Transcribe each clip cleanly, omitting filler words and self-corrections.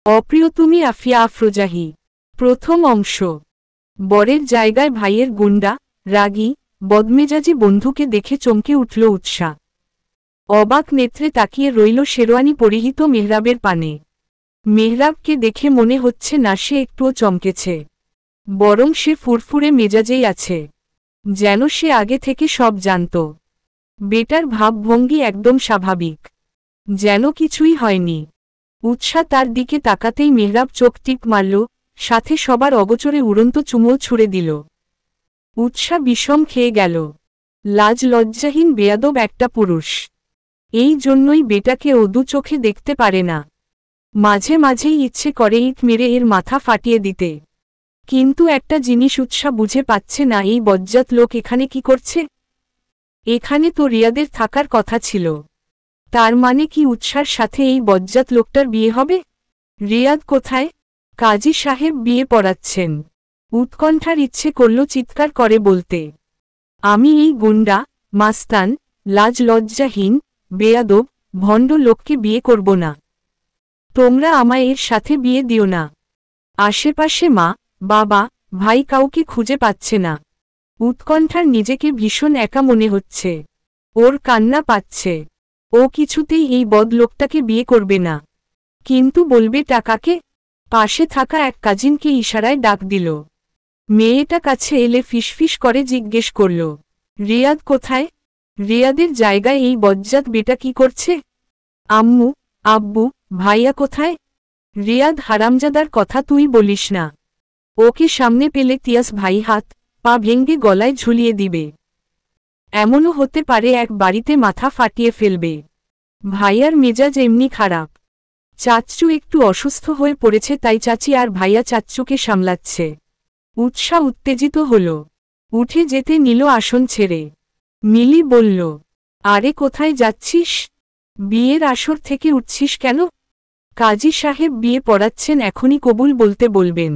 অপ্রিয়তমী আফিয়া আফরোজাহি। প্রথম অংশ। বরের জায়গায় ভাইয়ের গুন্ডা, রাগী, বদমেজাজি বন্ধুকে দেখে চমকে উঠল উৎসা। অবাক নেত্রে তাকিয়ে রইল শেরওয়ানি পরিহিত মেহরাবের পানে। মেহরাবকে দেখে মনে হচ্ছে না সে একটুও চমকেছে, বরং সে ফুরফুরে মেজাজেই আছে, যেন সে আগে থেকে সব জানত। বেটার ভাবভঙ্গি একদম স্বাভাবিক, যেন কিছুই হয়নি। উৎসা তার দিকে তাকাতেই মেহরাব চোখ টিপ মারল, সাথে সবার অগোচরে উড়ন্ত চুমো ছুড়ে দিল। উৎসা বিষম খেয়ে গেল। লাজ লজ্জাহীন বেয়াদব একটা পুরুষ, এই জন্যই বেটাকে ও দু চোখে দেখতে পারে না। মাঝে মাঝেই ইচ্ছে করে ইট মেরে এর মাথা ফাটিয়ে দিতে, কিন্তু একটা জিনিস উৎসা বুঝে পাচ্ছে না, এই বজ্জাত লোক এখানে কি করছে? এখানে তো রিয়াদের থাকার কথা ছিল, তার মানে কি উৎসার সাথে এই বজ্জাত লোকটার বিয়ে হবে? রিয়াদ কোথায়? কাজী সাহেব বিয়ে পড়াচ্ছেন। উৎকণ্ঠার ইচ্ছে করল চিৎকার করে বলতে, আমি এই গুন্ডা, মাস্তান, লাজ লজ্জাহীন, বেয়াদব, ভণ্ড লোককে বিয়ে করব না। তোমরা আমায় এর সাথে বিয়ে দিও না। আশেপাশে মা, বাবা, ভাই কাউকে খুঁজে পাচ্ছে না। উৎকণ্ঠার নিজেকে ভীষণ একা মনে হচ্ছে। ওর কান্না পাচ্ছে। ও কিছুতেই এই বদলোকটাকে বিয়ে করবে না। কিন্তু বলবে টাকাকে? পাশে থাকা এক কাজিনকে ইশারায় ডাক দিল। মেয়েটা কাছে এলে ফিসফিস করে জিজ্ঞেস করল, রিয়াদ কোথায়? রিয়াদের জায়গায় এই বজ্জাত বেটা কি করছে? আম্মু, আব্বু, ভাইয়া কোথায়? রিয়াদ হারামজাদার কথা তুই বলিস না। ওকে সামনে পেলে তিয়াস ভাই হাত পা ভেঙ্গে গলায় ঝুলিয়ে দিবে। এমনও হতে পারে এক বাড়িতে মাথা ফাটিয়ে ফেলবে। ভাইয়ার মেজাজ এমনি খারাপ। চাচ্চু একটু অসুস্থ হয়ে পড়েছে, তাই চাচি আর ভাইয়া চাচ্চুকে সামলাচ্ছে। উৎসা উত্তেজিত হল, উঠে যেতে নিল আসন ছেড়ে। মিলি বলল, আরে কোথায় যাচ্ছিস? বিয়ের আসর থেকে উঠছিস কেন? কাজী সাহেব বিয়ে পড়াচ্ছেন, এখনই কবুল বলতে বলবেন।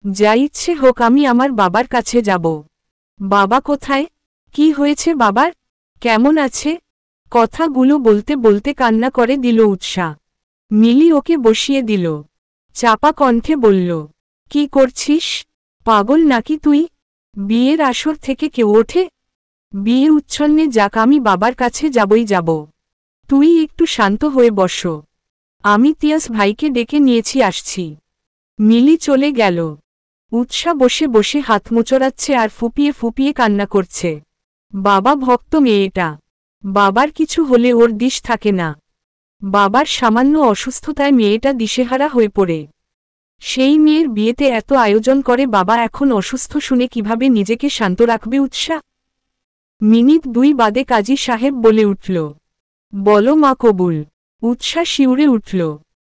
যা ইচ্ছে হোক, আমি আমার বাবার কাছে যাব। বাবা কোথায়? কি হয়েছে বাবার? কেমন আছে? কথাগুলো বলতে বলতে কান্না করে দিল উৎসা। মিলি ওকে বসিয়ে দিল। চাপা কণ্ঠে বলল, কি করছিস? পাগল নাকি তুই? বিয়ের আসর থেকে কেউ ওঠে? বিয়ে উচ্ছন্নে যাক, আমি বাবার কাছে যাবই যাব। তুই একটু শান্ত হয়ে বসো, আমি তিয়াস ভাইকে ডেকে নিয়েছি, আসছি। মিলি চলে গেল। উৎসা বসে বসে হাত মোচড়াচ্ছে আর ফুপিয়ে ফুপিয়ে কান্না করছে। বাবা ভক্ত মেয়েটা, বাবার কিছু হলে ওর দিশ থাকে না। বাবার সামান্য অসুস্থতায় মেয়েটা দিশেহারা হয়ে পড়ে। সেই মেয়ের বিয়েতে এত আয়োজন করে, বাবা এখন অসুস্থ শুনে কিভাবে নিজেকে শান্ত রাখবে উৎসা? মিনিট 2 বাদে কাজী সাহেব বলে উঠল, বলো মা কবুল। উৎসা শিউরে উঠল,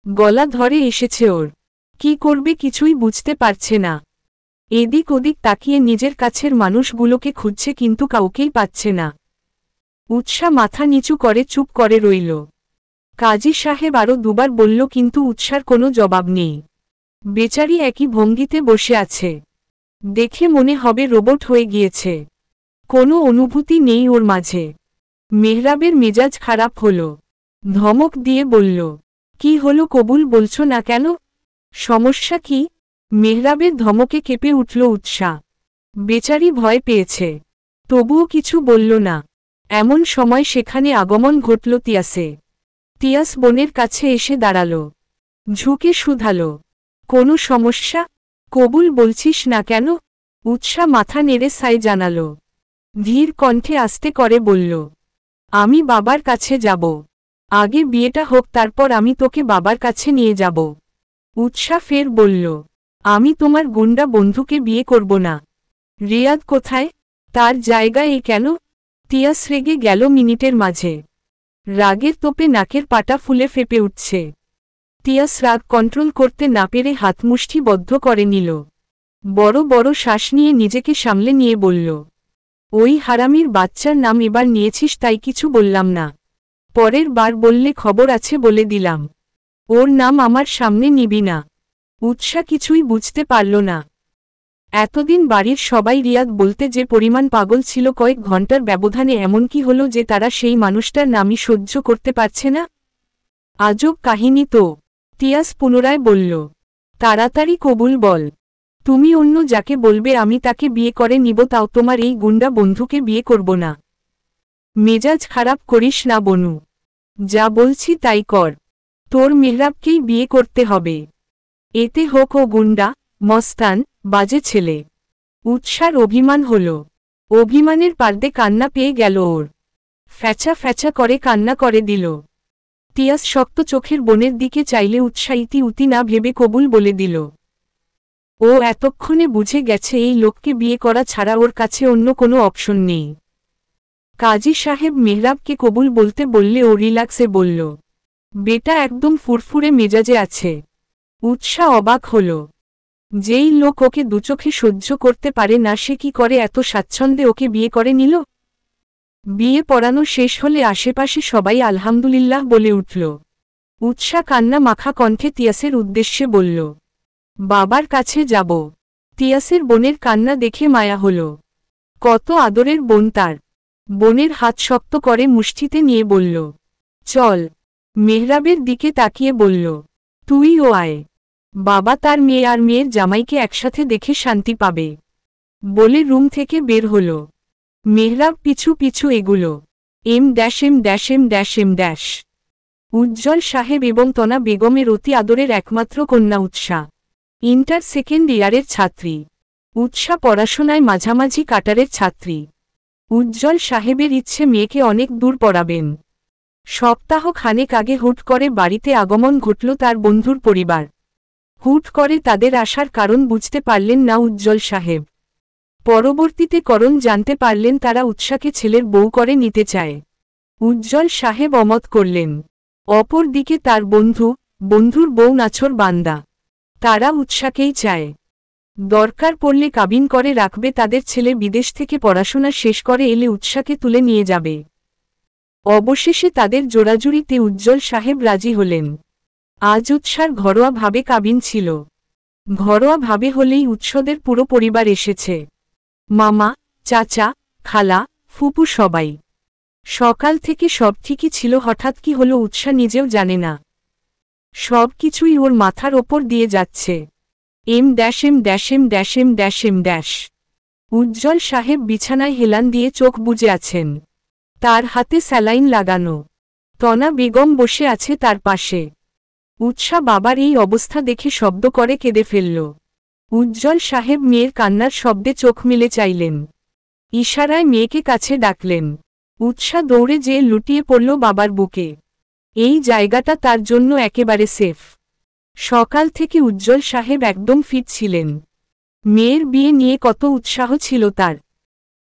গলা ধরে এসেছে ওর। কি করবে কিছুই বুঝতে পারছে না। এদিক ওদিক তাকিয়ে নিজের কাছের মানুষগুলোকে খুঁজছে, কিন্তু কাউকেই পাচ্ছে না। উৎসা মাথা নিচু করে চুপ করে রইল। কাজী সাহেব আরও দুবার বলল, কিন্তু উৎসার কোনো জবাব নেই। বেচারি একই ভঙ্গিতে বসে আছে, দেখে মনে হবে রোবট হয়ে গিয়েছে। কোনো অনুভূতি নেই ওর মাঝে। মেহরাবের মেজাজ খারাপ হল, ধমক দিয়ে বলল, কি হলো, কবুল বলছো না কেন? সমস্যা কি? মেহরাবের ধমকে কেঁপে উঠল উৎসা। বেচারি ভয় পেয়েছে, তবুও কিছু বলল না। এমন সময় সেখানে আগমন ঘটল তিয়াসে। তিয়াস বোনের কাছে এসে দাঁড়াল, ঝুঁকে শুধাল, কোনো সমস্যা? কবুল বলছিস না কেন? উৎসা মাথা নেড়ে সাই জানাল। ধীর কণ্ঠে আস্তে করে বলল, আমি বাবার কাছে যাব। আগে বিয়েটা হোক, তারপর আমি তোকে বাবার কাছে নিয়ে যাব। উৎসা ফের বলল, আমি তোমার গুন্ডা বন্ধুকে বিয়ে করব না। রিয়াদ কোথায়? তার জায়গায় কেন? তিয়াস রেগে গেল মিনিটের মাঝে। রাগের তোপে নাকের পাটা ফুলে ফেপে উঠছে। তিয়াস রাগ কন্ট্রোল করতে না পেরে হাত মুষ্টি বদ্ধ করে নিল। বড় বড় শ্বাস নিয়ে নিজেকে সামলে নিয়ে বলল, ওই হারামির বাচ্চার নাম এবার নিয়েছিস তাই কিছু বললাম না। পরের বার বললে খবর আছে বলে দিলাম। ওর নাম আমার সামনে নিবি না। উৎসা কিছুই বুঝতে পারল না। এতদিন বাড়ির সবাই রিয়াদ বলতে যে পরিমাণ পাগল ছিল, কয়েক ঘন্টার ব্যবধানে এমন কি হলো যে তারা সেই মানুষটার নামই সহ্য করতে পারছে না? আজব কাহিনী তো। তিয়াস পুনরায় বলল, তাড়াতাড়ি কবুল বল। তুমি অন্য যাকে বলবে আমি তাকে বিয়ে করে নিব, তাও তোমার এই গুন্ডা বন্ধুকে বিয়ে করব না। মেজাজ খারাপ করিস না বনু, যা বলছি তাই কর। তোর মেহরাবকেই বিয়ে করতে হবে, এতে হোক ও গুন্ডা, মস্তান, বাজে ছেলে। উৎসার অভিমান হল, অভিমানের পার্দে কান্না পেয়ে গেল ওর। ফ্যাচা ফ্যাচা করে কান্না করে দিল। তিয়াস শক্ত চোখের বোনের দিকে চাইলে উৎসাহিতি উতি না ভেবে কবুল বলে দিল। ও এতক্ষণে বুঝে গেছে এই লোককে বিয়ে করা ছাড়া ওর কাছে অন্য কোনো অপশন নেই। কাজী সাহেব মেহরাবকে কবুল বলতে বললে ও রিল্যাক্সে বলল, বেটা একদম ফুরফুরে মেজাজে আছে। উৎসাহ অবাক হল, যেই লোক ওকে দুচোখে সহ্য করতে পারে না সে কি করে এত স্বাচ্ছন্দ্যে ওকে বিয়ে করে নিল। বিয়ে পড়ানো শেষ হলে আশেপাশে সবাই আলহামদুলিল্লাহ বলে উঠল। উৎসাহ কান্না মাখা কণ্ঠে তিয়াসের উদ্দেশ্যে বলল, বাবার কাছে যাব। তিয়াসের বোনের কান্না দেখে মায়া হল। কত আদরের বোন তার। বোনের হাত শক্ত করে মুষ্টিতে নিয়ে বলল, চল। মেহরাবের দিকে তাকিয়ে বলল, তুইও আয়। বাবা তার মেয়ে আর মেয়ের জামাইকে একসাথে দেখে শান্তি পাবে। বলে রুম থেকে বের হল। মেহরাব পিছু পিছু এগুলো। M-M-M-M-। উজ্জ্বল সাহেব এবং তনা বেগমের অতি আদরের একমাত্র কন্যা উৎসা। ইন্টার সেকেন্ড ইয়ারের ছাত্রী। উৎসা পড়াশোনায় মাঝামাঝি কাটারের ছাত্রী। উজ্জ্বল সাহেবের ইচ্ছে মেয়েকে অনেক দূর পড়াবেন। সপ্তাহ খানেক আগে হুট করে বাড়িতে আগমন ঘটল তার বন্ধুর পরিবার। হুট করে তাদের আসার কারণ বুঝতে পারলেন না উজ্জ্বল সাহেব। পরবর্তীতে করণ জানতে পারলেন তারা উৎসাকে ছেলের বউ করে নিতে চায়। উজ্জ্বল সাহেব অমত করলেন। অপর দিকে তার বন্ধুর বউ নাছর বান্দা। তারা উৎসাকেই চায়। দরকার পড়লে কাবিন করে রাখবে তাদের ছেলে বিদেশ থেকে পড়াশোনা শেষ করে এলে উৎসাকে তুলে নিয়ে যাবে। অবশেষে তাদের জোড়াজুড়িতে উজ্জ্বল সাহেব রাজি হলেন। আজ উৎসার ঘরোয়া ভাবে কাবিন ছিল। ঘরোয়া ভাবে হলেই উৎসদের পুরো পরিবার এসেছে। মামা, চাচা, খালা, ফুপু সবাই। সকাল থেকে সব ঠিকই ছিল, হঠাৎ কি হলো উৎসা নিজেও জানে না। সব কিছুই ওর মাথার ওপর দিয়ে যাচ্ছে। M-M-M-M-M-। উজ্জ্বল সাহেব বিছানায় হেলান দিয়ে চোখ বুজে আছেন। তার হাতে স্যালাইন লাগানো। তনা বেগম বসে আছে তার পাশে। উৎসা বাবার এই অবস্থা দেখে শব্দ করে কেঁদে ফেলল। উজ্জ্বল সাহেব মেয়ের কান্নার শব্দে চোখ মিলে চাইলেন। ইশারায় মেয়েকে কাছে ডাকলেন। উৎসা দৌড়ে যেয়ে লুটিয়ে পড়ল বাবার বুকে। এই জায়গাটা তার জন্য একেবারে সেফ। সকাল থেকে উজ্জ্বল সাহেব একদম ফিট ছিলেন। মেয়ের বিয়ে নিয়ে কত উৎসাহ ছিল তার।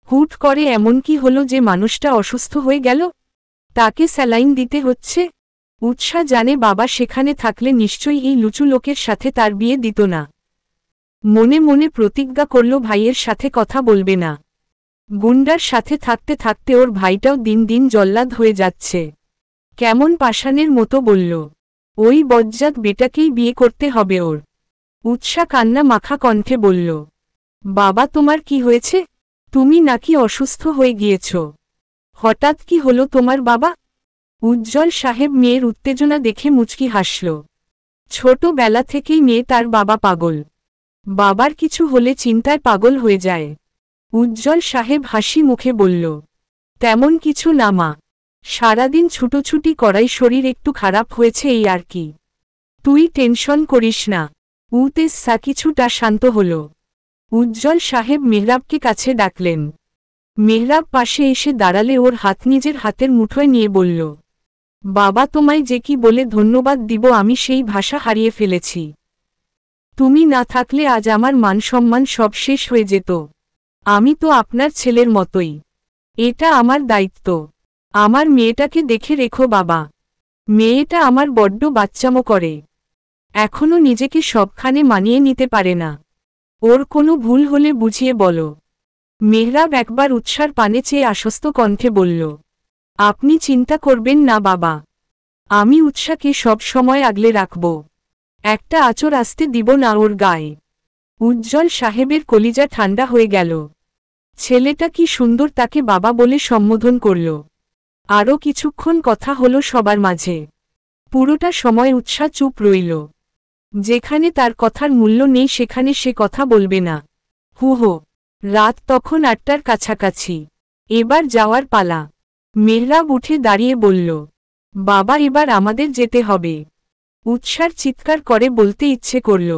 হুট করে এমন কি হলো যে মানুষটা অসুস্থ হয়ে গেল, তাকে স্যালাইন দিতে হচ্ছে। উৎসা জানে বাবা সেখানে থাকলে নিশ্চয়ই এই লুচু লোকের সাথে তার বিয়ে দিত না। মনে মনে প্রতিজ্ঞা করল ভাইয়ের সাথে কথা বলবে না। গুন্ডার সাথে থাকতে থাকতে ওর ভাইটাও দিন দিন জল্লাদ হয়ে যাচ্ছে। কেমন পাষাণের মতো বলল, ওই বজ্জাত বেটাকেই বিয়ে করতে হবে ওর। উৎসা কান্না মাখা কণ্ঠে বলল, বাবা তোমার কি হয়েছে? তুমি নাকি অসুস্থ হয়ে গিয়েছ? হঠাৎ কি হলো তোমার বাবা? উজ্জ্বল সাহেব মেয়ের উত্তেজনা দেখে মুচকি হাসল। ছোটবেলা থেকেই মেয়ে তার বাবা পাগল। বাবার কিছু হলে চিন্তায় পাগল হয়ে যায়। উজ্জ্বল সাহেব হাসি মুখে বলল, তেমন কিছু না মা, সারাদিন ছুটোছুটি করাই শরীর একটু খারাপ হয়েছে এই আর কি। তুই টেনশন করিস না। উতেসা কিছুটা শান্ত হল। উজ্জ্বল সাহেব মেহরাবকে কাছে ডাকলেন। মেহরাব পাশে এসে দাঁড়ালে ওর হাত নিজের হাতের মুঠোয় নিয়ে বলল, বাবা তোমায় যে কি বলে ধন্যবাদ দিব আমি সেই ভাষা হারিয়ে ফেলেছি। তুমি না থাকলে আজ আমার মান সম্মান সব শেষ হয়ে যেত। আমি তো আপনার ছেলের মতোই। এটা আমার দায়িত্ব। আমার মেয়েটাকে দেখে রেখো বাবা। মেয়েটা আমার বড্ড বাচ্চামো করে। এখনো নিজেকে সবখানে মানিয়ে নিতে পারে না। ওর কোনো ভুল হলে বুঝিয়ে বলো। মেহরাব একবার উৎসার পানে চেয়ে আশ্বস্ত কণ্ঠে বলল, আপনি চিন্তা করবেন না বাবা, আমি উৎসাকে সব সময় আগলে রাখব। একটা আঁচড় আসতে দিব না ওর গায়ে। উজ্জ্বল সাহেবের কলিজা ঠান্ডা হয়ে গেল। ছেলেটা কি সুন্দর, তাকে বাবা বলে সম্বোধন করল। আরও কিছুক্ষণ কথা হলো সবার মাঝে। পুরোটা সময় উৎসা চুপ রইল। যেখানে তার কথার মূল্য নেই সেখানে সে কথা বলবে না। হুহো, রাত তখন 8টার কাছাকাছি। এবার যাওয়ার পালা। মেহরাব উঠে দাঁড়িয়ে বলল, বাবা এবার আমাদের যেতে হবে। উৎসার চিৎকার করে বলতে ইচ্ছে করল,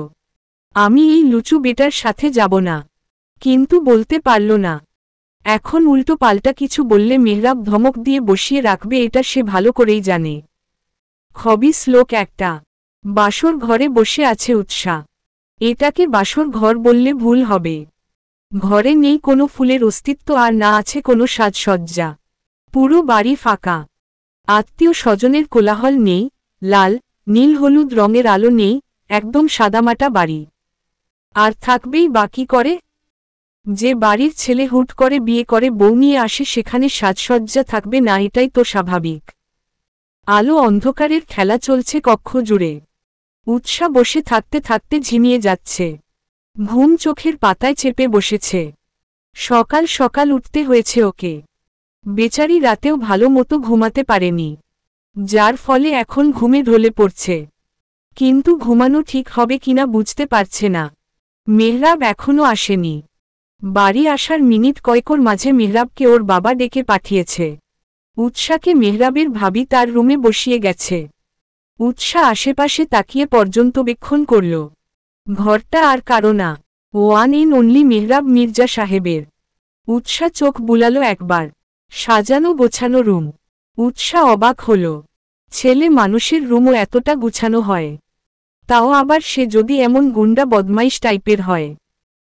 আমি এই লুচু বেটার সাথে যাব না, কিন্তু বলতে পারল না। এখন উল্টো পাল্টা কিছু বললে মেহরাব ধমক দিয়ে বসিয়ে রাখবে এটা সে ভালো করেই জানে। খবিস লোক একটা। বাসর ঘরে বসে আছে উৎসা। এটাকে বাসর ঘর বললে ভুল হবে। ঘরে নেই কোনো ফুলের অস্তিত্ব আর না আছে কোনো সাজসজ্জা। পুরো বাড়ি ফাঁকা। আত্মীয় স্বজনের কোলাহল নেই, লাল নীল হলুদ রঙের আলো নেই, একদম সাদামাটা বাড়ি। আর থাকবেই বাকি করে? যে বাড়ির ছেলে হুট করে বিয়ে করে বউ নিয়ে আসে সেখানে সাজসজ্জা থাকবে না, এটাই তো স্বাভাবিক। আলো অন্ধকারের খেলা চলছে কক্ষ জুড়ে। উৎসা বসে থাকতে থাকতে ঝিমিয়ে যাচ্ছে। ঘুম চোখের পাতায় চেপে বসেছে। সকাল সকাল উঠতে হয়েছে ওকে। বেচারি রাতেও ভালো মতো ঘুমাতে পারেনি, যার ফলে এখন ঘুমে ঢলে পড়ছে। কিন্তু ঘুমানো ঠিক হবে কিনা বুঝতে পারছে না। মেহরাব এখনও আসেনি। বাড়ি আসার মিনিট কয়েকর মাঝে মেহরাবকে ওর বাবা ডেকে পাঠিয়েছে। উৎসাকে মেহরাবের ভাবি তার রুমে বসিয়ে গেছে। উৎসা আশেপাশে তাকিয়ে পর্যন্তবেক্ষণ করল। ঘরটা আর কারো না, one and only Mehrab Mirza সাহেবের। উৎসা চোখ বুলালো একবার। সাজানো গোছানো রুম। উৎসা অবাক হল, ছেলে মানুষের রুমও এতটা গুছানো হয়? তাও আবার সে যদি এমন গুন্ডা বদমাইশ টাইপের হয়।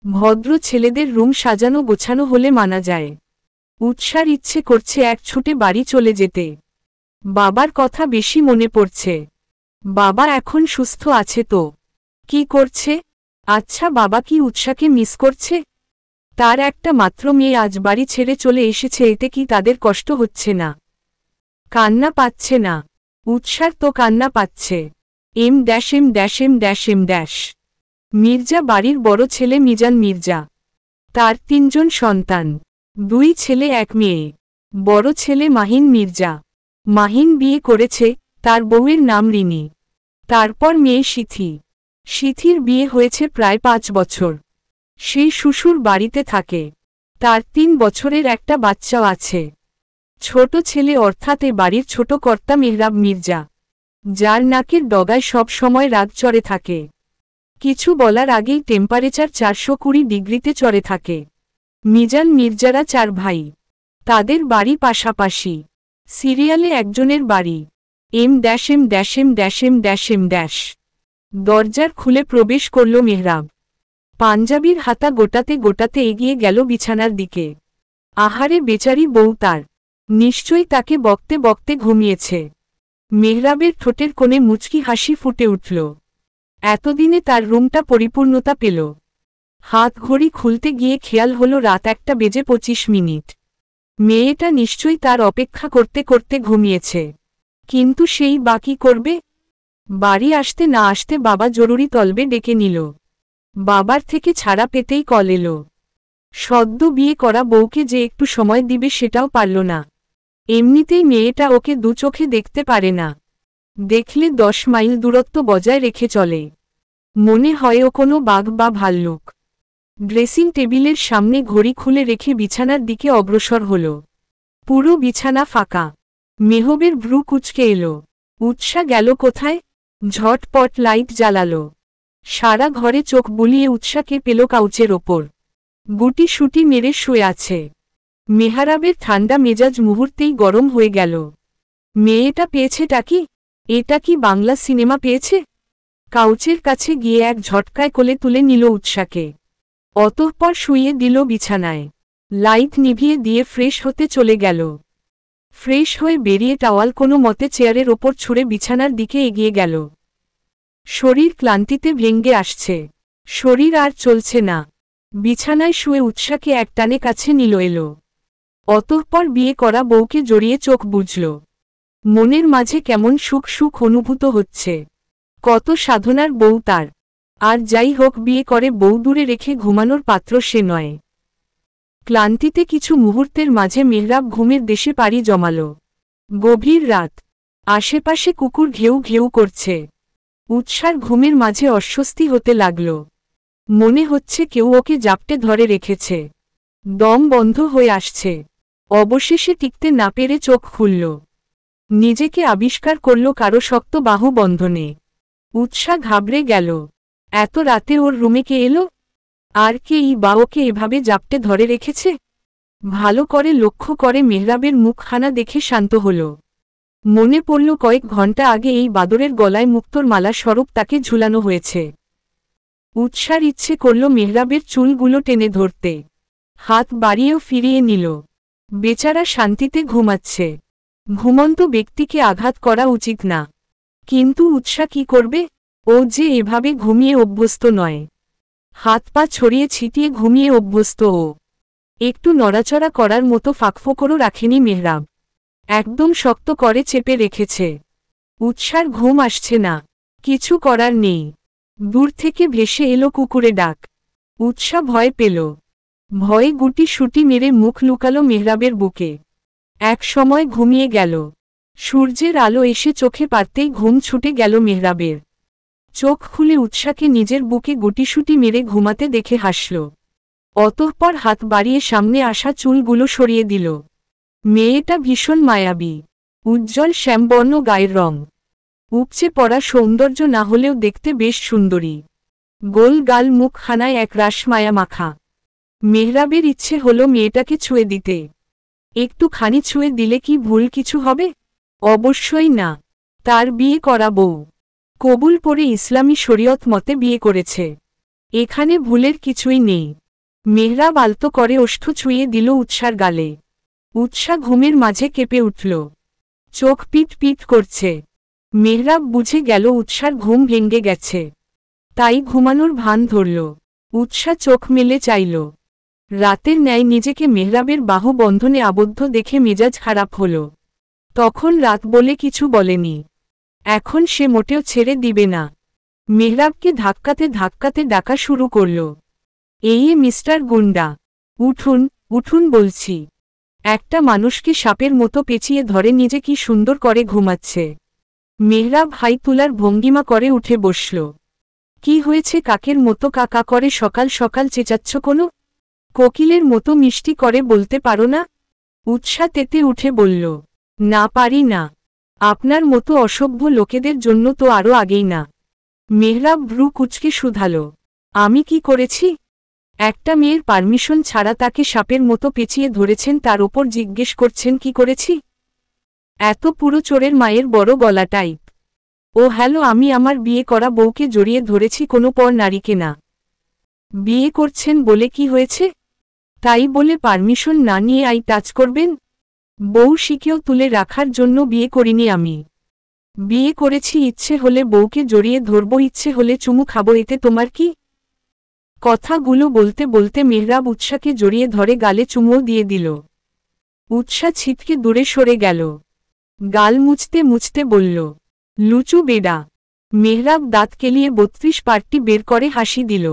ভদ্র ছেলেদের রুম সাজানো গোছানো হলে মানা যায়। উৎসার ইচ্ছে করছে এক ছুটে বাড়ি চলে যেতে। বাবার কথা বেশি মনে পড়ছে। বাবা এখন সুস্থ আছে তো? কি করছে? আচ্ছা, বাবা কি উৎসাকে মিস করছে? তার একটা মাত্র মেয়ে আজ বাড়ি ছেড়ে চলে এসেছে, এতে কি তাদের কষ্ট হচ্ছে না? কান্না পাচ্ছে না? উৎসার তো কান্না পাচ্ছে। M-M-M-M-। মির্জা বাড়ির বড় ছেলে মিজান মির্জা। তার 3 জন সন্তান, 2 ছেলে 1 মেয়ে। বড় ছেলে মাহিন মির্জা। মাহিন বিয়ে করেছে, তার বউয়ের নাম রিনি। তারপর মেয়ে সিথি। সিথির বিয়ে হয়েছে প্রায় 5 বছর। সেই শ্বশুর বাড়িতে থাকে। তার 3 বছরের একটা বাচ্চাও আছে। ছোট ছেলে অর্থাৎ এ বাড়ির ছোট কর্তা মেহরাব মির্জা, যার নাকের ডগায় সব সময় রাগ চড়ে থাকে। কিছু বলার আগেই টেম্পারেচার 420 ডিগ্রিতে চড়ে থাকে। মিজান মির্জারা 4 ভাই। তাদের বাড়ি পাশাপাশি। সিরিয়ালে একজনের বাড়ি। M-M-M-M-M-। দরজার খুলে প্রবেশ করল মেহরাব। পাঞ্জাবির হাতা গোটাতে গোটাতে এগিয়ে গেল বিছানার দিকে। আহারে বেচারি বউ তার, নিশ্চয়ই তাকে বকতে বকতে ঘুমিয়েছে। মেহরাবের ঠোঁটের কোণে মুচকি হাসি ফুটে উঠল। এতদিনে তার রুমটা পরিপূর্ণতা পেল। হাত ঘড়ি খুলতে গিয়ে খেয়াল হলো রাত 1:25। মেয়েটা নিশ্চয়ই তার অপেক্ষা করতে করতে ঘুমিয়েছে। কিন্তু সেই বা কি করবে? বাড়ি আসতে না আসতে বাবা জরুরি তলবে ডেকে নিল। বাবার থেকে ছাড়া পেতেই কল এলো। সদ্য বিয়ে করা বউকে যে একটু সময় দিবে সেটাও পারল না। এমনিতেই মেয়েটা ওকে দু চোখে দেখতে পারে না। দেখলে 10 মাইল দূরত্ব বজায় রেখে চলে। মনে হয় ও কোনো বাঘ বা ভাল্লুক। ড্রেসিং টেবিলের সামনে ঘড়ি খুলে রেখে বিছানার দিকে অগ্রসর হল। পুরো বিছানা ফাঁকা। মেহবের ভ্রু কুঁচকে এলো। উৎসা গেল কোথায়? ঝটপট লাইট জ্বালালো। সারা ঘরে চোখ বুলিয়ে উৎসাকে পেল কাউচের ওপর। গুটি সুটি মেরে শুয়ে আছে। মেহরাবের ঠান্ডা মেজাজ মুহূর্তেই গরম হয়ে গেল। মেয়েটা পেয়েছেটা কি? এটা কি বাংলা সিনেমা পেয়েছে? কাউচের কাছে গিয়ে এক ঝটকায় কোলে তুলে নিল উৎসাকে। অতঃপর শুইয়ে দিল বিছানায়। লাইট নিভিয়ে দিয়ে ফ্রেশ হতে চলে গেল। ফ্রেশ হয়ে বেরিয়ে টাওয়াল কোনো মতে চেয়ারের ওপর ছুঁড়ে বিছানার দিকে এগিয়ে গেল। শরীর ক্লান্তিতে ভেঙ্গে আসছে। শরীর আর চলছে না। বিছানায় শুয়ে উৎসাকে একটানে কাছে নিল এলো। অতঃপর বিয়ে করা বউকে জড়িয়ে চোখ বুঝল। মনের মাঝে কেমন সুখ সুখ অনুভূত হচ্ছে। কত সাধনার বউ তার। আর যাই হোক, বিয়ে করে বউ দূরে রেখে ঘুমানোর পাত্র সে নয়। ক্লান্তিতে কিছু মুহূর্তের মাঝে মেহরাব ঘুমের দেশে পাড়ি জমাল। গভীর রাত। আশেপাশে কুকুর ঘেউ ঘেউ করছে। উৎসার ঘুমের মাঝে অস্বস্তি হতে লাগল। মনে হচ্ছে কেউ ওকে জাপটে ধরে রেখেছে। দম বন্ধ হয়ে আসছে। অবশেষে টিকতে না পেরে চোখ খুলল। নিজেকে আবিষ্কার করল কারো শক্ত বাহু বন্ধনে। উৎসা ঘাবড়ে গেল। এত রাতে ওর রুমে কে এলো? আর কেই বা ওকে এভাবে জাপটে ধরে রেখেছে? ভালো করে লক্ষ্য করে মেহরাবের মুখখানা দেখে শান্ত হল। মনে পড়ল কয়েক ঘন্টা আগে এই বাদরের গলায় মুক্তোর মালা স্বরূপ তাকে ঝুলানো হয়েছে। উৎসার ইচ্ছে করল মেহরাবের চুলগুলো টেনে ধরতে। হাত বাড়িয়েও ফিরিয়ে নিল। বেচারা শান্তিতে ঘুমাচ্ছে। ঘুমন্ত ব্যক্তিকে আঘাত করা উচিত না। কিন্তু উৎসা কি করবে? ও যে এভাবে ঘুমিয়ে অভ্যস্ত নয়। হাত পা ছড়িয়ে ছিটিয়ে ঘুমিয়ে অভ্যস্ত ও। একটু নড়াচড়া করার মতো ফাঁকফোকরও রাখেনি মেহরাব। একদম শক্ত করে চেপে রেখেছে। উৎসার ঘুম আসছে না। কিছু করার নেই। দূর থেকে ভেসে এলো কুকুরে ডাক। উৎসা ভয় পেল। ভয়ে গুটি সুটি মেরে মুখ লুকালো মেহরাবের বুকে। এক সময় ঘুমিয়ে গেল। সূর্যের আলো এসে চোখে পারতেই ঘুম ছুটে গেল মেহরাবের। চোখ খুলে উৎসাকে নিজের বুকে গুটিসুটি মেরে ঘুমাতে দেখে হাসল। অতঃপর হাত বাড়িয়ে সামনে আসা চুলগুলো সরিয়ে দিল। মেয়েটা ভীষণ মায়াবী। উজ্জ্বল শ্যামবর্ণ গায়ের রং। উপচে পড়া সৌন্দর্য না হলেও দেখতে বেশ সুন্দরী। গোল গাল মুখখানায় এক রাস মায়া মাখা। মেহরাবের ইচ্ছে হলো মেয়েটাকে ছুঁয়ে দিতে। একটুখানি ছুঁয়ে দিলে কি ভুল কিছু হবে? অবশ্যই না। তার বিয়ে করা বউ। কবুল পরে ইসলামী শরীয়ত মতে বিয়ে করেছে। এখানে ভুলের কিছুই নেই। মেহরাব আলতো করে ওষ্ঠ ছুঁয়ে দিল উৎসার গালে। উৎসা ঘুমের মাঝে কেঁপে উঠল। চোখ পিট পিট করছে। মেহরাব বুঝে গেল উৎসার ঘুম ভেঙে গেছে। তাই ঘুমানোর ভান ধরল। উৎসা চোখ মেলে চাইল। রাতের ন্যায় নিজেকে মেহরাবের বাহু বন্ধনে আবদ্ধ দেখে মেজাজ খারাপ হল। তখন রাত বলে কিছু বলেনি। এখন সে মোটেও ছেড়ে দিবে না। মেহরাবকে ধাক্কাতে ধাক্কাতে ডাকা শুরু করল। এই মিস্টার গুন্ডা, উঠুন, উঠুন বলছি। একটা মানুষকে সাপের মতো পেঁচিয়ে ধরে নিজে কি সুন্দর করে ঘুমাচ্ছে। মেহরাব হাই তুলার ভঙ্গিমা করে উঠে বসল। কি হয়েছে? কাকের মতো কাকা করে সকাল সকাল চেঁচাচ্ছ কোনো? কোকিলের মতো মিষ্টি করে বলতে পারো না? উৎসা তেতে উঠে বলল, না পারি না। আপনার মতো অসভ্য লোকেদের জন্য তো আরও আগেই না। মেহরাব ভ্রু কুঁচকে শুধাল, আমি কি করেছি? একটা মেয়ের পারমিশন ছাড়া তাকে সাপের মতো পেঁচিয়ে ধরেছেন, তার ওপর জিজ্ঞেস করছেন কি করেছি? এত পুরো চোরের মায়ের বড় গলা টাইপ। ও হ্যালো, আমি আমার বিয়ে করা বউকে জড়িয়ে ধরেছি, কোনো পর নারীকে না। বিয়ে করছেন বলে কি হয়েছে? তাই বলে পারমিশন না নিয়ে আই টাচ করবেন? বউ শিখেও তুলে রাখার জন্য বিয়ে করিনি আমি। বিয়ে করেছি ইচ্ছে হলে বউকে জড়িয়ে ধরব, ইচ্ছে হলে চুমু খাবো, এতে তোমার কি? কথাগুলো বলতে বলতে মেহরাব উৎসাকে জড়িয়ে ধরে গালে চুমুও দিয়ে দিল। উৎসা ছিটকে দূরে সরে গেল। গাল মুছতে মুছতে বলল, লুচু বেডা। মেহরাব দাঁত কেলিয়ে ৩২ পার্টি বের করে হাসি দিল।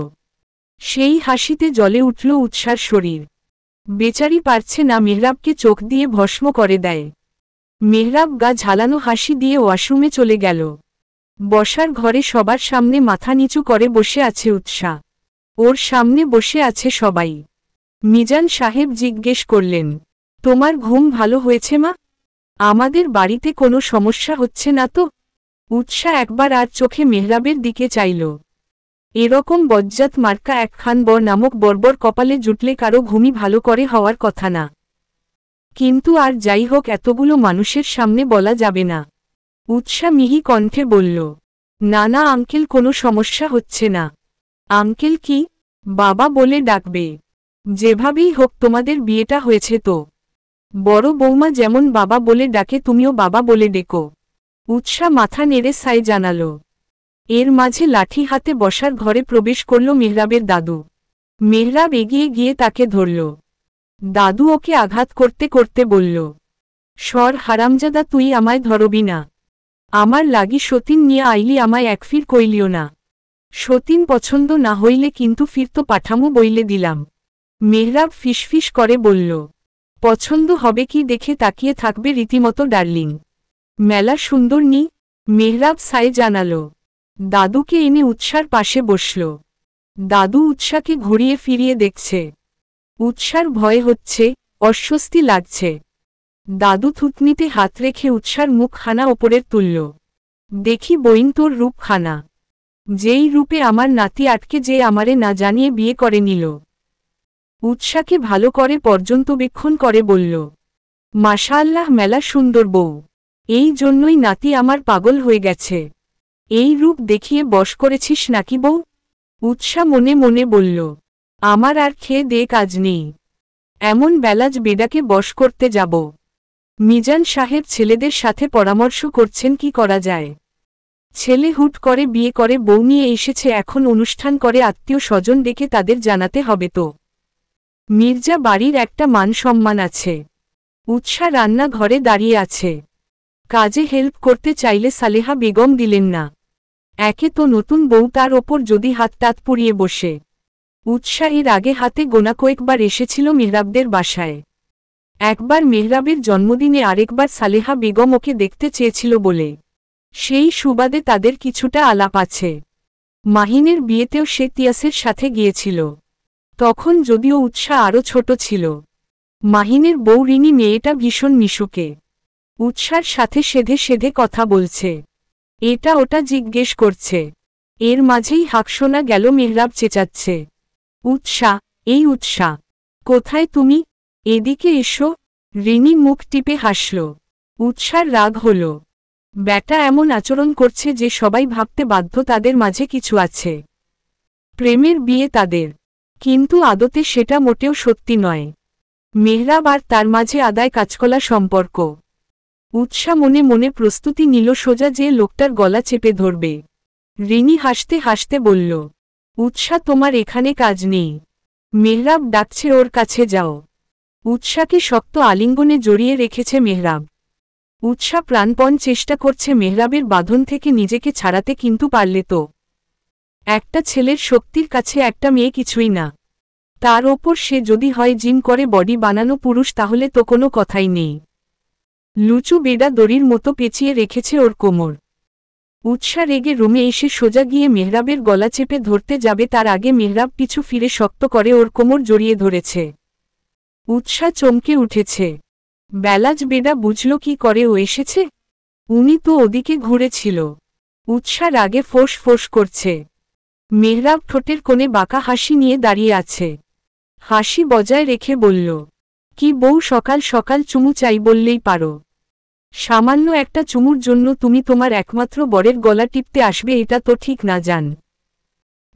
সেই হাসিতে জ্বলে উঠল উৎসার শরীর। বেচারি পারছে না মেহরাবকে চোখ দিয়ে ভস্ম করে দেয়। মেহরাব গা ঝালানো হাসি দিয়ে ওয়াশরুমে চলে গেল। বসার ঘরে সবার সামনে মাথা নিচু করে বসে আছে উৎসা। ওর সামনে বসে আছে সবাই। মিজান সাহেব জিজ্ঞেস করলেন, তোমার ঘুম ভালো হয়েছে মা? আমাদের বাড়িতে কোনো সমস্যা হচ্ছে না তো? উৎসা একবার আর চোখে মেহরাবের দিকে চাইল। এরকম বজ্জাত মার্কা একখান বর নামক বর্বর কপালে জুটলে কারো ঘুমই ভালো করে হওয়ার কথা না। কিন্তু আর যাই হোক, এতগুলো মানুষের সামনে বলা যাবে না। উৎসা মিহি কণ্ঠে বলল, না না আঙ্কেল, কোনো সমস্যা হচ্ছে না। আঙ্কেল কি? বাবা বলে ডাকবে। যেভাবেই হোক তোমাদের বিয়েটা হয়েছে তো। বড় বৌমা যেমন বাবা বলে ডাকে, তুমিও বাবা বলে ডেকো। উৎসা মাথা নেড়ে সাই জানাল। এর মাঝে লাঠি হাতে বসার ঘরে প্রবেশ করল মেহরাবের দাদু। মেহরাব এগিয়ে গিয়ে তাকে ধরল। দাদু ওকে আঘাত করতে করতে বলল, সর হারামজাদা, তুই আমায় ধরবি না। আমার লাগি সতীন নিয়ে আইলি, আমায় এক ফির কইলিও না। সতীন পছন্দ না হইলে কিন্তু ফির তো পাঠামু বইলে দিলাম। মেহরাব ফিসফিস করে বলল, পছন্দ হবে কি দেখে তাকিয়ে থাকবে রীতিমতো ডার্লিং। মেলা সুন্দর নি? মেহরাব সাই জানালো। দাদুকে এনে উৎসার পাশে বসল। দাদু উৎসাকে ঘুরিয়ে ফিরিয়ে দেখছে। উৎসার ভয় হচ্ছে, অস্বস্তি লাগছে। দাদু থুতনিতে হাত রেখে উৎসার মুখখানা ওপরের তুলল। দেখি বইন তোর রূপখানা। যেই রূপে আমার নাতি আটকে যে আমারে না জানিয়ে বিয়ে করে নিল। উৎসাকে ভালো করে পর্যন্তবেক্ষণ করে বলল, মাশাআল্লাহ মেলা সুন্দর বউ। এই জন্যই নাতি আমার পাগল হয়ে গেছে। এই রূপ দেখিয়ে বশ করেছিস নাকি বউ? উৎসা মনে মনে বলল, আমার আর খেয়ে দে কাজ নেই। এমন বেলাজ বেডাকে বশ করতে যাব। মিজান সাহেব ছেলেদের সাথে পরামর্শ করছেন কি করা যায়। ছেলে হুট করে বিয়ে করে বউ নিয়ে এসেছে, এখন অনুষ্ঠান করে আত্মীয় স্বজন ডেকে তাদের জানাতে হবে তো। মির্জা বাড়ির একটা মান সম্মান আছে। উৎসা রান্না ঘরে দাঁড়িয়ে আছে। কাজে হেল্প করতে চাইলে সালেহা বেগম দিলেন না। একে তো নতুন বউ, তার ওপর যদি হাত টাত পুড়িয়ে বসে। উৎসা এর আগে হাতে গোনা কয়েকবার এসেছিল মেহরাবদের বাসায়। একবার মেহরাবের জন্মদিনে, আরেকবার সালেহা বেগম ওকে দেখতে চেয়েছিল বলে। সেই সুবাদে তাদের কিছুটা আলাপ আছে। মাহিনের বিয়েতেও সে তিয়াসের সাথে গিয়েছিল। তখন যদিও উৎসা আরও ছোট ছিল। মাহিনের বউ রিনি মেয়েটা ভীষণ মিশুকে। উৎসার সাথে সেধে সেধে কথা বলছে। এটা ওটা জিজ্ঞেস করছে। এর মাঝেই হাঁক শোনা গেল, মেহরাব চেঁচাচ্ছে, উৎসা, এই উৎসা, কোথায় তুমি? এদিকে এসো। রিনি মুখ টিপে হাসল। উৎসার রাগ হল। ব্যাটা এমন আচরণ করছে যে সবাই ভাবতে বাধ্য তাদের মাঝে কিছু আছে। প্রেমের বিয়ে তাদের, কিন্তু আদতে সেটা মোটেও সত্যি নয়। মেহরাব আর তার মাঝে আদায় কাজকলা সম্পর্ক। উৎসা মনে মনে প্রস্তুতি নিল সোজা যে লোকটার গলা চেপে ধরবে। রিনি হাসতে হাসতে বলল, উৎসা তোমার এখানে কাজ নেই। মেহরাব ডাকছে, ওর কাছে যাও। উৎসাকে শক্ত আলিঙ্গনে জড়িয়ে রেখেছে মেহরাব। উৎসা প্রাণপণ চেষ্টা করছে মেহরাবের বাঁধন থেকে নিজেকে ছাড়াতে, কিন্তু পারলে তো। একটা ছেলের শক্তির কাছে একটা মেয়ে কিছুই না। তার ওপর সে যদি হয় জিম করে বডি বানানো পুরুষ, তাহলে তো কোনো কথাই নেই। লুচু বেডা দড়ির মতো পেঁচিয়ে রেখেছে ওর কোমর। উৎসা রেগে রুমে এসে সোজা গিয়ে মেহরাবের গলা চেপে ধরতে যাবে, তার আগে মেহরাব পিছু ফিরে শক্ত করে ওর কোমর জড়িয়ে ধরেছে। উৎসা চমকে উঠেছে। বেলাজ বেডা বুঝল কি করে ও এসেছে। উনি তো ওদিকে ঘুরেছিল। উৎসা রাগে ফোঁস ফোঁস করছে। মেহরাব ঠোঁটের কোণে বাঁকা হাসি নিয়ে দাঁড়িয়ে আছে। হাসি বজায় রেখে বলল, কি বউ, সকাল সকাল চুমু চাই বললেই পারো। সামান্য একটা চুমুর জন্য তুমি তোমার একমাত্র বরের গলা টিপতে আসবে, এটা তো ঠিক না জান।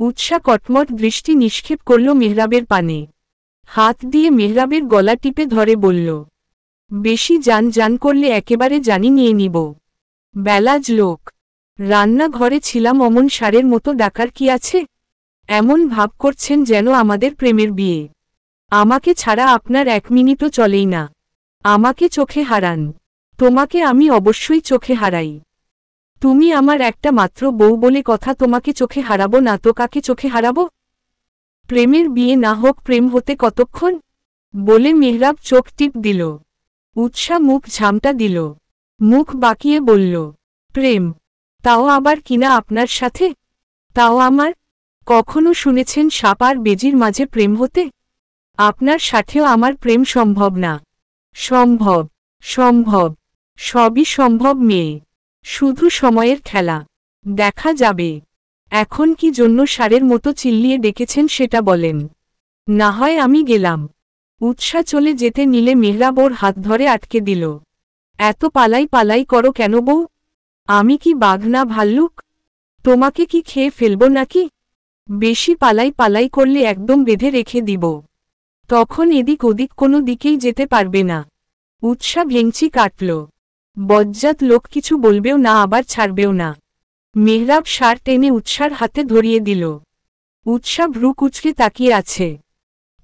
উৎসা কটমট দৃষ্টি নিক্ষেপ করল মেহরাবের পানে। হাত দিয়ে মেহরাবের গলা টিপে ধরে বলল, বেশি জান জান করলে একেবারে জানি নিয়ে নিব। বেলাজ লোক। রান্নাঘরে ছিলাম, অমন সারের মতো ডাকার কি আছে? এমন ভাব করছেন যেন আমাদের প্রেমের বিয়ে। আমাকে ছাড়া আপনার এক মিনিটও চলেই না। আমাকে চোখে হারান। তোমাকে আমি অবশ্যই চোখে হারাই। তুমি আমার একটা মাত্র বউ বলে কথা, তোমাকে চোখে হারাবো না তো কাকে চোখে হারাবো? প্রেমের বিয়ে না হোক, প্রেম হতে কতক্ষণ? বলে মেহরাব চোখ টিপ দিল। উৎসা মুখ ঝামটা দিল। মুখ বাঁকিয়ে বলল, প্রেম? তাও আবার কিনা আপনার সাথে? তাও আমার? কখনো শুনেছেন সাপ আর বেজির মাঝে প্রেম হতে? আপনার সাথেও আমার প্রেম সম্ভব না। সম্ভব, সম্ভব, সবই সম্ভব মেয়ে। শুধু সময়ের খেলা। দেখা যাবে। এখন কি জন্য সারের মতো চিল্লিয়ে ডেকেছেন সেটা বলেন। না হয় আমি গেলাম। উৎসা চলে যেতে নিলে মেহরাব ওর হাত ধরে আটকে দিল। এত পালাই পালাই করো কেন বউ? আমি কি বাঘ না ভাল্লুক? তোমাকে কি খেয়ে ফেলব নাকি? বেশি পালাই পালাই করলে একদম বেঁধে রেখে দিব। তখন এদিক ওদিক কোনো দিকেই যেতে পারবে না। উৎসা ভেঙচি কাটল। বজ্জাত লোক, কিছু বলবেও না আবার ছাড়বেও না। মেহরাব শার্ট এনে উৎসার হাতে ধরিয়ে দিল। উৎসা ভ্রু কুচকে তাকিয়ে আছে।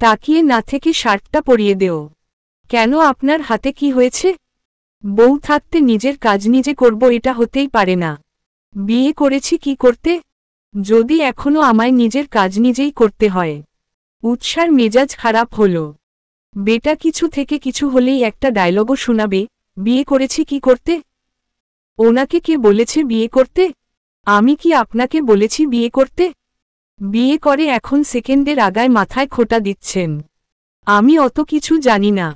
তাকিয়ে না থেকে শার্টটা পরিয়ে দেও। কেন, আপনার হাতে কি হয়েছে? বউ থাকতে নিজের কাজ নিজে করব, এটা হতেই পারে না। বিয়ে করেছি কি করতে? যদি এখনো আমায় নিজের কাজ নিজেই করতে হয়। উৎসার মেজাজ খারাপ হল। বেটা কিছু থেকে কিছু হলেই একটা ডায়লগও শোনাবে, বিয়ে করেছি কি করতে? ওনাকে কে বলেছে বিয়ে করতে? আমি কি আপনাকে বলেছি বিয়ে করতে? বিয়ে করে এখন সেকেন্ডের আগায় মাথায় খোঁটা দিচ্ছেন। আমি অত কিছু জানি না।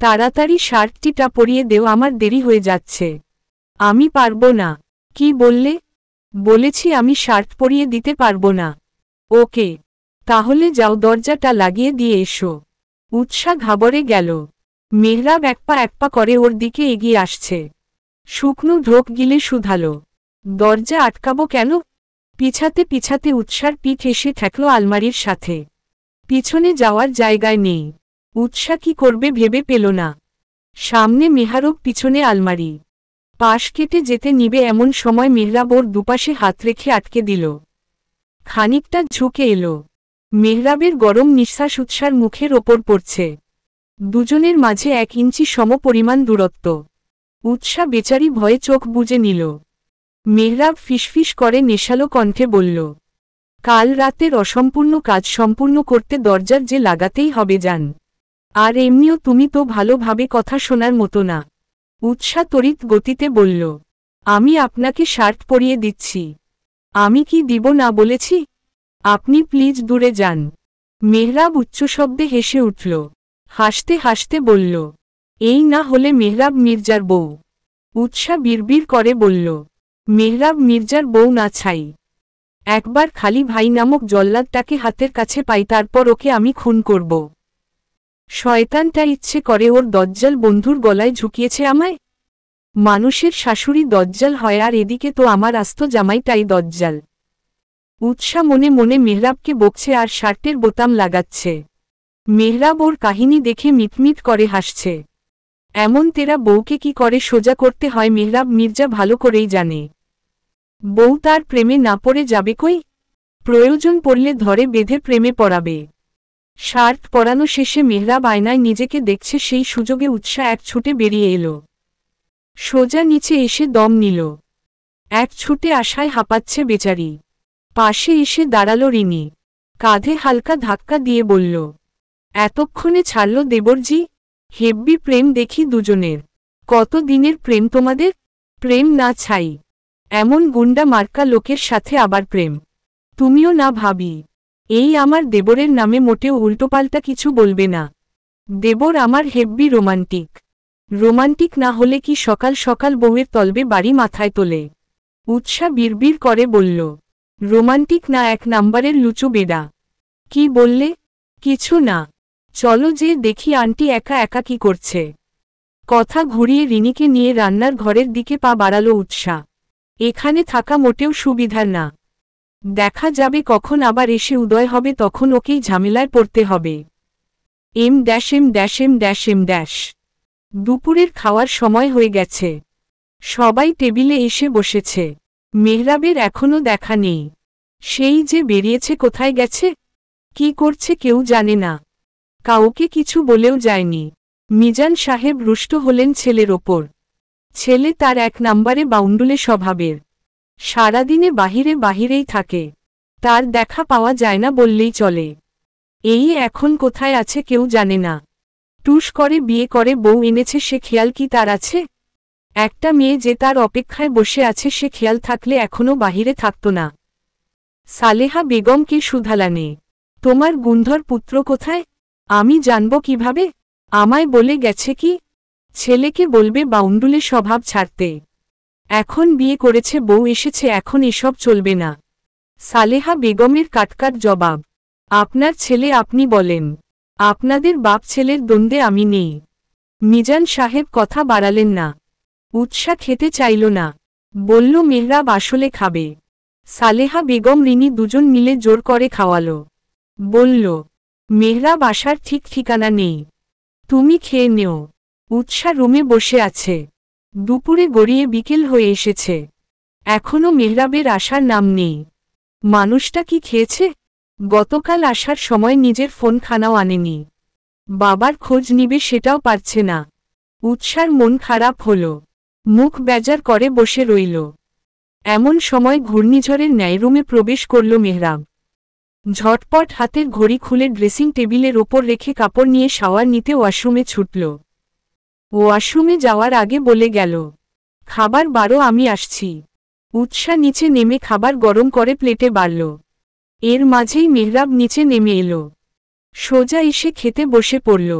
তাড়াতাড়ি শার্টটিটা পরিয়ে দেও, আমার দেরি হয়ে যাচ্ছে। আমি পারবো না। কি বললে? বলেছি আমি শার্ট পরিয়ে দিতে পারবো না। ওকে, তাহলে যাও, দরজাটা লাগিয়ে দিয়ে এসো। উৎসা ঘাবড়ে গেল। মেহরাব এক পা করে ওর দিকে এগিয়ে আসছে। শুকনো ঢোক গিলে শুধালো, দরজা আটকাবো কেন? পিছাতে পিছাতে উৎসার পিঠ এসে ঠেকল আলমারির সাথে। পিছনে যাওয়ার জায়গায় নেই। উৎসা কি করবে ভেবে পেল না। সামনে মেহরাব, পিছনে আলমারি। পাশ কেটে যেতে নিবে এমন সময় মেহরাব ওর দুপাশে হাত রেখে আটকে দিল। খানিকটা ঝুঁকে এলো। মেহরাবের গরম নিঃশ্বাস উৎসার মুখের ওপর পড়ছে। দুজনের মাঝে 1 ইঞ্চি সম পরিমাণ দূরত্ব। উৎসা বেচারি ভয়ে চোখ বুজে নিল। মেহরাব ফিসফিস করে নেশালো কণ্ঠে বলল, কাল রাতের অসম্পূর্ণ কাজ সম্পূর্ণ করতে দরজার যে লাগাতেই হবে যান। আর এমনিও তুমি তো ভালোভাবে কথা শোনার মতো না। উৎসা তড়িৎ গতিতে বলল, আমি আপনাকে শার্ট পরিয়ে দিচ্ছি। আমি কি দিব না বলেছি? আপনি প্লিজ দূরে যান। মেহরাব উচ্চশব্দে হেসে উঠল। হাসতে হাসতে বলল, এই না হলে মেহরাব মির্জার বউ। উৎসা বিড়বিড় করে বলল, মেহরাব মির্জার বউ না ছাই। একবার খালি ভাই নামক জল্লাদটাকে হাতের কাছে পাই, তারপর ওকে আমি খুন করব। শয়তানটা ইচ্ছে করে ওর দজ্জাল বন্ধুর গলায় ঝুঁকিয়েছে আমায়। মানুষের শাশুড়ি দজ্জাল হয়, আর এদিকে তো আমার আস্ত জামাইটাই দজ্জাল। উৎসা মনে মনে মেহরাবকে বকছে আর শার্টের বোতাম লাগাচ্ছে। মেহরাব ওর কাহিনী দেখে মিটমিট করে হাসছে। এমন তেরা বউকে কি করে সোজা করতে হয় মেহরাব মির্জা ভালো করেই জানে। বউ তার প্রেমে না পড়ে যাবে কই? প্রয়োজন পড়লে ধরে বেঁধে প্রেমে পড়াবে। শার্ট পরানো শেষে মেহরাব আয়নায় নিজেকে দেখছে, সেই সুযোগে উৎসা এক ছুটে বেরিয়ে এলো। সোজা নিচে এসে দম নিল। এক ছুটে আশায় হাঁপাচ্ছে বেচারি। পাশে এসে দাঁড়ালো রিনি। কাঁধে হালকা ধাক্কা দিয়ে বলল, এতক্ষণে ছাড়ল দেবরজি? হেব্বি প্রেম দেখি দুজনের। কত দিনের প্রেম তোমাদের? প্রেম না ছাই। এমন গুন্ডা মার্কা লোকের সাথে আবার প্রেম? তুমিও না ভাবি। এই আমার দেবরের নামে মোটেও উল্টোপাল্টা কিছু বলবে না। দেবর আমার হেব্বি রোমান্টিক। রোমান্টিক না হলে কি সকাল সকাল বউয়ের তলবে বাড়ি মাথায় তোলে? উৎসা বিড়বিড় করে বলল, রোমান্টিক না, 1 নাম্বারের লুচু বেডা। কি বললে? কিছু না। চলো যে দেখি আন্টি একা একা কি করছে। কথা ঘুরিয়ে রিনিকে নিয়ে রান্নার ঘরের দিকে পা বাড়ালো উৎসা। এখানে থাকা মোটেও সুবিধার না। দেখা যাবে কখন আবার এসে উদয় হবে, তখন ওকেই ঝামেলায় পড়তে হবে। M dash M dash M dash M dash. দুপুরের খাওয়ার সময় হয়ে গেছে। সবাই টেবিলে এসে বসেছে। মেহরাবের এখনো দেখা নেই। সেই যে বেরিয়েছে, কোথায় গেছে, কি করছে কেউ জানে না। কাউকে কিছু বলেও যায়নি। মিজান সাহেব রুষ্ট হলেন ছেলের ওপর। ছেলে তার 1 নাম্বারে বাউন্ডুলে স্বভাবের। সারাদিনে বাহিরেই থাকে। তার দেখা পাওয়া যায় না বললেই চলে। এই এখন কোথায় আছে কেউ জানে না। টুস করে বিয়ে করে বউ এনেছে, সে খেয়াল কি তার আছে? একটা মেয়ে যে তার অপেক্ষায় বসে আছে, সে খেয়াল থাকলে এখনো বাহিরে থাকত না। সালেহা বেগমকে শুধালানে, তোমার গুন্ধর পুত্র কোথায়? আমি জানব কিভাবে? আমায় বলে গেছে কি? ছেলেকে বলবে বাউন্ডুলে স্বভাব ছাড়তে। এখন বিয়ে করেছে, বউ এসেছে, এখন এসব চলবে না। সালেহা বেগমের কাটকাট জবাব, আপনার ছেলে আপনি বলেন। আপনাদের বাপ ছেলের দ্বন্দ্বে আমি নেই। মিজান সাহেব কথা বাড়ালেন না। উৎসা খেতে চাইল না। বলল মেহরাব আসলে খাবে। সালেহা বেগম রিনি দুজন মিলে জোর করে খাওয়ালো। বলল, মেহরাব আসার ঠিক ঠিকানা নেই, তুমি খেয়ে নেও। উৎসা রুমে বসে আছে। দুপুরে গড়িয়ে বিকেল হয়ে এসেছে। এখনো মেহরাবের আসার নাম নেই। মানুষটা কি খেয়েছে? গতকাল আসার সময় নিজের ফোনখানাও আনেনি। বাবার খোঁজ নিবে সেটাও পারছে না। উৎসার মন খারাপ হল। মুখ বেজার করে বসে রইল। এমন সময় ঘূর্ণিঝড়ের ন্যায় রুমে প্রবেশ করল মেহরাব। ঝটপট হাতের ঘড়ি খুলে ড্রেসিং টেবিলের ওপর রেখে কাপড় নিয়ে শাওয়ার নিতে ওয়াশরুমে ছুটল। ওয়াশরুমে যাওয়ার আগে বলে গেল, খাবার বারো, আমি আসছি। উৎসা নিচে নেমে খাবার গরম করে প্লেটে বাড়ল। এর মাঝেই মেহরাব নিচে নেমে এলো। সোজা এসে খেতে বসে পড়ল।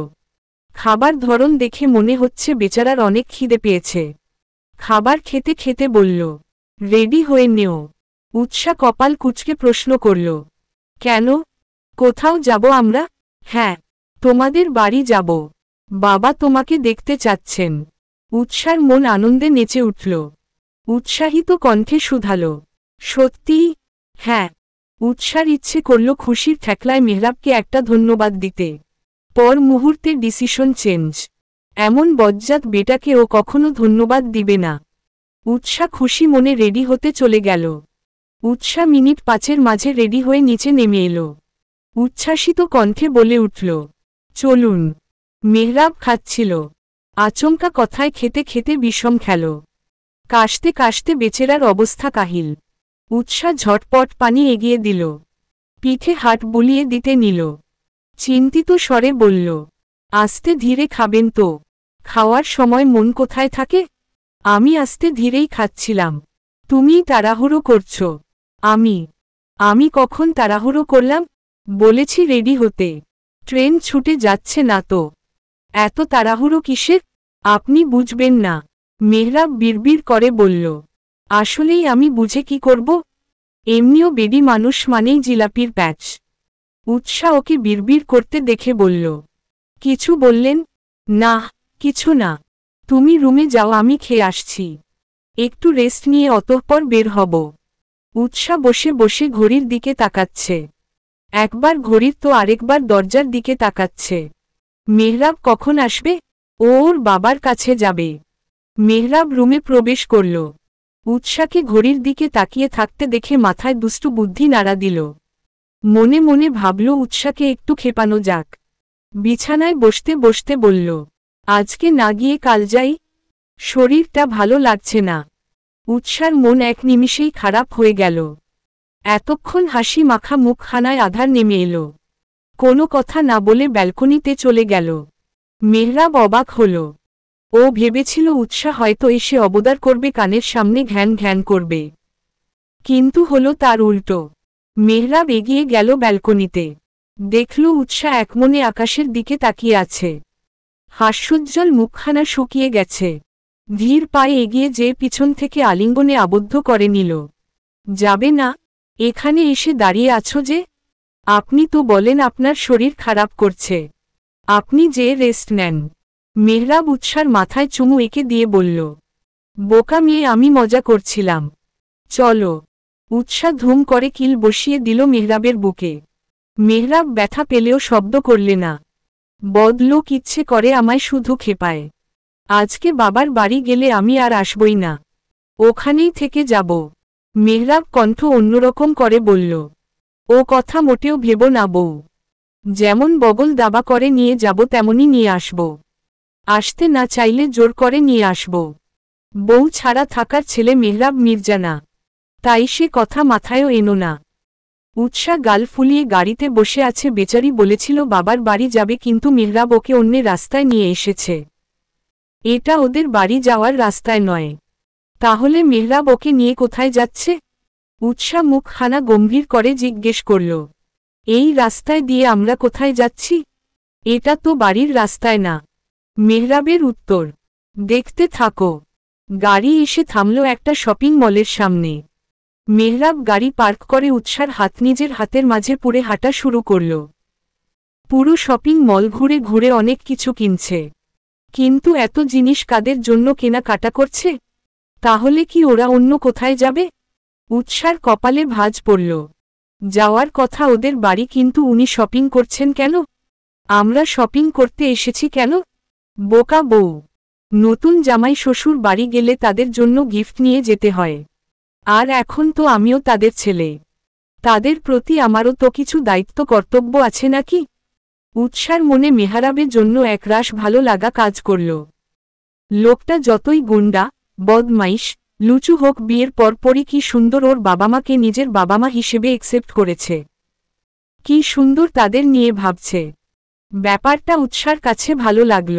খাবার ধরন দেখে মনে হচ্ছে বেচারার অনেক খিদে পেয়েছে। খাবার খেতে খেতে বলল, রেডি হয়ে নেও। উৎসা কপাল কুঁচকে প্রশ্ন করল, কেন? কোথাও যাব আমরা? হ্যাঁ, তোমাদের বাড়ি যাব। বাবা তোমাকে দেখতে চাচ্ছেন। উৎসার মন আনন্দে নেচে উঠল। উৎসাহিত কণ্ঠে শুধাল, সত্যি? হ্যাঁ। উৎসার ইচ্ছে করল খুশির ঠেকলায় মেহরাবকে একটা ধন্যবাদ দিতে। পর মুহূর্তে ডিসিশন চেঞ্জ। এমন বজ্জাত বেটাকে ও কখনো ধন্যবাদ দিবে না। উৎসা খুশি মনে রেডি হতে চলে গেল। উৎসা মিনিট 5-এর মাঝে রেডি হয়ে নিচে নেমে এলো। উচ্ছ্বাসিত কণ্ঠে বলে উঠল, চলুন। মেহরাব খাচ্ছিল। আচমকা কথায় খেতে খেতে বিষম খেল। কাশতে কাশতে বেচারার অবস্থা কাহিল। উৎসা ঝটপট পানি এগিয়ে দিল। পিঠে হাত বুলিয়ে দিতে নিল। চিন্তিত স্বরে বলল, আস্তে ধীরে খাবেন তো। খাওয়ার সময় মন কোথায় থাকে? আমি আস্তে ধীরেই খাচ্ছিলাম। তুমিই তাড়াহুড়ো করছ। আমি কখন তাড়াহুড়ো করলাম? বলেছি রেডি হতে। ট্রেন ছুটে যাচ্ছে না তো। এত তাড়াহুড়ো কিসের? আপনি বুঝবেন না। মেহরাব বিড়বিড় করে বলল, আসলেই আমি বুঝে কি করব? এমনিও বেডি মানুষ মানেই জিলাপির প্যাচ। উৎসা ওকে বিড়বিড় করতে দেখে বলল, কিছু বললেন? না, কিছু না। তুমি রুমে যাও, আমি খেয়ে আসছি। একটু রেস্ট নিয়ে অতঃপর বের হব। উৎসা বসে বসে ঘড়ির দিকে তাকাচ্ছে। একবার ঘড়ির তো আরেকবার দরজার দিকে তাকাচ্ছে। মেহরাব কখন আসবে? ও ওর বাবার কাছে যাবে। মেহরাব রুমে প্রবেশ করল। উৎসাকে ঘড়ির দিকে তাকিয়ে থাকতে দেখে মাথায় দুষ্টু বুদ্ধি নাড়া দিল। মনে মনে ভাবল উৎসাকে একটু খেপানো যাক। বিছানায় বসতে বসতে বলল, আজকে না গিয়ে কাল যাই। শরীরটা ভালো লাগছে না। উৎসার মন এক নিমিষেই খারাপ হয়ে গেল। এতক্ষণ হাসি মাখা মুখখানায় আধার নেমে এলো। কোনো কথা না বলে ব্যালকনিতে চলে গেল। মেহরাব অবাক হল। ও ভেবেছিল উৎসা হয়তো এসে অবদার করবে, কানের সামনে ঘ্যান ঘ্যান করবে। কিন্তু হলো তার উল্টো। মেহরাব এগিয়ে গেল ব্যালকনিতে। দেখল উৎসা একমনে আকাশের দিকে তাকিয়ে আছে। হাস্যোজ্জ্বল মুখখানা শুকিয়ে গেছে। ধীর পায়ে এগিয়ে যে পিছন থেকে আলিঙ্গনে আবদ্ধ করে নিল। যাবে না? এখানে এসে দাঁড়িয়ে আছো যে? আপনি তো বলেন আপনার শরীর খারাপ করছে। আপনি যে রেস্ট নেন। মেহরাব উৎসার মাথায় চুমু এঁকে দিয়ে বলল, বোকা মেয়ে, আমি মজা করছিলাম। চলো। উৎসা ধুম করে কিল বসিয়ে দিল মেহরাবের বুকে। মেহরাব ব্যথা পেলেও শব্দ করলে না। বদলোক ইচ্ছে করে আমায় শুধু খেপায়। আজকে বাবার বাড়ি গেলে আমি আর আসবই না। ওখানেই থেকে যাব। মেহরাব কণ্ঠ অন্যরকম করে বলল, ও কথা মোটেও ভেবো না বউ। যেমন বগল দাবা করে নিয়ে যাব তেমনই নিয়ে আসব। আসতে না চাইলে জোর করে নিয়ে আসব। বউ ছাড়া থাকার ছেলে মেহরাব মির্জা না। তাই সে কথা মাথায়ও এনো না। উৎসা গাল ফুলিয়ে গাড়িতে বসে আছে। বেচারি বলেছিল বাবার বাড়ি যাবে, কিন্তু মেহরাব ওকে অন্য রাস্তায় নিয়ে এসেছে। এটা ওদের বাড়ি যাওয়ার রাস্তায় নয়। তাহলে মেহরাব ওকে নিয়ে কোথায় যাচ্ছে? উৎসা মুখখানা গম্ভীর করে জিজ্ঞেস করল, এই রাস্তায় দিয়ে আমরা কোথায় যাচ্ছি? এটা তো বাড়ির রাস্তায় না। মেহরাবের উত্তর, দেখতে থাকো। গাড়ি এসে থামল একটা শপিং মলের সামনে। মেহরাব গাড়ি পার্ক করে উৎসার হাত নিজের হাতের মাঝে পুরে হাঁটা শুরু করল। পুরো শপিং মল ঘুরে ঘুরে অনেক কিছু কিনছে। কিন্তু এত জিনিস কাদের জন্য কেনাকাটা করছে? তাহলে কি ওরা অন্য কোথায় যাবে? উৎসার কপালে ভাঁজ পড়ল। যাওয়ার কথা ওদের বাড়ি, কিন্তু উনি শপিং করছেন কেন? আমরা শপিং করতে এসেছি কেন? বোকা বউ। নতুন জামাই শ্বশুর বাড়ি গেলে তাদের জন্য গিফট নিয়ে যেতে হয়। আর এখন তো আমিও তাদের ছেলে। তাদের প্রতি আমারও তো কিছু দায়িত্ব কর্তব্য আছে নাকি? উৎসার মনে মেহরাবের জন্য একরাশ ভালো লাগা কাজ করল। লোকটা যতই গুন্ডা, বদমাইশ, লুচু হোক, বিয়ের পরপরই কি সুন্দর ওর বাবামাকে নিজের বাবামা হিসেবে একসেপ্ট করেছে। কি সুন্দর তাদের নিয়ে ভাবছে। ব্যাপারটা উৎসার কাছে ভালো লাগল।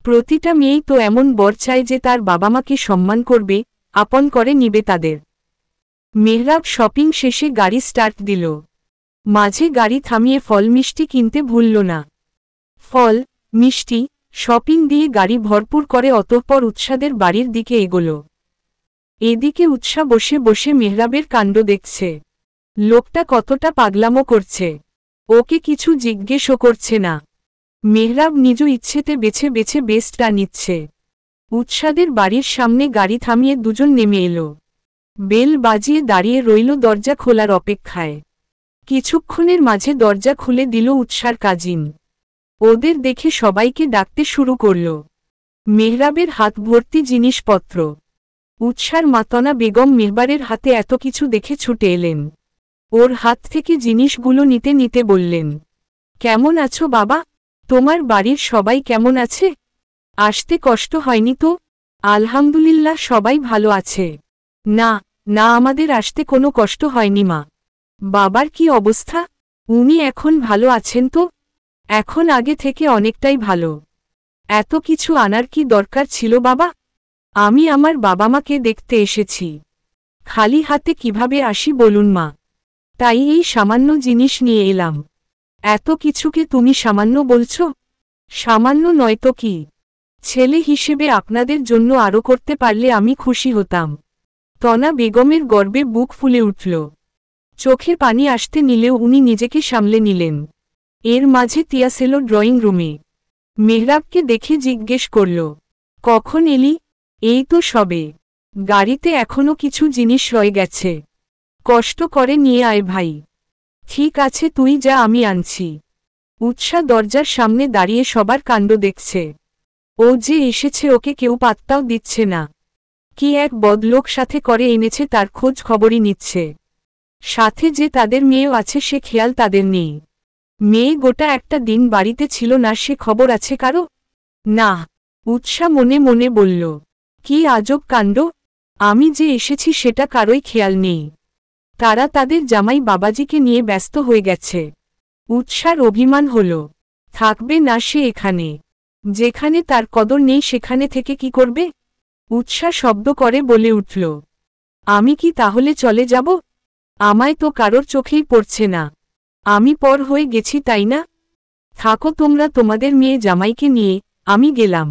প্রতিটা মেয়েই তো এমন বর চায় যে তার বাবা মাকে সম্মান করবে, আপন করে নিবে তাদের। মেহরাব শপিং শেষে গাড়ি স্টার্ট দিল। মাঝে গাড়ি থামিয়ে ফল মিষ্টি কিনতে ভুলল না। ফল, মিষ্টি, শপিং দিয়ে গাড়ি ভরপুর করে অতঃপর উৎসাদের বাড়ির দিকে এগোল। এদিকে উৎসা বসে বসে মেহরাবের কাণ্ড দেখছে। লোকটা কতটা পাগলামো করছে, ওকে কিছু জিজ্ঞেসও করছে না। মেহরাব নিজ ইচ্ছেতে বেছে বেছে বেস্টটা নিচ্ছে। উৎসাদের বাড়ির সামনে গাড়ি থামিয়ে দুজন নেমে এলো। বেল বাজিয়ে দাঁড়িয়ে রইল দরজা খোলার অপেক্ষায়। কিছুক্ষণের মাঝে দরজা খুলে দিল উৎসার কাজিন। ওদের দেখে সবাইকে ডাকতে শুরু করল। মেহরাবের হাত ভর্তি জিনিসপত্র। উৎসার মাতনা বেগম মেহবারের হাতে এত কিছু দেখে ছুটে এলেন। ওর হাত থেকে জিনিসগুলো নিতে নিতে বললেন, কেমন আছো বাবা? তোমার বাড়ির সবাই কেমন আছে? আসতে কষ্ট হয়নি তো? আলহামদুলিল্লাহ সবাই ভালো আছে। না না, আমাদের আসতে কোনো কষ্ট হয়নি মা। বাবার কি অবস্থা? উনি এখন ভালো আছেন তো? এখন আগে থেকে অনেকটাই ভালো। এত কিছু আনার কি দরকার ছিল বাবা? আমি আমার বাবা মাকে দেখতে এসেছি। খালি হাতে কিভাবে আসি বলুন মা? তাই এই সামান্য জিনিস নিয়ে এলাম। এত কিছুকে তুমি সামান্য বলছো? সামান্য নয়তো কি? ছেলে হিসেবে আপনাদের জন্য আরও করতে পারলে আমি খুশি হতাম। তনা বেগমের গর্বে বুক ফুলে উঠল। চোখে পানি আসতে নিলেও উনি নিজেকে সামলে নিলেন। এর মাঝে তিয়াস এলো ড্রয়িং রুমে। মেহরাবকে দেখে জিজ্ঞেস করল, কখন এলি? এই তো সবে। গাড়িতে এখনো কিছু জিনিস রয়ে গেছে। কষ্ট করে নিয়ে আয় ভাই। ঠিক আছে তুই যা, আমি আনছি। উৎসা দরজার সামনে দাঁড়িয়ে সবার কাণ্ড দেখছে। ও যে এসেছে ওকে কেউ পাত্তাও দিচ্ছে না। কি এক বদলোক সাথে করে এনেছে তার খোঁজ খবরই নিচ্ছে। সাথে যে তাদের মেয়েও আছে সে খেয়াল তাদের নেই। মেয়ে গোটা একটা দিন বাড়িতে ছিল না, সে খবর আছে কারো? না। উৎসা মনে মনে বলল, কি আজব কাণ্ড। আমি যে এসেছি সেটা কারোই খেয়াল নেই। তারা তাদের জামাই বাবাজিকে নিয়ে ব্যস্ত হয়ে গেছে। উৎসার অভিমান হল, থাকবে না সে এখানে। যেখানে তার কদর নেই সেখানে থেকে কি করবে? উৎসা শব্দ করে বলে উঠল, আমি কি তাহলে চলে যাব? আমায় তো কারোর চোখেই পড়ছে না। আমি পর হয়ে গেছি তাই না? থাকো তোমরা তোমাদের মেয়ে জামাইকে নিয়ে, আমি গেলাম।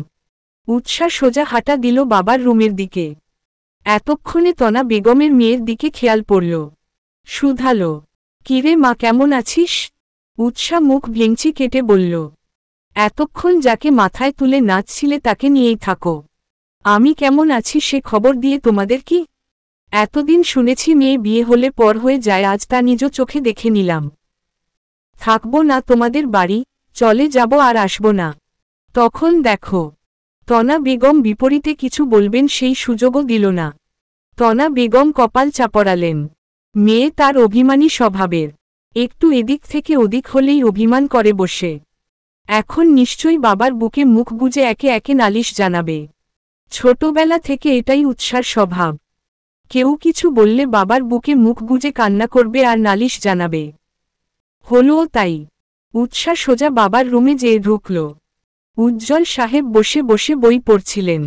উৎসা সোজা হাঁটা দিল বাবার রুমের দিকে। এতক্ষণে তনা বেগমের মেয়ের দিকে খেয়াল পড়ল। শুধালো, কিরে মা কেমন আছিস? উৎসা মুখ ভেঙচি কেটে বলল, এতক্ষণ যাকে মাথায় তুলে নাচছিলে তাকে নিয়েই থাকো। আমি কেমন আছি সে খবর দিয়ে তোমাদের কি? এতদিন শুনেছি মেয়ে বিয়ে হলে পর হয়ে যায়, আজ তা নিজ চোখে দেখে নিলাম। থাকবো না তোমাদের বাড়ি, চলে যাব আর আসব না। তখন দেখো। তনা বেগম বিপরীতে কিছু বলবেন সেই সুযোগও দিল না। তনা বেগম কপাল চাপড়ালেন। মেয়ে তার অভিমানী স্বভাবের। একটু এদিক থেকে ওদিক হলেই অভিমান করে বসে। এখন নিশ্চয়ই বাবার বুকে মুখ গুজে একে একে নালিশ জানাবে। ছোটবেলা থেকে এটাই উৎসার স্বভাব। কেউ কিছু বললে বাবার বুকে মুখ গুজে কান্না করবে আর নালিশ জানাবে। হলোও তাই। উৎসা সোজা বাবার রুমে যেয়ে ঢুকল। উজ্জ্বল সাহেব বসে বসে বই পড়ছিলেন।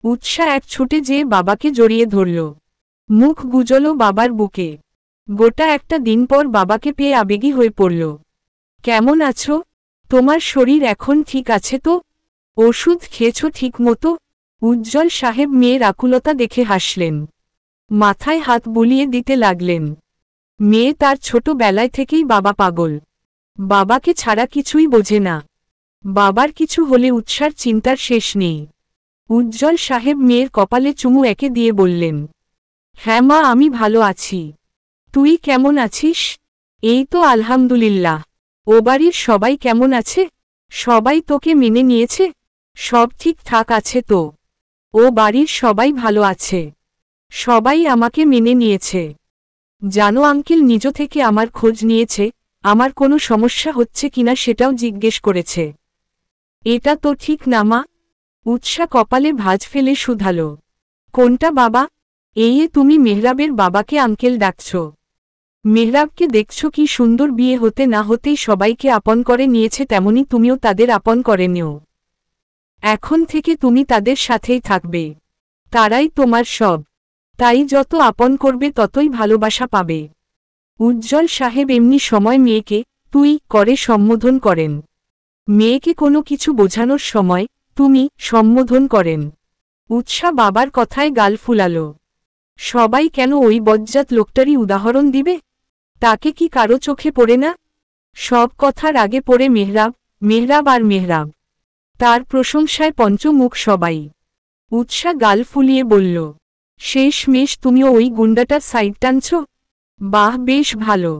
উৎসা এক ছুটে যেয়ে বাবাকে জড়িয়ে ধরল। মুখ গুজল বাবার বুকে। গোটা একটা দিন পর বাবাকে পেয়ে আবেগী হয়ে পড়ল। কেমন আছো? তোমার শরীর এখন ঠিক আছে তো? ওষুধ খেয়েছ ঠিক মতো? উজ্জ্বল সাহেব মেয়ের আকুলতা দেখে হাসলেন। মাথায় হাত বুলিয়ে দিতে লাগলেন। মেয়ে তার ছোটবেলায় থেকেই বাবা পাগল। বাবাকে ছাড়া কিছুই বোঝে না। বাবার কিছু হলে উৎসার চিন্তার শেষ নেই। উজ্জ্বল সাহেব মেয়ের কপালে চুমু একে দিয়ে বললেন, হ্যাঁ মা আমি ভালো আছি। তুই কেমন আছিস? এই তো আলহামদুলিল্লাহ। ও বাড়ির সবাই কেমন আছে? সবাই তোকে মেনে নিয়েছে? সব ঠিকঠাক আছে তো? ও বাড়ির সবাই ভালো আছে। সবাই আমাকে মেনে নিয়েছে। জানো আঙ্কেল নিজ থেকে আমার খোঁজ নিয়েছে, আমার কোনো সমস্যা হচ্ছে কিনা সেটাও জিজ্ঞেস করেছে। এটা তো ঠিক না মা। উৎসা কপালে ভাঁজ ফেলে শুধালো, কোনটা বাবা? এই তুমি মেহরাবের বাবাকে আঙ্কেল ডাকছ। মেহরাবকে দেখছ কি সুন্দর, বিয়ে হতে না হতেই সবাইকে আপন করে নিয়েছে, তেমনি তুমিও তাদের আপন করে নিও। এখন থেকে তুমি তাদের সাথেই থাকবে। তারাই তোমার সব। তাই যত আপন করবে ততই ভালোবাসা পাবে। উজ্জ্বল সাহেব এমনি সময় মেয়েকে তুই করে সম্বোধন করেন। মেয়েকে কোনো কিছু বোঝানোর সময় তুমি সম্বোধন করেন। উৎসা বাবার কথায় গাল ফুলালো। সবাই কেন ওই বজ্জাত লোকটারই উদাহরণ দিবে? তাকে কি কারো চোখে পড়ে না? সব কথার আগে পড়ে মেহরাব, মেহরাব আর মেহরাব। তার প্রশংসায় পঞ্চমুখ সবাই। উৎসা গাল ফুলিয়ে বলল, শেষমেশ তুমিও ওই গুন্ডাটার সাইড টানছ? বাহ, বেশ ভালো।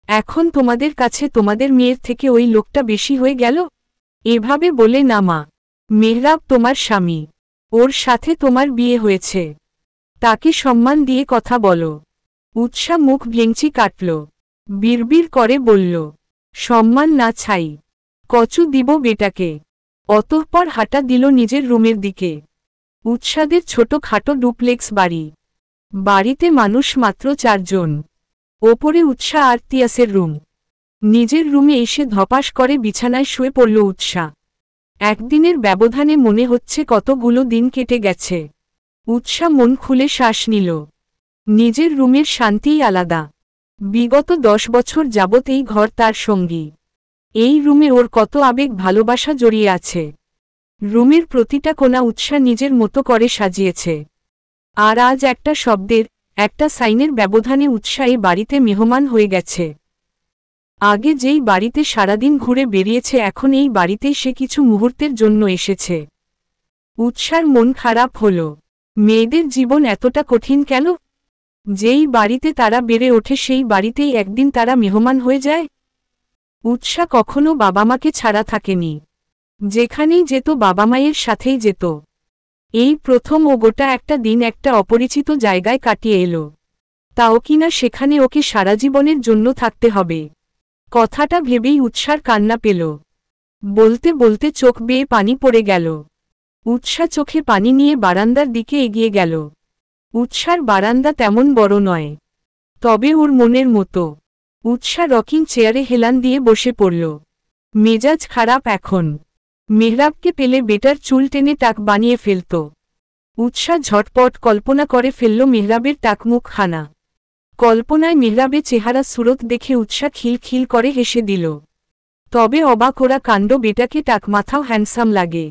এখন তোমাদের কাছে তোমাদের মেয়ের থেকে ওই লোকটা বেশি হয়ে গেল? এভাবে বলে না মা। মেহরাব তোমার স্বামী। ওর সাথে তোমার বিয়ে হয়েছে। তাকে সম্মান দিয়ে কথা বলো। উৎসা মুখ ভেঙচি কাটল। বিড়বিড় করে বলল, সম্মান না ছাই। কচু দিব বেটাকে। অতঃপর হাঁটা দিল নিজের রুমের দিকে। উৎসাদের ছোট খাটো ডুপ্লেক্স বাড়ি। বাড়িতে মানুষ মাত্র 4 জন। ওপরে উৎসা আর তিয়াসের রুম। নিজের রুমে এসে ধপাস করে বিছানায় শুয়ে পড়ল উৎসা। একদিনের ব্যবধানে মনে হচ্ছে কতগুলো দিন কেটে গেছে। উৎসা মন খুলে শ্বাস নিল। নিজের রুমের শান্তিই আলাদা। বিগত 10 বছর যাবৎ এই ঘর তার সঙ্গী। এই রুমে ওর কত আবেগ ভালোবাসা জড়িয়ে আছে। রুমের প্রতিটা কোণা উৎসা নিজের মতো করে সাজিয়েছে। আর আজ একটা শব্দের, একটা সাইনের ব্যবধানে উৎসা এই বাড়িতে মেহমান হয়ে গেছে। আগে যেই বাড়িতে সারাদিন ঘুরে বেরিয়েছে এখন এই বাড়িতেই সে কিছু মুহূর্তের জন্য এসেছে। উৎসার মন খারাপ হল। মেয়েদের জীবন এতটা কঠিন কেন? যেই বাড়িতে তারা বেড়ে ওঠে সেই বাড়িতেই একদিন তারা মেহমান হয়ে যায়। উৎসা কখনো বাবা মাকে ছাড়া থাকেনি। যেখানেই যেত বাবা মায়ের সাথেই যেত। এই প্রথম ও গোটা একটা দিন একটা অপরিচিত জায়গায় কাটিয়ে এলো। তাও কিনা সেখানে ওকে সারা জীবনের জন্য থাকতে হবে। কথাটা ভেবেই উৎসার কান্না পেল। বলতে বলতে চোখ বেয়ে পানি পড়ে গেল। উৎসা চোখে পানি নিয়ে বারান্দার দিকে এগিয়ে গেল। উৎসার বারান্দা তেমন বড় নয়, তবে ওর মনের মতো। উৎসা রকিং চেয়ারে হেলান দিয়ে বসে পড়ল। মেজাজ খারাপ এখন। মেহরাবকে পেলে বেটার চুল টেনে টাক বানিয়ে ফেলত। উৎসা ঝটপট কল্পনা করে ফেলল মেহরাবের টাকমুখ খানা। কল্পনায় মেহরাবে চেহারা সুরত দেখে উৎসা খিলখিল করে হেসে দিল। তবে অবাক ওরা কাণ্ড, বেটাকে টাক মাথাও হ্যান্ডসাম লাগে।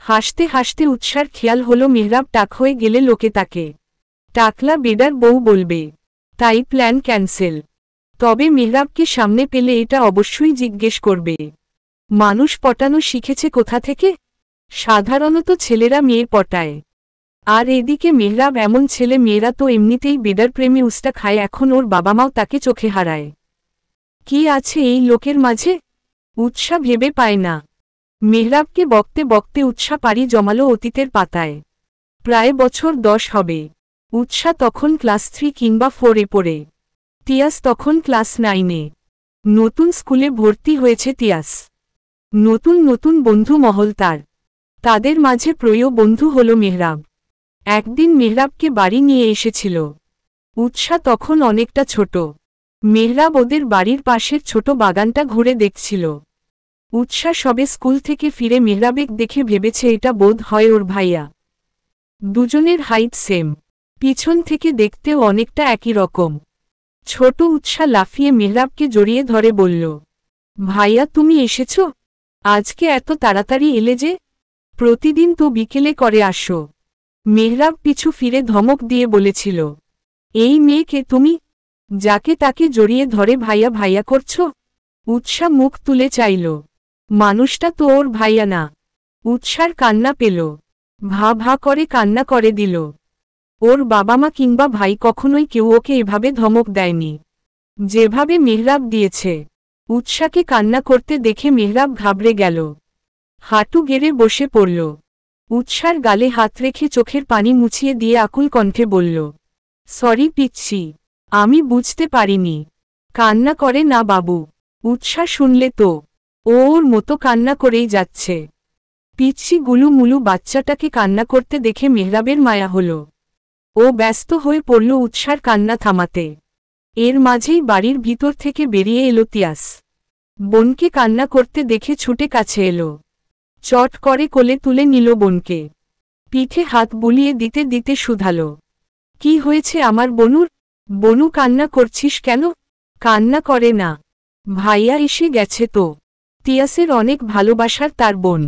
হাসতে হাসতে উৎসার খেয়াল হলো মেহরাব টাক হয়ে গেলে লোকে তাকে টাকলা বেডার বউ বলবে। তাই প্ল্যান ক্যান্সেল। তবে মেহরাবকে সামনে পেলে এটা অবশ্যই জিজ্ঞেস করবে, মানুষ পটানো শিখেছে কোথা থেকে? সাধারণত ছেলেরা মেয়ে পটায়। আর এদিকে মেহরাব এমন ছেলে, মেয়েরা তো এমনিতেই বেডার প্রেমে উস্টা খায়, এখন ওর বাবা মাও তাকে চোখে হারায়। কি আছে এই লোকের মাঝে? উৎসা ভেবে পায় না। মেহরাবকে বকতে বকতে উৎসা পাড়ি জমালো অতীতের পাতায়। প্রায় বছর 10 হবে। উৎসা তখন ক্লাস 3 কিংবা 4 এ পড়ে। তিয়াস তখন ক্লাস 9 এ। নতুন স্কুলে ভর্তি হয়েছে তিয়াস। নতুন নতুন বন্ধু মহল তার। তাদের মাঝে প্রিয় বন্ধু হল মেহরাব। একদিন মেহরাবকে বাড়ি নিয়ে এসেছিল। উৎসা তখন অনেকটা ছোট। মেহরাব ওদের বাড়ির পাশের ছোট বাগানটা ঘুরে দেখছিল। উৎসা সবে স্কুল থেকে ফিরে মেহরাবেক দেখে ভেবেছে এটা বোধ হয় ওর ভাইয়া। দুজনের হাইট সেম, পিছন থেকে দেখতেও অনেকটা একই রকম। ছোট উৎসা লাফিয়ে মেহরাবকে জড়িয়ে ধরে বলল, ভাইয়া তুমি এসেছ? আজকে এত তাড়াতাড়ি এলে যে? প্রতিদিন তো বিকেলে করে আসো। মেহরাব পিছু ফিরে ধমক দিয়ে বলেছিল, এই মেয়েকে তুমি? যাকে তাকে জড়িয়ে ধরে ভাইয়া ভাইয়া করছ? উৎসা মুখ তুলে চাইল। মানুষটা তো ওর ভাইয়া না। উৎসার কান্না পেল। ভা ভা করে কান্না করে দিল। ওর বাবা মা কিংবা ভাই কখনোই কেউ ওকে এভাবে ধমক দেয়নি যেভাবে মেহরাব দিয়েছে। উৎসাকে কান্না করতে দেখে মেহরাব ঘাবড়ে গেল। হাঁটু গেড়ে বসে পড়ল। উৎসার গালে হাত রেখে চোখের পানি মুছিয়ে দিয়ে আকুল কণ্ঠে বলল, সরি পিচ্ছি, আমি বুঝতে পারিনি। কান্না করে না বাবু। উৎসা শুনলে তো ও ওর মতো কান্না করেই যাচ্ছে। পিচ্ছি গুলুমুলু বাচ্চাটাকে কান্না করতে দেখে মেহরাবের মায়া হল। ও ব্যস্ত হয়ে পড়ল উৎসার কান্না থামাতে। এর মাঝেই বাড়ির ভিতর থেকে বেরিয়ে এলো তিয়াস। বোনকে কান্না করতে দেখে ছুটে কাছে এলো। চট করে কোলে তুলে নিল বোনকে। পিঠে হাত বুলিয়ে দিতে দিতে শুধালো, কি হয়েছে আমার বনুর? বনু, কান্না করছিস কেন? কান্না করে না, ভাইয়া এসে গেছে তো। তিয়াসের অনেক ভালোবাসার তার বোন।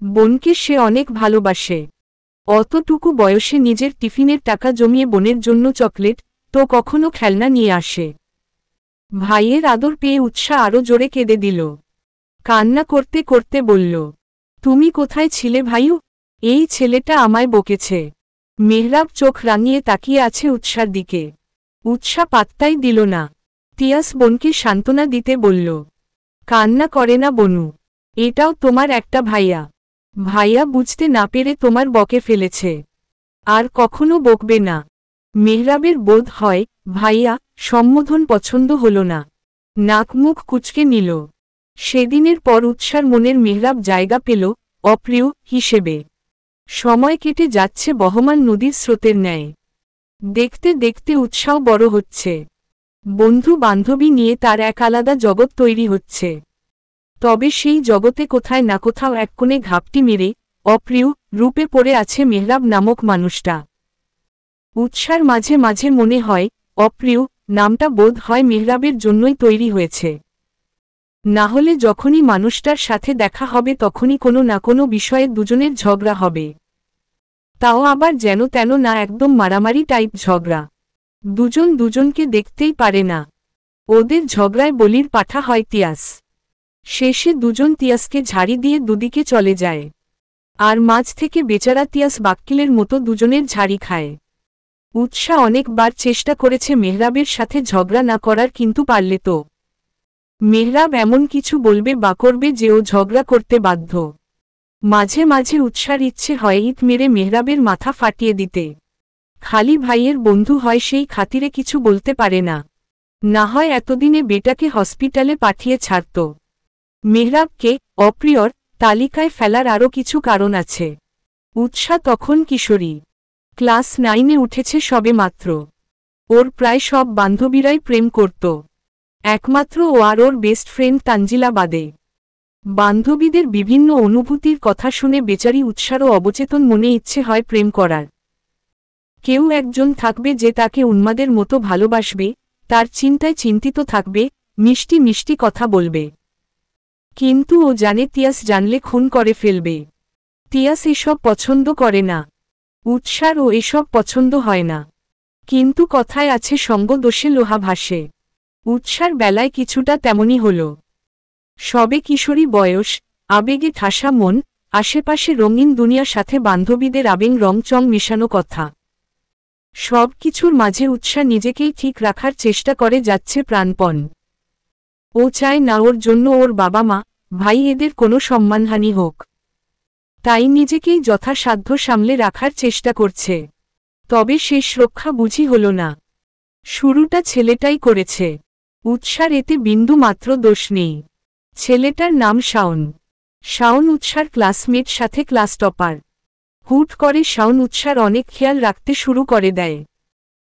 বোনকে সে অনেক ভালোবাসে। অতটুকু বয়সে নিজের টিফিনের টাকা জমিয়ে বোনের জন্য চকলেট তো কখনো খেলনা নিয়ে আসে। ভাইয়ের আদর পেয়ে উৎসাহ আরও জোরে কেঁদে দিল। কান্না করতে করতে বলল, তুমি কোথায় ছিলে ভাইউ? এই ছেলেটা আমায় বকেছে। মেহরাব চোখ রাঙিয়ে তাকিয়ে আছে উৎসার দিকে। উৎসাহ পাত্তাই দিল না। তিয়াস বোনকে সান্ত্বনা দিতে বলল, কান্না করে না বনু, এটাও তোমার একটা ভাইয়া। ভাইয়া বুঝতে না পেরে তোমার বকে ফেলেছে, আর কখনো বকবে না। মেহরাবের বোধ হয় ভাইয়া সম্বোধন পছন্দ হল না, নাক মুখ কুচকে নিল। সেদিনের পর উৎসার মনের মেহরাব জায়গা পেল অপ্রিয় হিসেবে। সময় কেটে যাচ্ছে বহমান নদীর স্রোতের ন্যায়। দেখতে দেখতে উৎসাহ বড় হচ্ছে। বন্ধু বান্ধবী নিয়ে তার এক আলাদা জগৎ তৈরি হচ্ছে। তবে সেই জগতে কোথায় না কোথাও এক কোণে ঘাপটি মেরে অপ্রিয় রূপে পড়ে আছে মেহরাব নামক মানুষটা। উৎসার মাঝে মাঝে মনে হয় অপ্রিয় নামটা বোধ হয় মেহরাবের জন্যই তৈরি হয়েছে। না হলে যখনই মানুষটার সাথে দেখা হবে তখনই কোনো না কোনো বিষয়ে দুজনের ঝগড়া হবে। তাও আবার যেন তেন না, একদম মারামারি টাইপ ঝগড়া। দুজন দুজনকে দেখতেই পারে না। ওদের ঝগড়ায় বলির পাঠা হয় তিয়াস। শেষে দুজন তিয়াসকে ঝাড়ি দিয়ে দুদিকে চলে যায়। আর মাঝ থেকে বেচারা তিয়াস বাক্কিলের মতো দুজনের ঝাড়ি খায়। উৎসাহ অনেকবার চেষ্টা করেছে মেহরাবের সাথে ঝগড়া না করার, কিন্তু পারলে তো মেহরাব এমন কিছু বলবে বা করবে যে ও ঝগড়া করতে বাধ্য। মাঝে মাঝে উৎসার ইচ্ছে হয় ইট মেরে মেহরাবের মাথা ফাটিয়ে দিতে। খালি ভাইয়ের বন্ধু হয়, সেই খাতিরে কিছু বলতে পারে না। না হয় এতদিনে বেটাকে হসপিটালে পাঠিয়ে ছাড়ত। মেহরাবকে অপ্রিয়র তালিকায় ফেলার আরও কিছু কারণ আছে। উৎসাহ তখন কিশোরী, ক্লাস 9-এ উঠেছে সবে মাত্র। ওর প্রায় সব বান্ধবীরাই প্রেম করত, একমাত্র ও আর ওর বেস্ট ফ্রেন্ড তানজিলা বাদে। বান্ধবীদের বিভিন্ন অনুভূতির কথা শুনে বেচারি উৎসারও অবচেতন মনে ইচ্ছে হয় প্রেম করার। কেউ একজন থাকবে যে তাকে উন্মাদের মতো ভালোবাসবে, তার চিন্তায় চিন্তিত থাকবে, মিষ্টি মিষ্টি কথা বলবে। কিন্তু ও জানে তিয়াস জানলে খুন করে ফেলবে। তিয়াস এসব পছন্দ করে না। উৎসার ও এসব পছন্দ হয় না। কিন্তু কথায় আছে সঙ্গ দোষে লোহা ভাসে। উৎসার বেলায় কিছুটা তেমনই হল। সবে কিশোরী বয়স, আবেগে ঠাসা মন, আশেপাশে রঙিন দুনিয়ার সাথে বান্ধবীদের আবেগ রংচং মেশানো কথা। সব কিছুর মাঝে উৎসাহ নিজেকেই ঠিক রাখার চেষ্টা করে যাচ্ছে প্রাণপণ। ও চায় না ওর জন্য ওর বাবা মা, ভাই এদের কোনো সম্মানহানি হোক। তাই নিজেকেই যথাসাধ্য সামলে রাখার চেষ্টা করছে। তবে শেষ রক্ষা বুঝি হল না। শুরুটা ছেলেটাই করেছে। উৎসার এতে বিন্দু মাত্র দোষ নেই। ছেলেটার নাম শাওন। শাওন উৎসার ক্লাসমেট, সাথে ক্লাস টপার। হুট করে শাওন উৎসার অনেক খেয়াল রাখতে শুরু করে দেয়।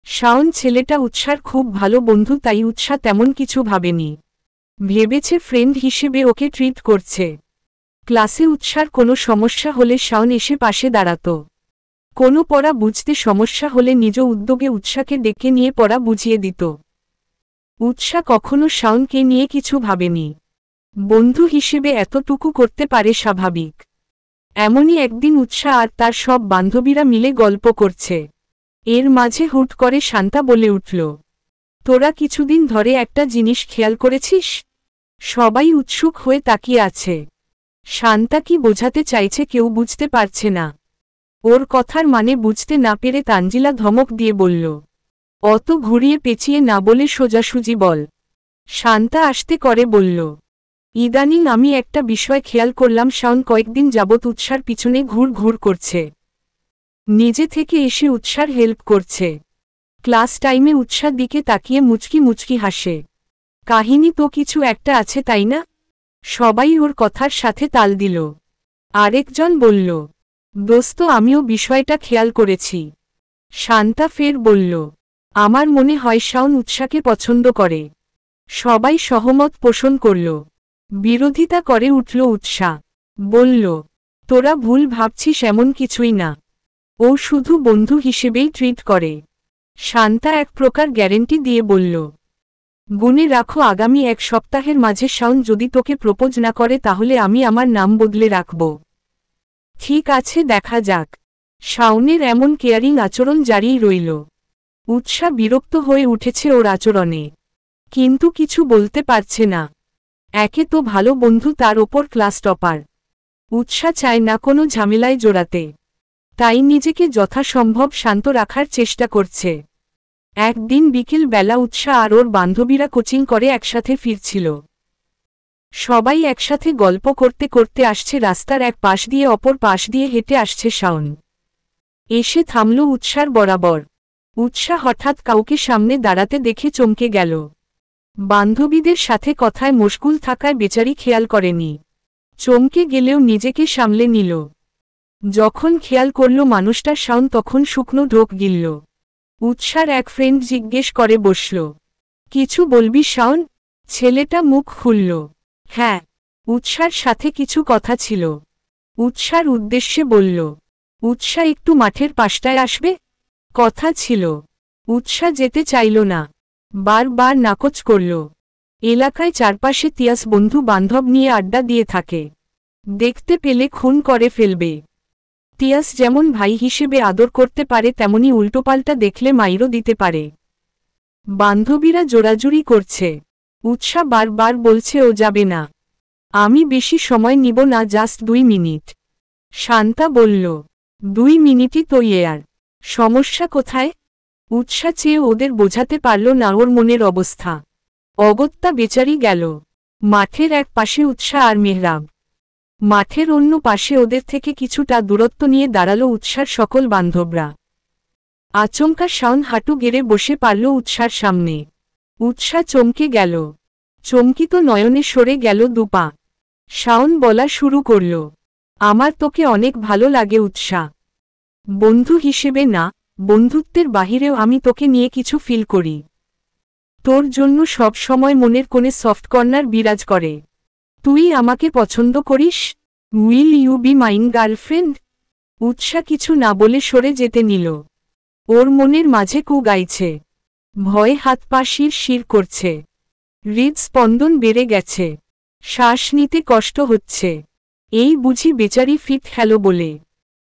শাওন ছেলেটা উৎসার খুব ভালো বন্ধু, তাই উৎসাহ তেমন কিছু ভাবেনি। ভেবেছে ফ্রেন্ড হিসেবে ওকে ট্রিট করছে। ক্লাসে উৎসার কোনো সমস্যা হলে শাওন এসে পাশে দাঁড়াত। কোনো পড়া বুঝতে সমস্যা হলে নিজ উদ্যোগে উৎসাকে ডেকে নিয়ে পড়া বুঝিয়ে দিত। উৎসাহ কখনো শাওনকে নিয়ে কিছু ভাবেনি। বন্ধু হিসেবে এতটুকু করতে পারে স্বাভাবিক। এমনই একদিন উৎসাহ আর তার সব বান্ধবীরা মিলে গল্প করছে। এর মাঝে হুট করে শান্তা বলে উঠল, তোরা কিছুদিন ধরে একটা জিনিস খেয়াল করেছিস? সবাই উৎসুক হয়ে তাকিয়ে আছে। শান্তা কি বোঝাতে চাইছে কেউ বুঝতে পারছে না। ওর কথার মানে বুঝতে না পেরে তানজিলা ধমক দিয়ে বলল, অত ঘুরিয়ে পেঁচিয়ে না বলে সোজাসুজি বল। শান্তা আস্তে করে বলল, ইদানিং আমি একটা বিষয় খেয়াল করলাম, শাওন কয়েকদিন যাবৎ উৎসার পিছনে ঘুর ঘুর করছে। নিজে থেকে এসে উৎসার হেল্প করছে। ক্লাস টাইমে উৎসার দিকে তাকিয়ে মুচকি মুচকি হাসে। কাহিনী তো কিছু একটা আছে, তাই না? সবাই ওর কথার সাথে তাল দিল। আরেকজন বলল, দোস্ত আমিও বিষয়টা খেয়াল করেছি। শান্তা ফের বলল, আমার মনে হয় শাওন উৎসাকে পছন্দ করে। সবাই সহমত পোষণ করল। বিরোধিতা করে উঠল উৎসাহ। বলল, তোরা ভুল ভাবছিস, এমন কিছুই না। ও শুধু বন্ধু হিসেবেই ট্রিট করে। শান্তা এক প্রকার গ্যারেন্টি দিয়ে বলল। গুনে রাখো, আগামী 1 সপ্তাহের মাঝে শাওন যদি তোকে প্রপোজ না করে তাহলে আমি আমার নাম বদলে রাখব। ঠিক আছে, দেখা যাক। শাওনের এমন কেয়ারিং আচরণ জারিই রইল। উৎসা বিরক্ত হয়ে উঠেছে ওর আচরণে, কিন্তু কিছু বলতে পারছে না। একে তো ভালো বন্ধু, তার ওপর ক্লাস টপার। উৎসা চায় না কোনো ঝামেলায় জড়াতে, তাই নিজেকে যথাসম্ভব শান্ত রাখার চেষ্টা করছে। একদিন বিকেল বেলা উৎসা আর ওর বান্ধবীরা কোচিং করে একসাথে ফিরছিল। সবাই একসাথে গল্প করতে করতে আসছে। রাস্তার এক পাশ দিয়ে অপর পাশ দিয়ে হেঁটে আসছে শাওন। এসে থামল উৎসার বরাবর। উৎসা হঠাৎ কাউকে সামনে দাঁড়াতে দেখে চমকে গেল। বান্ধবীদের সাথে কথায় মশগুল থাকায় বেচারি খেয়াল করেনি। চমকে গেলেও নিজেকে সামলে নিল। যখন খেয়াল করল মানুষটা শাওন, তখন শুকনো ঢোক গিলল। উৎসার এক ফ্রেন্ড জিজ্ঞেস করে বসল, কিছু বলবি শাওন? ছেলেটা মুখ খুলল, হ্যাঁ, উৎসার সাথে কিছু কথা ছিল। উৎসার উদ্দেশ্যে বলল, উৎসা একটু মাঠের পাশটায় আসবে? কথা ছিল। উৎসা যেতে চাইল না, বারবার নাকচ করল। এলাকায় চারপাশে তিয়াস বন্ধু বান্ধব নিয়ে আড্ডা দিয়ে থাকে, দেখতে পেলে খুন করে ফেলবে। তিয়াস যেমন ভাই হিসেবে আদর করতে পারে, তেমনি উল্টোপাল্টা দেখলে মাইরও দিতে পারে। বান্ধবীরা জোরাজুরি করছে। উৎসা বারবার বলছে ও যাবে না। আমি বেশি সময় নিব না, জাস্ট 2 মিনিট। শান্তা বলল, 2 মিনিটই তো আর, সমস্যা কোথায়? উৎসা চেয়ে ওদের বোঝাতে পারল না ওর মনের অবস্থা। অগত্যা বেচারি গেল। মাঠের এক পাশে উৎসা আর মেহরাব। মাঠের অন্য পাশে ওদের থেকে কিছুটা দূরত্ব নিয়ে দাঁড়ালো উৎসার সকল বান্ধবরা। আচমকা শাওন হাঁটু গেড়ে বসে পারল উৎসার সামনে। উৎসা চমকে গেল। চমকিত নয়নে সরে গেল 2 পা। শাওন বলা শুরু করল, আমার তোকে অনেক ভালো লাগে উৎসা। বন্ধু হিসেবে না, বন্ধুত্বের বাহিরেও আমি তোকে নিয়ে কিছু ফিল করি। তোর জন্য সব সময় মনের কোণে সফট কর্নার বিরাজ করে। তুই আমাকে পছন্দ করিস? Will you be mine girlfriend? উৎসা কিছু না বলে সরে যেতে নিল। ওর মনের মাঝে কু গাইছে, ভয়ে হাত পা শির করছে। হৃদস্পন্দন বেড়ে গেছে, শ্বাস নিতে কষ্ট হচ্ছে। এই বুঝি বেচারি ফিট হ্যালো বলে।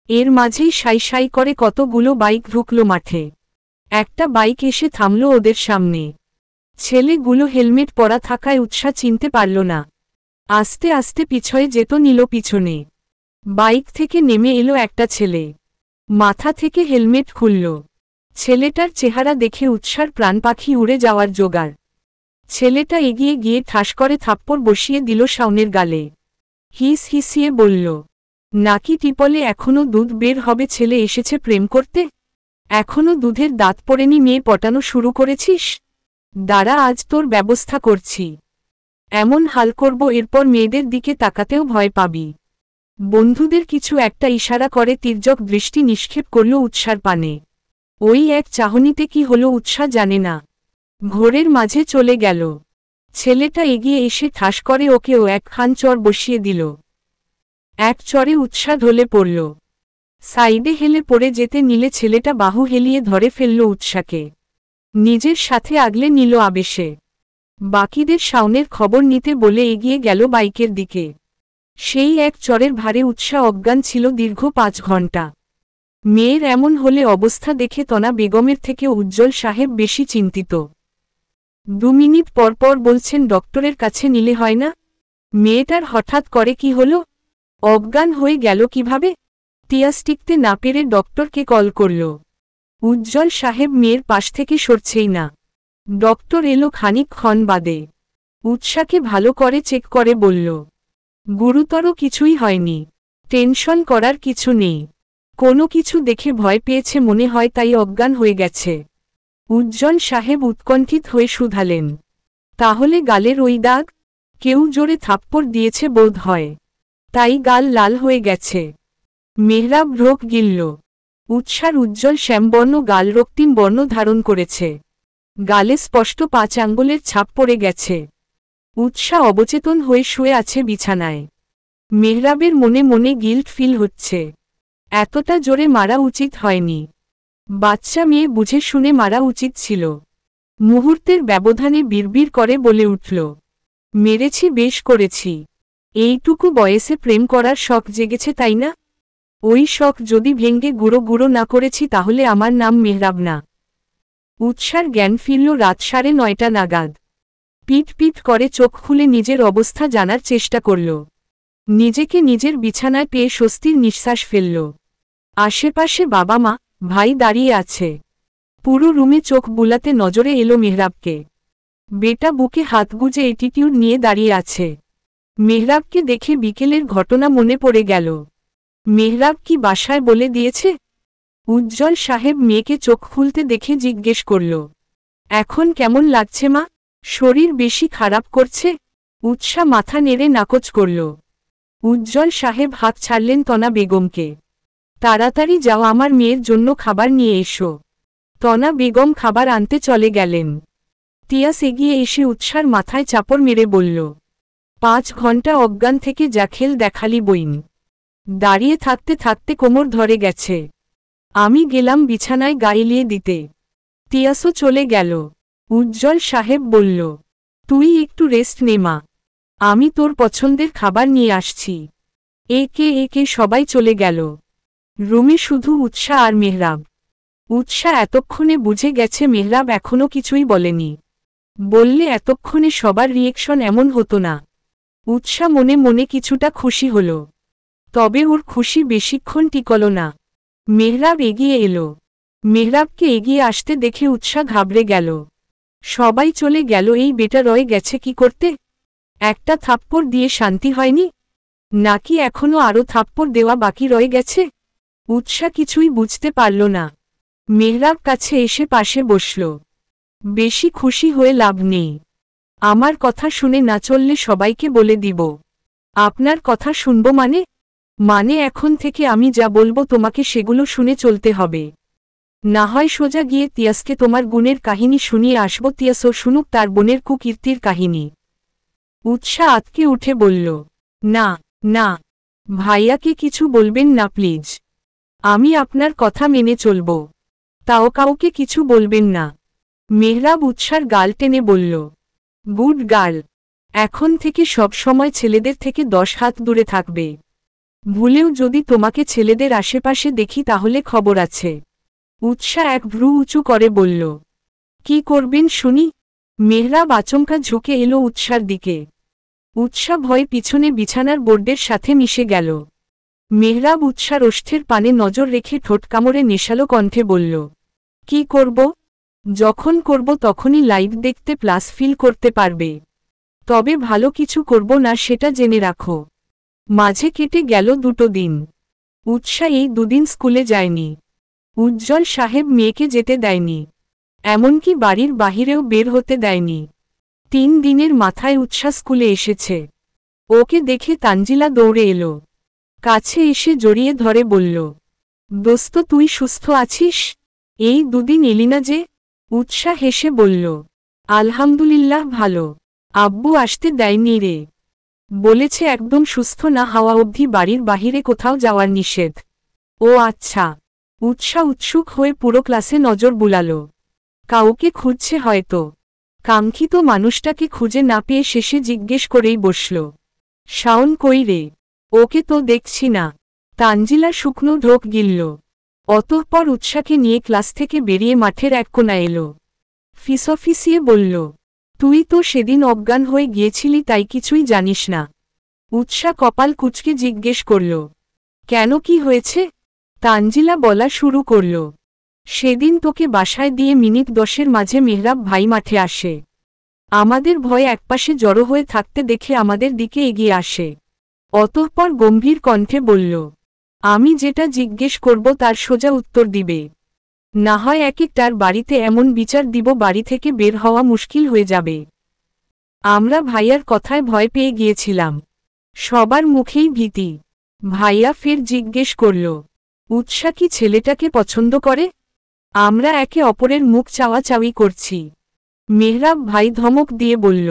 এর মাঝেই সাই সাই করে কতগুলো বাইক ঢুকল মাঠে। একটা বাইক এসে থামল ওদের সামনে। ছেলেগুলো হেলমেট পরা থাকায় উৎসা চিনতে পারল না। আস্তে আস্তে পিছয়ে যেত নিল পিছনে। বাইক থেকে নেমে এলো একটা ছেলে। মাথা থেকে হেলমেট খুলল। ছেলেটার চেহারা দেখে উৎসার প্রাণ পাখি উড়ে যাওয়ার জোগাড়। ছেলেটা এগিয়ে গিয়ে ঠাস করে থাপ্পড় বসিয়ে দিল শাওনের গালে। হিস হিসিয়ে বলল, নাকি টিপলে এখনো দুধ বের হবে? ছেলে এসেছে প্রেম করতে? এখনো দুধের দাঁত পড়েনি, মেয়ে পটানো শুরু করেছিস? দাঁড়া, আজ তোর ব্যবস্থা করছি। এমন হাল করব এরপর মেয়েদের দিকে তাকাতেও ভয় পাবি। বন্ধুদের কিছু একটা ইশারা করে তির্যক দৃষ্টি নিক্ষেপ করল উৎসার পানে। ওই এক চাহনিতে কি হলো উৎসা জানে না। ঘোরের মাঝে চলে গেল। ছেলেটা এগিয়ে এসে ঠাস করে ওকেও একখান চর বসিয়ে দিল। এক চরে উৎসা ঢলে পড়ল। সাইডে হেলে পড়ে যেতে নিলে ছেলেটা বাহু হেলিয়ে ধরে ফেলল উৎসাকে। নিজের সাথে আগলে নিল আবেশে। বাকিদের শাওনের খবর নিতে বলে এগিয়ে গেল বাইকের দিকে। সেই এক চরের ভারে উৎসা অজ্ঞান ছিল দীর্ঘ 5 ঘন্টা। মেয়ের এমন হলে অবস্থা দেখে তনা বেগমের থেকে উজ্জ্বল সাহেব বেশি চিন্তিত। 2 মিনিট পর পর বলছেন ডক্টরের কাছে নিলে হয় না? মেয়েটার হঠাৎ করে কি হলো? অজ্ঞান হয়ে গেল কিভাবে? তিয়াস টিকতে না পেরে ডক্টরকে কল করল। উজ্জ্বল সাহেব মেয়ের পাশ থেকে সরছেই না। ডক্টর এলো খানিকক্ষণ বাদে। উৎসাকে ভালো করে চেক করে বলল, গুরুতর কিছুই হয়নি, টেনশন করার কিছু নেই। কোনো কিছু দেখে ভয় পেয়েছে মনে হয়, তাই অজ্ঞান হয়ে গেছে। উজ্জ্বল সাহেব উৎকণ্ঠিত হয়ে শুধালেন, তাহলে গালের ওই দাগ? কেউ জোরে থাপ্পড় দিয়েছে বোধ হয়, তাই গাল লাল হয়ে গেছে। মেহরাব ঢোক গিলল। উৎসার উজ্জ্বল শ্যামবর্ণ গাল রক্তিম বর্ণ ধারণ করেছে। গালে স্পষ্ট 5 আঙ্গুলের ছাপ পড়ে গেছে। উৎসা অবচেতন হয়ে শুয়ে আছে বিছানায়। মেহরাবের মনে মনে গিল্ট ফিল হচ্ছে। এতটা জোরে মারা উচিত হয়নি। বাচ্চা মেয়ে বুঝে শুনে মারা উচিত ছিল। মুহূর্তের ব্যবধানে বিড়বিড় করে বলে উঠল, মেরেছি, বেশ করেছি। এইটুকু বয়সে প্রেম করার শখ জেগেছে, তাই না? ওই শখ যদি ভেঙ্গে গুঁড়ো গুঁড়ো না করেছি তাহলে আমার নাম মেহরাব না। উৎসার জ্ঞান ফিরল রাত 9:30 নাগাদ। পিট পিট করে চোখ খুলে নিজের অবস্থা জানার চেষ্টা করল। নিজেকে নিজের বিছানায় পেয়ে স্বস্তির নিঃশ্বাস ফেলল। আশেপাশে বাবা মা, ভাই দাঁড়িয়ে আছে। পুরো রুমে চোখ বুলাতে নজরে এলো মেহরাবকে। বেটা বুকে হাত গুজে অ্যাটিটিউড নিয়ে দাঁড়িয়ে আছে। মেহরাবকে দেখে বিকেলের ঘটনা মনে পড়ে গেল। মেহরাব কি বাসায় বলে দিয়েছে? উজ্জ্বল সাহেব মেয়েকে চোখ খুলতে দেখে জিজ্ঞেস করল, এখন কেমন লাগছে মা? শরীর বেশি খারাপ করছে? উৎসা মাথা নেড়ে নাকচ করল। উজ্জ্বল সাহেব হাত ছাড়লেন তনা বেগমকে। তাড়াতাড়ি যাও, আমার মেয়ের জন্য খাবার নিয়ে এসো। তনা বেগম খাবার আনতে চলে গেলেন। তিয়াস এগিয়ে এসে উৎসার মাথায় চাপড় মেরে বলল, 5 ঘন্টা অজ্ঞান থেকে যা খেল দেখালি বইন। দাঁড়িয়ে থাকতে থাকতে কোমর ধরে গেছে। আমি গেলাম বিছানায় গা এলিয়ে দিতে। তিয়াসও চলে গেল। উজ্জ্বল সাহেব বলল, তুই একটু রেস্ট নে মা, আমি তোর পছন্দের খাবার নিয়ে আসছি। একে একে সবাই চলে গেল। রুমে শুধু উৎসা আর মেহরাব। উৎসা এতক্ষণে বুঝে গেছে মেহরাব এখনও কিছুই বলেনি। বললে এতক্ষণে সবার রিয়েকশন এমন হতো না। উৎসা মনে মনে কিছুটা খুশি হল। তবে ওর খুশি বেশিক্ষণ টিকল না। মেহরাব এগিয়ে এলো। মেহরাবকে এগিয়ে আসতে দেখে উৎসা ঘাবড়ে গেল। সবাই চলে গেল, এই বেটা রয়ে গেছে কি করতে? একটা থাপ্পড় দিয়ে শান্তি হয়নি, নাকি এখনও আরও থাপ্পড় দেওয়া বাকি রয়ে গেছে? উৎসা কিছুই বুঝতে পারল না। মেহরাব কাছে এসে পাশে বসল। বেশি খুশি হয়ে লাভ নেই। আমার কথা শুনে না চললে সবাইকে বলে দিব। আপনার কথা শুনব মানে এখন থেকে আমি যা বলবো তোমাকে সেগুলো শুনে চলতে হবে। না হয় সোজা গিয়ে তিয়াসকে তোমার গুণের কাহিনী শুনিয়ে আসব, তিয়াসও শুনুক তার বোনের কুকীর্তির কাহিনী। উৎসা আতকে উঠে বলল, না না, ভাইয়াকে কিছু বলবেন না প্লিজ। আমি আপনার কথা মেনে চলব, তাও কাউকে কিছু বলবেন না। মেহরাব উৎসার গাল টেনে বলল, গুড গার্ল, এখন থেকে সব সময় ছেলেদের থেকে 10 হাত দূরে থাকবে। ভুলেও যদি তোমাকে ছেলেদের আশেপাশে দেখি তাহলে খবর আছে। উৎসা এক ভ্রু উঁচু করে বলল, কি করবেন শুনি? মেহরাব আচমকা ঝুঁকে এলো উৎসার দিকে। উৎসা ভয় পিছনে বিছানার বোর্ডের সাথে মিশে গেল। মেহরাব উৎসার ওষ্ঠের পানে নজর রেখে ঠোঁট কামড়ে নেশালো কণ্ঠে বলল, কি করব? যখন করব তখনই লাইভ দেখতে প্লাস ফিল করতে পারবে। তবে ভালো কিছু করব না সেটা জেনে রাখো। মাঝে কেটে গেল 2 দিন। উৎসা এই 2 দিন স্কুলে যায়নি। উজ্জ্বল সাহেব মেয়েকে যেতে দেয়নি, এমনকি বাড়ির বাহিরেও বের হতে দেয়নি। 3 দিনের মাথায় উৎসা স্কুলে এসেছে। ওকে দেখে তানজিলা দৌড়ে এলো। কাছে এসে জড়িয়ে ধরে বলল, দোস্ত তুই সুস্থ আছিস? এই 2 দিন এলি না যে? উৎসা হেসে বলল, আলহামদুলিল্লাহ ভালো। আব্বু আসতে দেয়নি রে, বলেছে একদম সুস্থ না হওয়া অবধি বাড়ির বাহিরে কোথাও যাওয়ার নিষেধ। ও আচ্ছা। উৎসা উৎসুক হয়ে পুরো ক্লাসে নজর বুলাল। কাউকে খুঁজছে হয়তো। কাঙ্ক্ষিত মানুষটাকে খুঁজে না পেয়ে শেষে জিজ্ঞেস করেই বসল, শাওন কই রে? ওকে তো দেখছি না। তানজিলা শুকনো ঢোক গিলল। অতঃপর উৎসাকে নিয়ে ক্লাস থেকে বেরিয়ে মাঠের এক কোণা এলো। ফিসফিসিয়ে বলল, তুই তো সেদিন অজ্ঞান হয়ে গিয়েছিলি, তাই কিছুই জানিস না। উৎসা কপাল কুঁচকে জিজ্ঞেস করল, কেন, কি হয়েছে? তানজিলা বলা শুরু করল, সেদিন তোকে বাসায় দিয়ে মিনিট 10-এর মাঝে মেহরাব ভাই মাঠে আসে। আমাদের ভয়ে একপাশে জড়ো হয়ে থাকতে দেখে আমাদের দিকে এগিয়ে আসে। অতঃপর গম্ভীর কণ্ঠে বলল, আমি যেটা জিজ্ঞেস করব তার সোজা উত্তর দিবে। না হয় একটার বাড়িতে এমন বিচার দিব বাড়ি থেকে বের হওয়া মুশকিল হয়ে যাবে। আমরা ভাইয়ার কথায় ভয় পেয়ে গিয়েছিলাম। সবার মুখেই ভীতি। ভাইয়া ফের জিজ্ঞেস করল, উৎসা কি ছেলেটাকে পছন্দ করে? আমরা একে অপরের মুখ চাওয়াচাওয়ি করছি। মেহরাব ভাই ধমক দিয়ে বলল,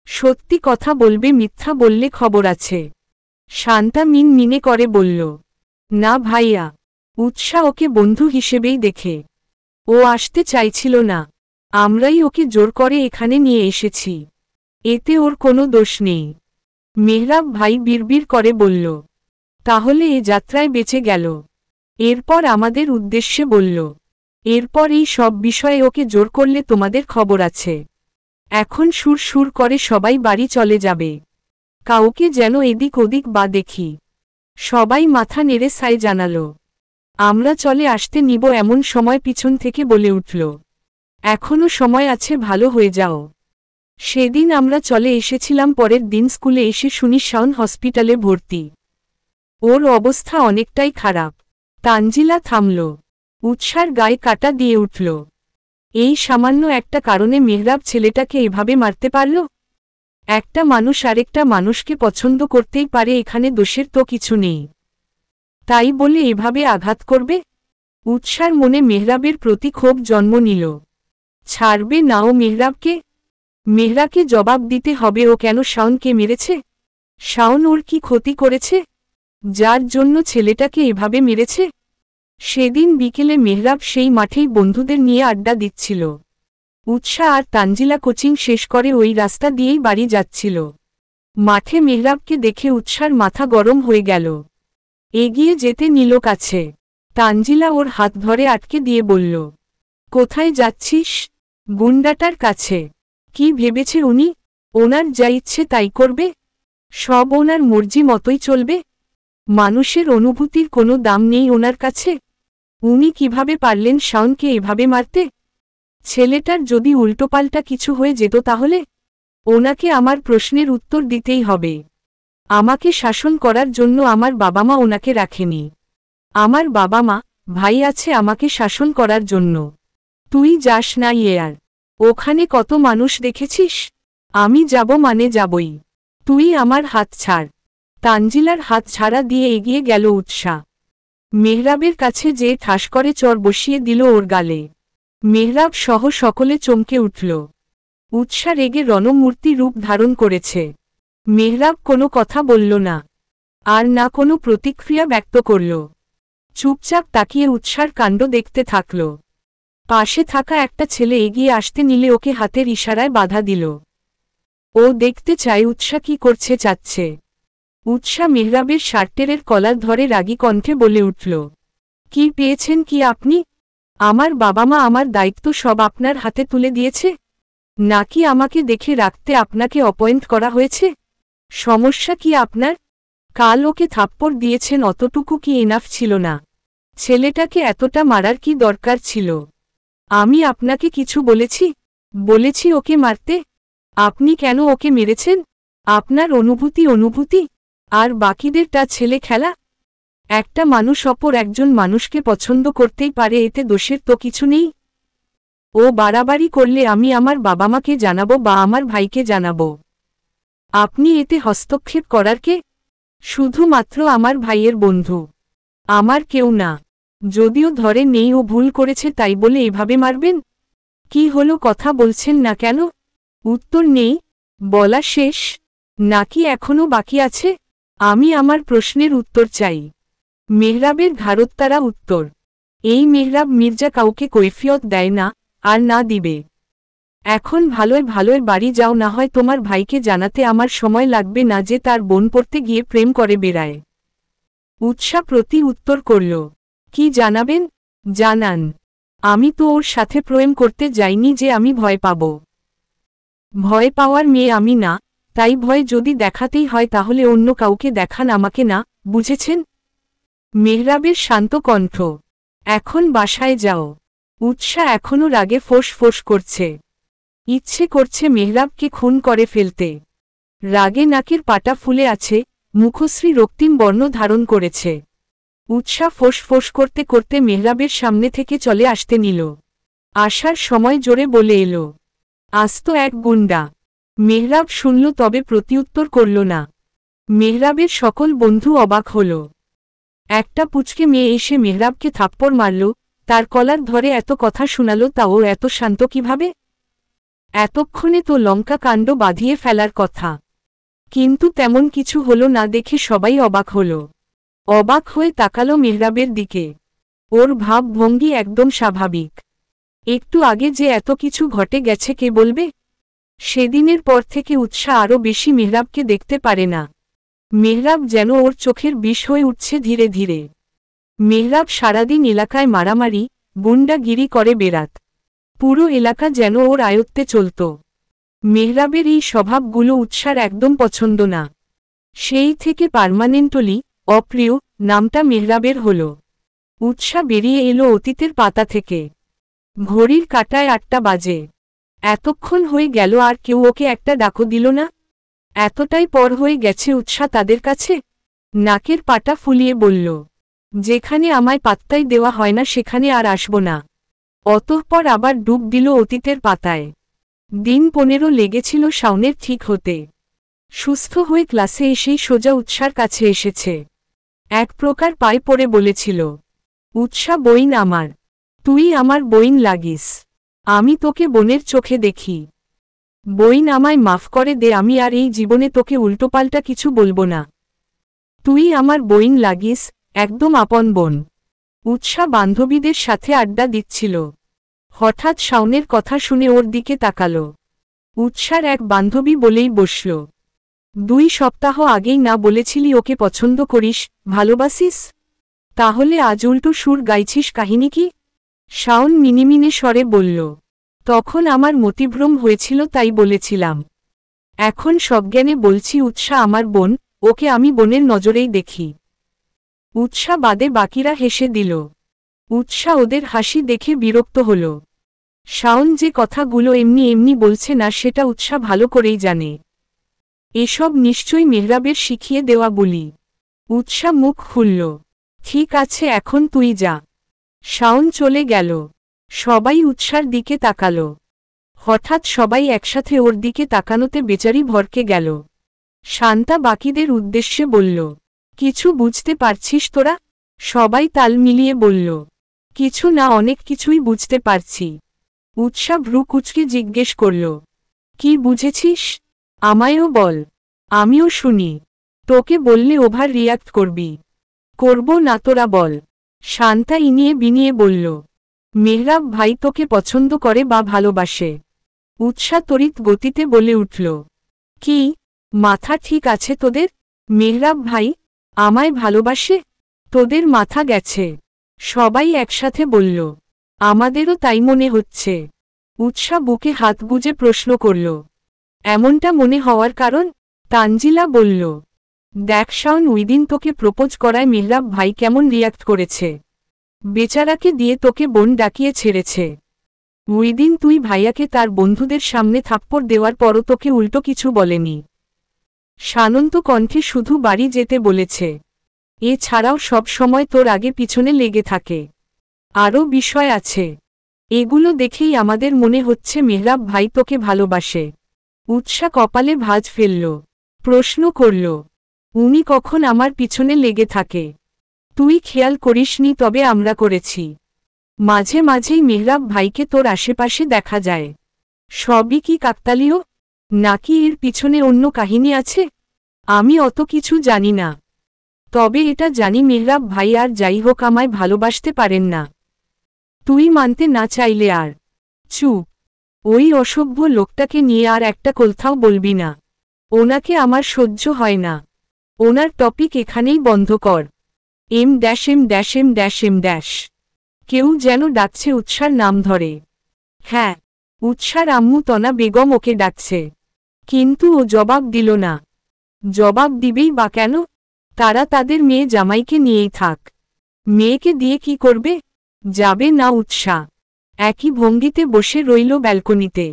সত্যি কথা বলবে, মিথ্যা বললে খবর আছে। শান্তা মিনমিনে করে বলল, না ভাইয়া, উৎসাহ ওকে বন্ধু হিসেবেই দেখে। ও আসতে চাইছিল না, আমরাই ওকে জোর করে এখানে নিয়ে এসেছি। এতে ওর কোনো দোষ নেই। মেহরাব ভাই বিড়বিড় করে বলল, তাহলে এ যাত্রায় বেঁচে গেল। এরপর আমাদের উদ্দেশ্যে বলল, এরপর এই সব বিষয়ে ওকে জোর করলে তোমাদের খবর আছে। এখন সুর সুর করে সবাই বাড়ি চলে যাবে। কাউকে যেন এদিক ওদিক বা দেখি। সবাই মাথা নেড়ে সাই জানালো। আমরা চলে আসতে নিব এমন সময় পিছন থেকে বলে উঠল, এখনো সময় আছে, ভালো হয়ে যাও। সেদিন আমরা চলে এসেছিলাম, পরের দিন স্কুলে এসে শুনি শাওন হসপিটালে ভর্তি। ওর অবস্থা অনেকটাই খারাপ। তানজিলা থামল। উৎসার গায়ে কাটা দিয়ে উঠল। এই সামান্য একটা কারণে মেহরাব ছেলেটাকে এভাবে মারতে পারল? একটা মানুষ আরেকটা মানুষকে পছন্দ করতেই পারে, এখানে দোষের তো কিছু নেই। তাই বলে এভাবে আঘাত করবে? উৎসার মনে মেহরাবের প্রতি ক্ষোভ জন্ম নিল। ছাড়বে না ও মেহরাবকে? মেহরাকে জবাব দিতে হবে ও কেন শাওনকে মেরেছে। শাওন ওর কি ক্ষতি করেছে, যার জন্য ছেলেটাকে এভাবে মেরেছে? সেদিন বিকেলে মেহরাব সেই মাঠেই বন্ধুদের নিয়ে আড্ডা দিচ্ছিল। উৎসাহ আর তানজিলা কোচিং শেষ করে ওই রাস্তা দিয়েই বাড়ি যাচ্ছিল। মাঠে মেহরাবকে দেখে উৎসার মাথা গরম হয়ে গেল। এগিয়ে যেতে নিল কাছে। তানজিলা ওর হাত ধরে আটকে দিয়ে বলল, কোথায় যাচ্ছিস? গুন্ডাটার কাছে। কি ভেবেছে উনি? ওনার যা ইচ্ছে তাই করবে? সব ওনার মর্জি মতোই চলবে? মানুষের অনুভূতির কোনো দাম নেই ওনার কাছে? উনি কিভাবে পারলেন শাওনকে এভাবে মারতে? ছেলেটার যদি উল্টোপাল্টা কিছু হয়ে যেত তাহলে? ওনাকে আমার প্রশ্নের উত্তর দিতেই হবে। আমাকে শাসন করার জন্য আমার বাবা মা ওনাকে রাখেনি। আমার বাবা মা, ভাই আছে আমাকে শাসন করার জন্য। তুই যাস না ইয়ার, ওখানে কত মানুষ দেখেছিস? আমি যাব মানে যাবই। তুই আমার হাত ছাড়। তানজিলার হাত ছাড়া দিয়ে এগিয়ে গেল উৎসাহ। মেহরাবের কাছে যে ঠাস করে চর বসিয়ে দিল ওর গালে। মেহরাব সহ সকলে চমকে উঠল। উৎসাহ রেগে রণমূর্তি রূপ ধারণ করেছে। মেহরাব কোনো কথা বলল না, আর না কোনো প্রতিক্রিয়া ব্যক্ত করল। চুপচাপ তাকিয়ে উৎসার কাণ্ড দেখতে থাকল। পাশে থাকা একটা ছেলে এগিয়ে আসতে নিলে ওকে হাতের ইশারায় বাধা দিল। ও দেখতে চায় উৎসাহ কি করছে চাচ্ছে। উৎসাহ মেহরাবের শার্টের কলার ধরে রাগী কণ্ঠে বলে উঠল, কি পেয়েছেন কি আপনি? আমার বাবা মা আমার দায়িত্ব সব আপনার হাতে তুলে দিয়েছে, নাকি আমাকে দেখে রাখতে আপনাকে অপয়েন্ট করা হয়েছে? সমস্যা কি আপনার? কাল ওকে থাপ্পড় দিয়েছেন, অতটুকু কি এনাফ ছিল না? ছেলেটাকে এতটা মারার কি দরকার ছিল? আমি আপনাকে কিছু বলেছি? বলেছি ওকে মারতে? আপনি কেন ওকে মেরেছেন? আপনার অনুভূতি আর বাকিদেরটা ছেলে খেলা? একটা মানুষ অপর একজন মানুষকে পছন্দ করতেই পারে, এতে দোষের তো কিছু নেই। ও বাড়াবাড়ি করলে আমি আমার বাবা মাকে জানাবো বা আমার ভাইকে জানাবো। আপনি এতে হস্তক্ষেপ করার কে? শুধুমাত্র আমার ভাইয়ের বন্ধু, আমার কেউ না। যদিও ধরে নেই ও ভুল করেছে, তাই বলে এভাবে মারবেন? কি হলো, কথা বলছেন না কেন? উত্তর নেই? বলা শেষ নাকি এখনও বাকি আছে? আমি আমার প্রশ্নের উত্তর চাই। মেহরাবের ঘাড়ত্তারা উত্তর। এই মেহরাব মির্জা কাউকে কৈফিয়ত দেয় না, আর না দিবে। এখন ভালোয় ভালোয় বাড়ি যাও, না হয় তোমার ভাইকে জানাতে আমার সময় লাগবে না যে তার বোন পড়তে গিয়ে প্রেম করে বেড়ায়। উৎসাহ প্রতি উত্তর করল, কি জানাবেন? জানান। আমি তো ওর সাথে প্রেম করতে যাইনি যে আমি ভয় পাব। ভয় পাওয়ার মেয়ে আমি না, তাই ভয় যদি দেখাতেই হয় তাহলে অন্য কাউকে দেখান, আমাকে না, বুঝেছেন? মেহরাবের শান্ত কণ্ঠ, এখন বাসায় যাও। উৎসাহ এখনও রাগে ফোঁস ফোঁস করছে। ইচ্ছে করছে মেহরাবকে খুন করে ফেলতে। রাগে নাকের পাটা ফুলে আছে, মুখশ্রী রক্তিম বর্ণ ধারণ করেছে। উৎসাহ ফোঁস ফোঁস করতে করতে মেহরাবের সামনে থেকে চলে আসতে নিল। আসার সময় জোরে বলে এলো, আস্ত এক গুন্ডা। মেহরাব শুনল, তবে প্রতিউত্তর করল না। মেহরাবের সকল বন্ধু অবাক হল। একটা পুচকে মেয়ে এসে মেহরাবকে থাপ্পড় মারল, তার কলার ধরে এত কথা শোনাল, তাও এত শান্ত কিভাবে? এতক্ষণে তো লঙ্কা কাণ্ড বাঁধিয়ে ফেলার কথা। কিন্তু তেমন কিছু হলো না দেখে সবাই অবাক হলো। অবাক হয়ে তাকালো মেহরাবের দিকে। ওর ভাব ভঙ্গি একদম স্বাভাবিক। একটু আগে যে এত কিছু ঘটে গেছে কে বলবে? সেদিনের পর থেকে উৎসাহ আরও বেশি মেহরাবকে দেখতে পারে না। মেহরাব যেন ওর চোখের বিষ হয়ে উঠছে ধীরে ধীরে। মেহরাব সারাদিন এলাকায় মারামারি, গুন্ডাগিরি করে বেড়াত। পুরো এলাকা যেন ওর আয়ত্তে চলত। মেহরাবের এই স্বভাবগুলো উৎসার একদম পছন্দ না। সেই থেকে পার্মানেন্টলি অপ্রিয় নামটা মেহরাবের হল। উৎসাহ বেরিয়ে এলো অতীতের পাতা থেকে। ঘড়ির কাঁটায় 8টা বাজে। এতক্ষণ হয়ে গেল আর কেউ ওকে একটা ডাকও দিল না। এতটাই পর হয়ে গেছে উৎসাহ তাদের কাছে। নাকের পাটা ফুলিয়ে বলল, যেখানে আমায় পাত্তাই দেওয়া হয় না সেখানে আর আসব না। অতঃপর আবার ডুব দিল অতীতের পাতায়। দিন 15 লেগেছিল শাওনের ঠিক হতে। সুস্থ হয়ে ক্লাসে এসেই সোজা উৎসার কাছে এসেছে। এক প্রকার পায়ে পড়ে বলেছিল, উৎসা বইন আমার, তুই আমার বইন লাগিস। আমি তোকে বোনের চোখে দেখি। বইন আমায় মাফ করে দে, আমি আর এই জীবনে তোকে উল্টোপাল্টা কিছু বলবো না। তুই আমার বইন লাগিস, একদম আপন বোন। উৎসা বান্ধবীদের সাথে আড্ডা দিচ্ছিল। হঠাৎ শাওনের কথা শুনে ওর দিকে তাকালো। উৎসার এক বান্ধবী বলেই বসল, 2 সপ্তাহ আগেই না বলেছিলি ওকে পছন্দ করিস, ভালোবাসিস? তাহলে আজ উল্টো সুর গাইছিস কাহিনী কি? শাওন মিনিমিনে স্বরে বলল, তখন আমার মতিভ্রম হয়েছিল তাই বলেছিলাম। এখন সজ্ঞানে বলছি উৎসা আমার বোন, ওকে আমি বোনের নজরেই দেখি। উৎসা বাদে বাকিরা হেসে দিল। উৎসা ওদের হাসি দেখে বিরক্ত হল। শাওন যে কথাগুলো এমনি এমনি বলছে না সেটা উৎসা ভালো করেই জানে। এসব নিশ্চয়ই মেহরাবের শিখিয়ে দেওয়া বলি। উৎসা মুখ খুলল, ঠিক আছে এখন তুই যা। শাওন চলে গেল। সবাই উৎসার দিকে তাকালো। হঠাৎ সবাই একসাথে ওর দিকে তাকানোতে বেচারি ভরকে গেল। শান্তা বাকিদের উদ্দেশ্যে বলল, কিছু বুঝতে পারছিস তোরা? সবাই তাল মিলিয়ে বলল, কিছু না, অনেক কিছুই বুঝতে পারছি। উৎসা ভ্রু কুচকে জিজ্ঞেস করল, কি বুঝেছিস? আমায়ও বল, আমিও শুনি। তোকে বললে ওভার রিয়াক্ট করবি। করব না, তোরা বল। শান্তা ইনিয়ে বিনিয়ে বলল, মেহরাব ভাই তোকে পছন্দ করে বা ভালোবাসে। উৎসা তড়িৎ গতিতে বলে উঠল, কি, মাথা ঠিক আছে তোদের? মেহরাব ভাই আমায় ভালোবাসে? তোদের মাথা গেছে। সবাই একসাথে বলল, আমাদেরও তাই মনে হচ্ছে। উৎসা বুকে হাত গুজে প্রশ্ন করল, এমনটা মনে হওয়ার কারণ? তানজিলা বলল, দেখ শাওন, ওইদিন তোকে প্রপোজ করায় মেহরাব ভাই কেমন রিয়াক্ট করেছে। বেচারাকে দিয়ে তোকে বোন ডাকিয়ে ছেড়েছে। ওইদিন তুই ভাইয়াকে তার বন্ধুদের সামনে থাপ্পড় দেওয়ার পরও তোকে উল্টো কিছু বলেনি। শানন্ত কণ্ঠে শুধু বাড়ি যেতে বলেছে। এছাড়াও সব সময় তোর আগে পিছনে লেগে থাকে। আরও বিষয় আছে। এগুলো দেখেই আমাদের মনে হচ্ছে মেহরাব ভাই তোকে ভালোবাসে। উৎসা কপালে ভাঁজ ফেলল। প্রশ্ন করল, উনি কখন আমার পিছনে লেগে থাকে? তুই খেয়াল করিসনি, তবে আমরা করেছি। মাঝে মাঝেই মেহরাব ভাইকে তোর আশেপাশে দেখা যায়। সবই কি কাকতালীয়, নাকি এর পিছনে অন্য কাহিনী আছে? আমি অত কিছু জানি না। তবে এটা জানি মেহরাব ভাই আর যাই হোক আমায় ভালোবাসতে পারেন না। তুই মানতে না চাইলে আর চুপ। ওই অসভ্য লোকটাকে নিয়ে আর একটা কোথাও বলবি না। ওনাকে আমার সহ্য হয় না। ওনার টপিক এখানেই বন্ধ কর। M dash M dash M dash M dash. কেউ যেন ডাকছে উৎসার নাম ধরে। হ্যাঁ, উৎসার আম্মু তনা বেগম ওকে ডাকছে। কিন্তু ও জবাব দিল না। জবাব দিবেই বা কেন? তারা তাদের মেয়ে জামাইকে নিয়েই থাক। মেয়েকে দিয়ে কি করবে? যাবে না উৎসা। একই ভঙ্গিতে বসে রইল ব্যালকনিতে।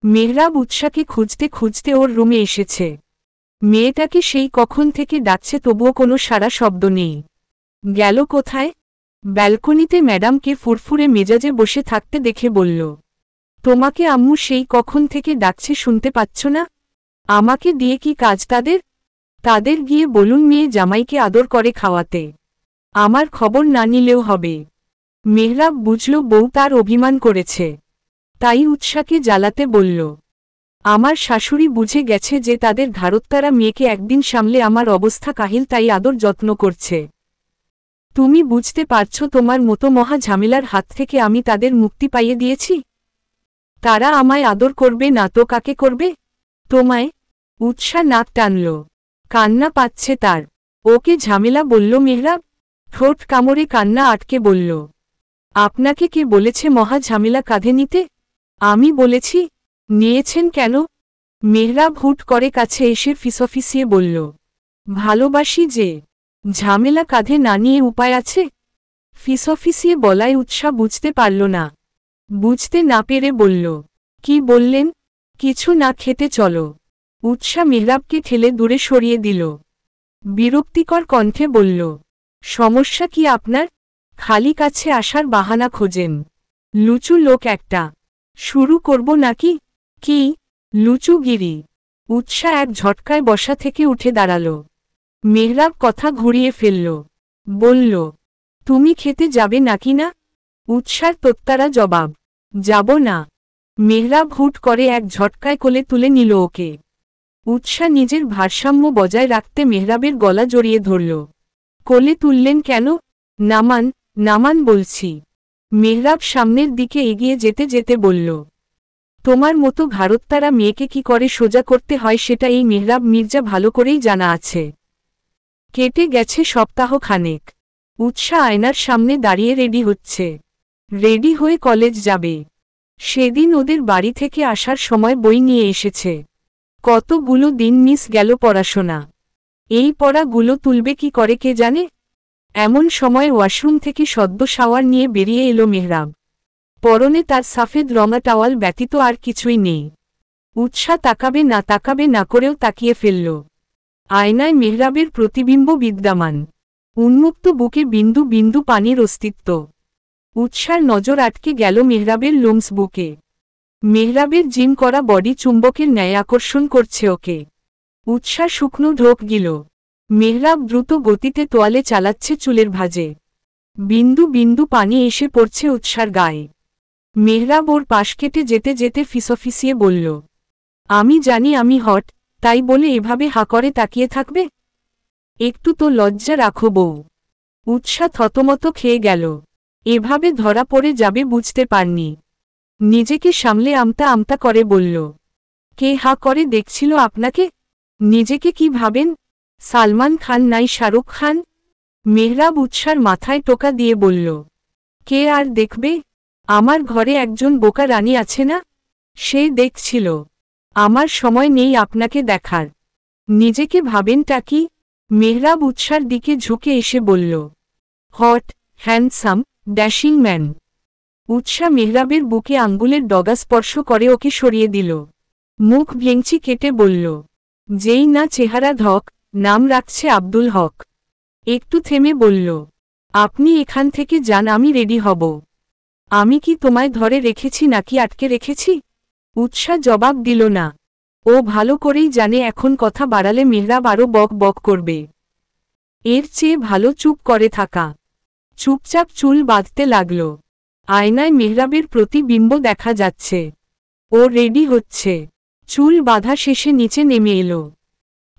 মেহরাব উৎসাকে খুঁজতে খুঁজতে ওর রুমে এসেছে। মেয়েটাকে সেই কখন থেকে ডাকছে তবুও কোনো সাড়া শব্দ নেই। গেল কোথায়? ব্যালকনিতে ম্যাডামকে ফুরফুরে মেজাজে বসে থাকতে দেখে বলল, তোমাকে আম্মু সেই কখন থেকে ডাকছে, শুনতে পাচ্ছ না? আমাকে দিয়ে কি কাজ তাদের? তাদের গিয়ে বলুন মেয়ে জামাইকে আদর করে খাওয়াতে। আমার খবর না নিলেও হবে। মেহরাব বুঝল বউ তার অভিমান করেছে, তাই উৎসাকে জ্বালাতে বলল, আমার শাশুড়ি বুঝে গেছে যে তাদের ঘাড়ত্তারা মেয়েকে একদিন সামলে আমার অবস্থা কাহিল, তাই আদর যত্ন করছে। তুমি বুঝতে পারছো তোমার মতো মহা ঝামেলার হাত থেকে আমি তাদের মুক্তি পাইয়ে দিয়েছি? তারা আমায় আদর করবে না তো কাকে করবে? তোমায়। উৎসা নাক টানল। কান্না পাচ্ছে তার। ওকে ঝামেলা বলল মেহরাব? ঠোঁট কামড়ে কান্না আটকে বলল, আপনাকে কে বলেছে মহা ঝামেলা কাঁধে নিতে? আমি বলেছি। নিয়েছেন কেন? মেহরাব হুট করে কাছে এসে ফিসফিসিয়ে বলল, ভালোবাসি যে। ঝামেলা কাঁধে না নিয়ে উপায় আছে? ফিসফিসিয়ে বলায় উৎসা বুঝতে পারল না। বুঝতে না পেরে বলল, কি বললেন? কিছু না, খেতে চলো। উৎসা মেহরাবকে ঠেলে দূরে সরিয়ে দিল। বিরক্তিকর কণ্ঠে বলল, সমস্যা কি আপনার? খালি কাছে আসার বাহানা খোঁজেন। লুচু লোক একটা। শুরু করব নাকি? কি লুচুগিরি? উৎসা এক ঝটকায় বসা থেকে উঠে দাঁড়াল। মেহরাব কথা ঘুরিয়ে ফেলল। বলল, তুমি খেতে যাবে নাকি না? উৎসার তোত্তারা জবাব, যাব না। মেহরাব হুট করে এক ঝটকায় কোলে তুলে নিল ওকে। উৎসা নিজের ভারসাম্য বজায় রাখতে মেহরাবের গলা জড়িয়ে ধরল। কোলে তুললেন কেন? নামান, নামান বলছি। মেহরাব সামনের দিকে এগিয়ে যেতে যেতে বলল, তোমার মতো ঘাড়ত্তারা মেয়েকে কি করে সোজা করতে হয় সেটা এই মেহরাব মির্জা ভালো করেই জানা আছে। কেটে গেছে সপ্তাহ খানেক। উৎসা আয়নার সামনে দাঁড়িয়ে রেডি হচ্ছে। রেডি হয়ে কলেজ যাবে। সেদিন ওদের বাড়ি থেকে আসার সময় বই নিয়ে এসেছে। কতগুলো দিন মিস গেল পড়াশোনা। এই পড়াগুলো তুলবে কি করে কে জানে? এমন সময় ওয়াশরুম থেকে সদ্য শাওয়ার নিয়ে বেরিয়ে এলো মেহরাব। পরনে তার সাফেদ রঙা টাওয়াল ব্যতীত আর কিছুই নেই। উৎসা তাকাবে না করেও তাকিয়ে ফেলল। আয়নায় মেহরাবের প্রতিবিম্ব বিদ্যমান। উন্মুক্ত বুকে বিন্দু বিন্দু পানির অস্তিত্ব। উৎসার নজর আটকে গেল মেহরাবের লুমস বুকে। মেহরাবের জিম করা বডি চুম্বকের ন্যায় আকর্ষণ করছে ওকে। উৎসা শুকনো ঢোক গিল। মেহরাব দ্রুত গতিতে তোয়ালে চালাচ্ছে চুলের ভাঁজে। বিন্দু বিন্দু পানি এসে পড়ছে উৎসার গায়ে। মেহরাব ওর পাশ কেটে যেতে যেতে ফিসফিসিয়ে বলল, আমি জানি আমি হট, তাই বলে এভাবে হা করে তাকিয়ে থাকবে? একটু তো লজ্জা রাখো বউ। উৎসা থতমত খেয়ে গেল। এভাবে ধরা পড়ে যাবে বুঝতে পারনি। নিজেকে সামলে আমতা আমতা করে বলল, কে হা করে দেখছিল আপনাকে? নিজেকে কি ভাবেন? সালমান খান নাই শাহরুখ খান? মেহরাব উৎসার মাথায় টোকা দিয়ে বলল, কে আর দেখবে? আমার ঘরে একজন বোকা রানী আছে না, সে দেখছিল। আমার সময় নেই আপনাকে দেখার। নিজেকে ভাবেনটা কি? মেহরাব উৎসার দিকে ঝুঁকে এসে বলল, হট, হ্যান্ডসাম, ড্যাশিং ম্যান। উৎসা মেহরাবের বুকে আঙ্গুলের ডগা স্পর্শ করে ওকে সরিয়ে দিল। মুখ ভেঙচি কেটে বলল, যেই না চেহারা ধক, নাম রাখছে আব্দুল হক। একটু থেমে বলল, আপনি এখান থেকে যান, আমি রেডি হব। আমি কি তোমায় ধরে রেখেছি নাকি আটকে রেখেছি? উৎসা জবাব দিল না। ও ভালো করেই জানে এখন কথা বাড়ালে মেহরাব আরও বক বক করবে। এর চেয়ে ভালো চুপ করে থাকা। চুপচাপ চুল বাঁধতে লাগল। আয়নায় মেহরাবের প্রতিবিম্ব দেখা যাচ্ছে। ও রেডি হচ্ছে। চুল বাঁধা শেষে নিচে নেমে এলো।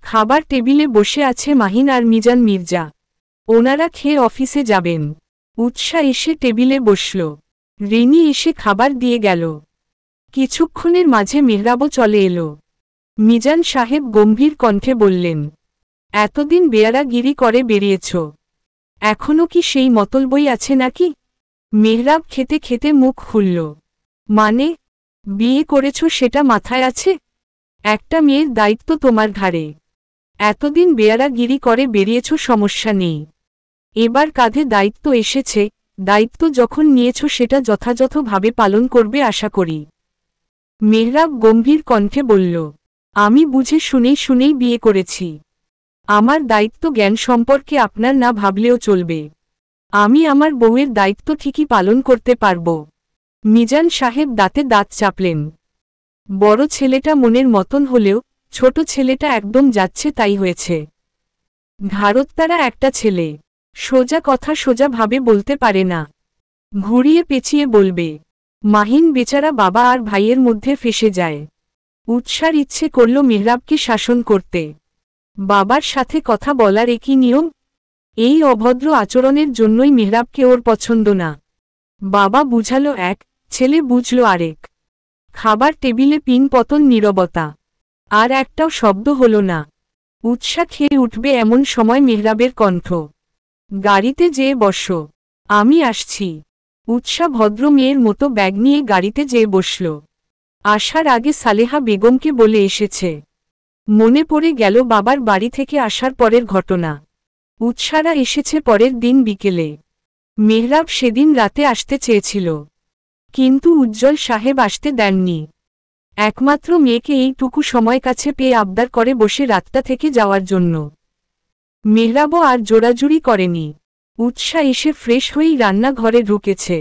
খাবার টেবিলে বসে আছে মাহিন আর মিজান মির্জা। ওনারা খেয়ে অফিসে যাবেন। উৎসা এসে টেবিলে বসল। রিনি এসে খাবার দিয়ে গেল। কিছুক্ষণের মাঝে মেহরাবও চলে এলো। মিজান সাহেব গম্ভীর কণ্ঠে বললেন, এতদিন বেয়ারাগিরি করে বেরিয়েছ, এখনও কি সেই মতলবই আছে নাকি? মেহরাব খেতে খেতে মুখ খুলল। মানে? বিয়ে করেছ সেটা মাথায় আছে? একটা মেয়ের দায়িত্ব তোমার ঘাড়ে। এতদিন বেয়ারাগিরি করে বেরিয়েছ সমস্যা নেই। এবার কাঁধে দায়িত্ব এসেছে, দায়িত্ব যখন নিয়েছ সেটা যথাযথভাবে পালন করবে আশা করি। মেহরাব গম্ভীর কণ্ঠে বলল, আমি বুঝে শুনেই বিয়ে করেছি। আমার দায়িত্ব জ্ঞান সম্পর্কে আপনার না ভাবলেও চলবে। আমি আমার বউয়ের দায়িত্ব ঠিকই পালন করতে পারব। মিজান সাহেব দাঁতে দাঁত চাপলেন। বড় ছেলেটা মনের মতন হলেও ছোট ছেলেটা একদম যাচ্ছে তাই হয়েছে। ঘাড়ত্তারা একটা ছেলে, সোজা কথা সোজাভাবে বলতে পারে না, ঘুরিয়ে পেঁচিয়ে বলবে। মাহিন বেচারা বাবা আর ভাইয়ের মধ্যে ফেসে যায়। উৎসার ইচ্ছে করল মেহরাবকে শাসন করতে। বাবার সাথে কথা বলার একই নিয়ম। এই অভদ্র আচরণের জন্যই মেহরাবকে ওর পছন্দ না। বাবা বুঝালো এক, ছেলে বুঝল আরেক। খাবার টেবিলে পিন পতন নীরবতা। আর একটাও শব্দ হল না। উৎসা খেয়ে উঠবে এমন সময় মেহরাবের কণ্ঠ, গাড়িতে যেয়ে বসো, আমি আসছি। উৎসা ভদ্র মেয়ের মতো ব্যাগ নিয়ে গাড়িতে যেয়ে বসল। আসার আগে সালেহা বেগমকে বলে এসেছে। মনে পড়ে গেল বাবার বাড়ি থেকে আসার পরের ঘটনা। উৎসারা এসেছে পরের দিন বিকেলে। মেহরাব সেদিন রাতে আসতে চেয়েছিল, কিন্তু উজ্জ্বল সাহেব আসতে দেননি। একমাত্র মেয়েকে এইটুকু সময় কাছে পেয়ে আবদার করে বসে রাতটা থেকে যাওয়ার জন্য। মেহরাবও আর জোড়াজুড়ি করেনি। উৎসা এসে ফ্রেশ হয়েই রান্নাঘরে ঢুকেছে।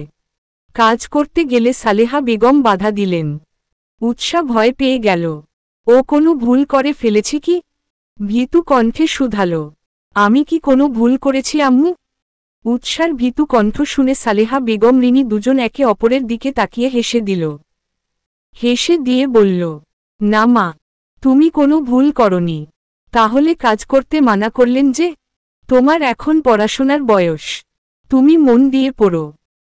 কাজ করতে গেলে সালেহা বেগম বাধা দিলেন। উৎসা ভয় পেয়ে গেল। ও কোনো ভুল করে ফেলেছি কি? ভীতু কণ্ঠে শুধালো। আমি কি কোনো ভুল করেছি আম্মু? উৎসার ভীতু কণ্ঠ শুনে সালেহা বেগম রিনি দুজন একে অপরের দিকে তাকিয়ে হেসে দিল। হেসে দিয়ে বলল, না মা, তুমি কোনো ভুল করনি। তাহলে কাজ করতে মানা করলেন যে? তোমার এখন পড়াশোনার বয়স, তুমি মন দিয়ে পড়ো।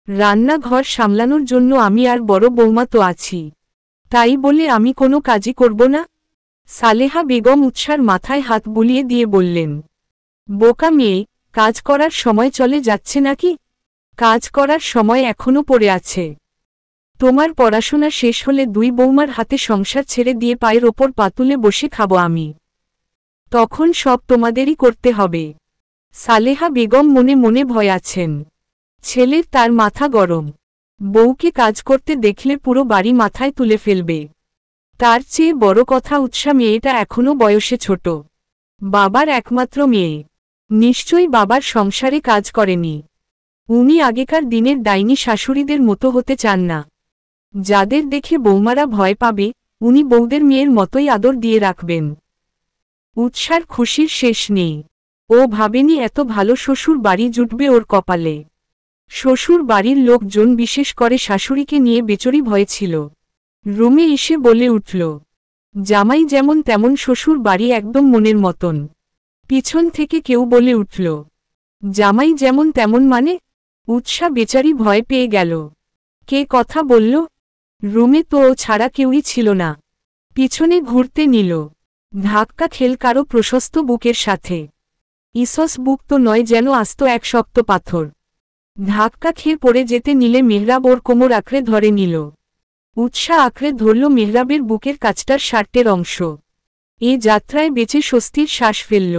রান্নাঘর সামলানোর জন্য আমি আর বড় বৌমা তো আছি, তাই বলে আমি কোনো কাজই করব না? সালেহা বেগম উৎসার মাথায় হাত বুলিয়ে দিয়ে বললেন, বোকা মেয়ে, কাজ করার সময় চলে যাচ্ছে নাকি? কাজ করার সময় এখনো পড়ে আছে। তোমার পড়াশোনা শেষ হলে দুই বৌমার হাতে সংসার ছেড়ে দিয়ে পায়ের ওপর পাতুলে বসে খাবো আমি। তখন সব তোমাদেরই করতে হবে। সালেহা বেগম মনে মনে ভয় আছেন। ছেলের তার মাথা গরম। বউকে কাজ করতে দেখলে পুরো বাড়ি মাথায় তুলে ফেলবে। তার চেয়ে বড় কথা, উৎসা মেয়েটা এখনো বয়সে ছোট। বাবার একমাত্র মেয়ে, নিশ্চয়ই বাবার সংসারে কাজ করেনি। উনি আগেকার দিনের ডাইনি শাশুড়িদের মতো হতে চান না, যাদের দেখে বৌমারা ভয় পাবে। উনি বউদের মেয়ের মতোই আদর দিয়ে রাখবেন। উৎসার খুশির শেষ নেই। ও ভাবেনি এত ভালো শ্বশুর বাড়ি জুটবে ওর কপালে। শ্বশুর বাড়ির লোকজন, বিশেষ করে শাশুড়িকে নিয়ে বেচরি ভয় ছিল। রুমে এসে বলে উঠল, জামাই যেমন তেমন, শ্বশুর বাড়ি একদম মনের মতন। পিছন থেকে কেউ বলে উঠল, জামাই যেমন তেমন মানে? উৎসা বেচারি ভয় পেয়ে গেল। কে কথা বলল? রুমে তো ও ছাড়া কেউই ছিল না। পিছনে ঘুরতে নিল। ধাক্কা খেল কারো প্রশস্ত বুকের সাথে। ইসস বুক তো নয়, যেন আস্ত এক শক্ত পাথর। ধাক্কা খেয়ে পড়ে যেতে নিলে মেহরাব ওর কোমর আঁকড়ে ধরে নিল। উৎসা আঁকড়ে ধরল মেহরাবের বুকের কাছটার শার্টের অংশ। এ যাত্রায় বেঁচে স্বস্তির শ্বাস ফেলল।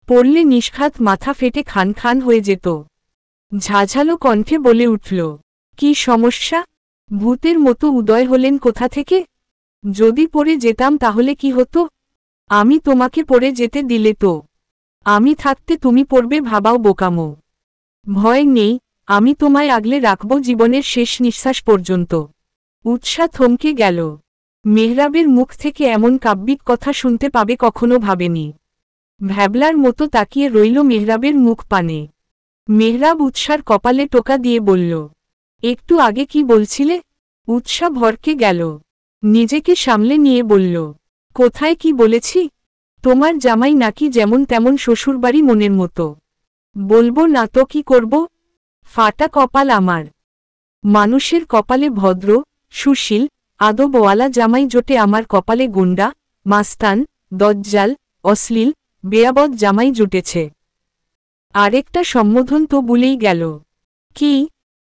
পড়লে নিষ্ঘাত মাথা ফেটে খান খান হয়ে যেত। ঝাঝালো কণ্ঠে বলে উঠল, কি সমস্যা? ভূতের মতো উদয় হলেন কোথা থেকে? যদি পড়ে যেতাম তাহলে কি হতো? আমি তোমাকে পড়ে যেতে দিলে তো? আমি থাকতে তুমি পড়বে ভাবাও বোকামো। ভয় নেই, আমি তোমায় আগলে রাখব জীবনের শেষ নিঃশ্বাস পর্যন্ত। উৎসা থমকে গেল। মেহরাবের মুখ থেকে এমন কাব্যিক কথা শুনতে পাবে কখনো ভাবেনি। ভ্যাবলার মতো তাকিয়ে রইল মেহরাবের মুখ পানে। মেহরাব উৎসার কপালে টোকা দিয়ে বলল, একটু আগে কি বলছিলে? উৎসা ভরকে গেল। নিজেকে সামলে নিয়ে বলল, কোথায় কি বলেছি? তোমার জামাই নাকি যেমন তেমন শ্বশুরবাড়ি মনের মতো। বলবো না তো কি করব? ফাটা কপাল আমার। মানুষের কপালে ভদ্র, সুশীল, আদবওয়ালা জামাই জোটে, আমার কপালে গুন্ডা, মাস্তান, দজ্জাল, অশ্লীল, বেয়াবদ জামাই জুটেছে। আরেকটা সম্বোধন তো ভুলেই গেল। কি?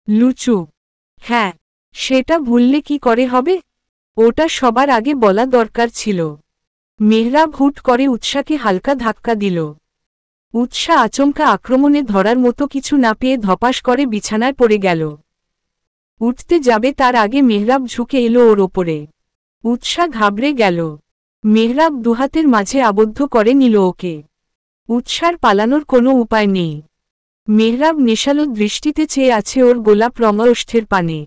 লুচু? হ্যাঁ, সেটা ভুললে কি করে হবে? ওটা সবার আগে বলা দরকার ছিল। মেহরাব হুট করে উৎসাকে হালকা ধাক্কা দিল। উৎসা আচমকা আক্রমণে ধরার মতো কিছু না পেয়ে ধপাস করে বিছানায় পড়ে গেল। উঠতে যাবে তার আগে মেহরাব ঝুঁকে এলো ওর ওপরে। উৎসা ঘাবড়ে গেল। মেহরাব দুহাতের মাঝে আবদ্ধ করে নিল ওকে। উৎসার পালানোর কোনো উপায় নেই। মেহরাব নেশালো দৃষ্টিতে চেয়ে আছে ওর গোলাপ রঙা ওষ্ঠের পানে।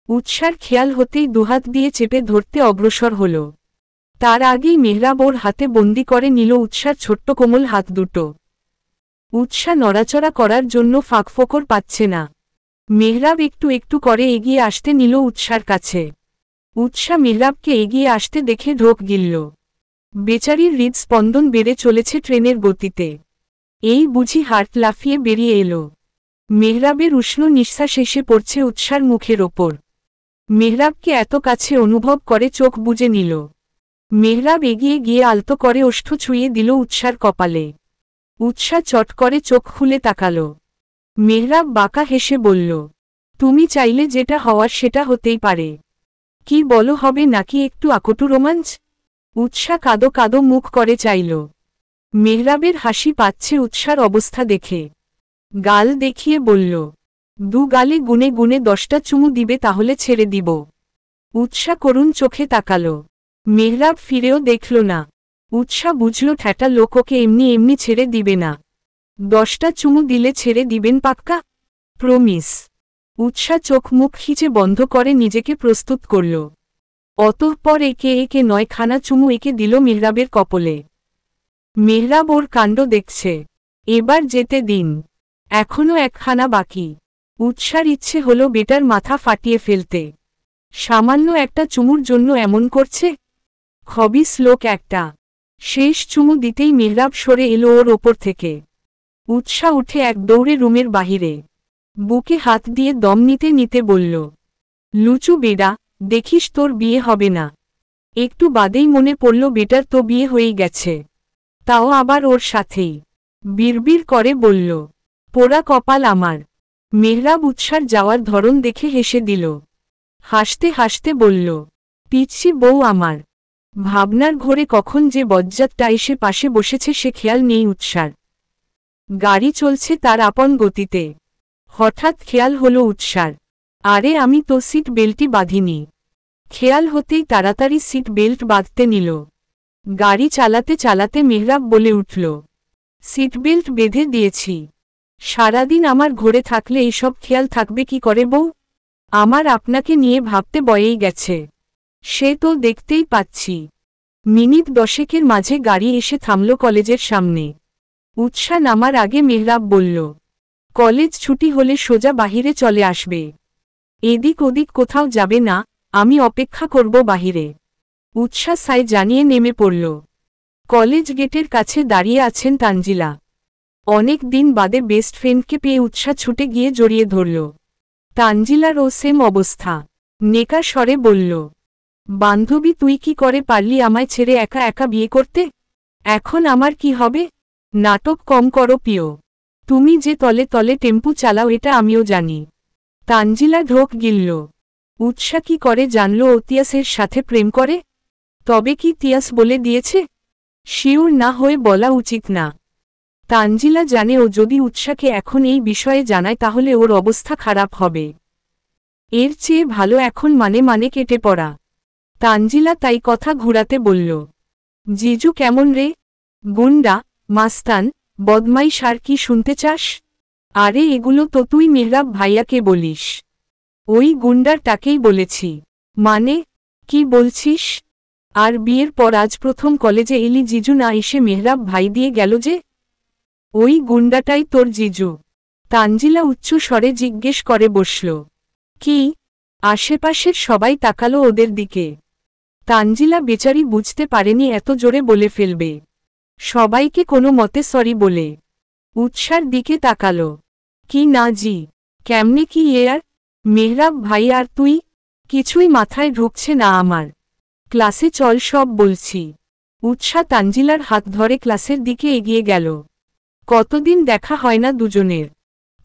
উৎসার খেয়াল হতেই দুহাত দিয়ে চেপে ধরতে অগ্রসর হল। তার আগেই মেহরাব ওর হাতে বন্দি করে নিল উৎসার ছোট্ট কোমল হাত দুটো। উৎসা নড়াচড়া করার জন্য ফাঁকফোকর পাচ্ছে না। মেহরাব একটু একটু করে এগিয়ে আসতে নিল উৎসার কাছে। উৎসা মেহরাবকে এগিয়ে আসতে দেখে ঢোক গিলল। বেচারির হৃদস্পন্দন বেড়ে চলেছে ট্রেনের গতিতে। এই বুঝি হার্ট লাফিয়ে বেরিয়ে এলো। মেহরাবের উষ্ণ নিঃশ্বাস এসে পড়ছে উৎসার মুখের ওপর। মেহরাবকে এত কাছে অনুভব করে চোখ বুজে নিল। মেহরাব এগিয়ে গিয়ে আলতো করে ওষ্ঠ ছুঁয়ে দিল উৎসার কপালে। উৎসা চট করে চোখ খুলে তাকাল। মেহরাব বাঁকা হেসে বলল, তুমি চাইলে যেটা হওয়ার সেটা হতেই পারে। কি বলো, হবে নাকি একটু আকটু রোমাঞ্চ? উৎসা কাদো কাদো মুখ করে চাইল। মেহরাবের হাসি পাচ্ছে উৎসার অবস্থা দেখে। গাল দেখিয়ে বলল, দু গালে গুনে গুনে 10টা চুমু দিবে তাহলে ছেড়ে দিব। উৎসা করুণ চোখে তাকাল। মেহরাব ফিরেও দেখল না। উৎসা বুঝল ঠ্যাটা লোক ওকে এমনি এমনি ছেড়ে দিবে না। 10টা চুমু দিলে ছেড়ে দিবেন পাক্কা? প্রমিস। উৎসা চোখ মুখ খিচে বন্ধ করে নিজেকে প্রস্তুত করল। অতঃপর একে একে 9খানা চুমু একে দিল মেহরাবের কপলে। মেহরাব ওর কাণ্ড দেখছে। এবার যেতে দিন, এখনো 1খানা বাকি। উৎসার ইচ্ছে হলো বেটার মাথা ফাটিয়ে ফেলতে। সামান্য একটা চুমুর জন্য এমন করছে? খবিস লোক একটা। শেষ চুমু দিতেই মেহরাব সরে এলো ওর ওপর থেকে। উৎসা উঠে এক দৌড়ে রুমের বাহিরে। বুকে হাত দিয়ে দম নিতে নিতে বলল, লুচু বেডা, দেখিস তোর বিয়ে হবে না। একটু বাদেই মনে পড়ল বেটার তো বিয়ে হয়েই গেছে, তাও আবার ওর সাথেই। বিড়বিড় করে বলল, পোড়া কপাল আমার। মেহরাব উৎসার যাওয়ার ধরন দেখে হেসে দিল। হাসতে হাসতে বলল, পিচ্ছি বউ আমার। ভাবনার ঘোরে কখন যে বজ্জাতটা এসে পাশে বসেছে সে খেয়াল নেই উৎসার। গাড়ি চলছে তার আপন গতিতে। হঠাৎ খেয়াল হলো উৎসার, আরে আমি তো সিট বেল্টই বাঁধিনি। খেয়াল হতেই তাড়াতাড়ি সিট বেল্ট বাঁধতে নিল। গাড়ি চালাতে চালাতে মেহরাব বলে উঠল, সিট বেল্ট বেঁধে দিয়েছি। সারাদিন আমার ঘরে থাকলে এসব খেয়াল থাকবে কি করে বউ? আমার আপনাকে নিয়ে ভাবতে বয়েই গেছে, সে তো দেখতেই পাচ্ছি। মিনিট 10 মাঝে গাড়ি এসে থামল কলেজের সামনে। উৎসা নামার আগে মেহরাব বলল, কলেজ ছুটি হলে সোজা বাহিরে চলে আসবে। এদিক ওদিক কোথাও যাবে না, আমি অপেক্ষা করব বাহিরে। উৎসা সাই জানিয়ে নেমে পড়ল। কলেজ গেটের কাছে দাঁড়িয়ে আছেন তানজিলা। অনেক দিন বাদে বেস্ট ফ্রেন্ডকে পেয়ে উৎসা ছুটে গিয়ে জড়িয়ে ধরল। তানজিলারও সেম অবস্থা। নেকা স্বরে বলল, বান্ধবী তুই কি করে পারলি আমায় ছেড়ে একা একা বিয়ে করতে? এখন আমার কি হবে? নাটক কম করো প্রিয়। তুমি যে তলে তলে টেম্পু চালাও এটা আমিও জানি। তানজিলা ঢোক গিলল। উৎসা কি করে জানল ও তিয়াসের সাথে প্রেম করে? তবে কি তিয়াস বলে দিয়েছে? শিওর না হয়ে বলা উচিত না। তানজিলা জানে ও যদি উৎসাকে এখন এই বিষয়ে জানায় তাহলে ওর অবস্থা খারাপ হবে। এর চেয়ে ভালো এখন মানে কেটে পড়া। তানজিলা তাই কথা ঘুরাতে বলল, জিজু কেমন রে? গুন্ডা, মাস্তান, বদমাইশ আর কি শুনতে চাস? আরে এগুলো তো তুই মেহরাব ভাইয়াকে বলিস। ওই গুন্ডারটাকেই বলেছি। মানে, কি বলছিস? আর বিয়ের পর আজ প্রথম কলেজে এলি জিজু না এসে মেহরাব ভাই দিয়ে গেল যে? ওই গুন্ডাটাই তোর জিজু? তানজিলা উচ্চ স্বরে জিজ্ঞেস করে বসল। কি? আশেপাশের সবাই তাকালো ওদের দিকে। তানজিলা বেচারি বুঝতে পারেনি এত জোরে বলে ফেলবে। সবাইকে কোনো মতে সরি বলে উৎসার দিকে তাকালো। কি না জি, কেমনে কি আর? মেহরাব ভাই আর তুই? কিছুই মাথায় ঢুকছে না আমার। ক্লাসে চল সব বলছি। উৎসা তানজিলার হাত ধরে ক্লাসের দিকে এগিয়ে গেল। কতদিন দেখা হয় না দুজনের।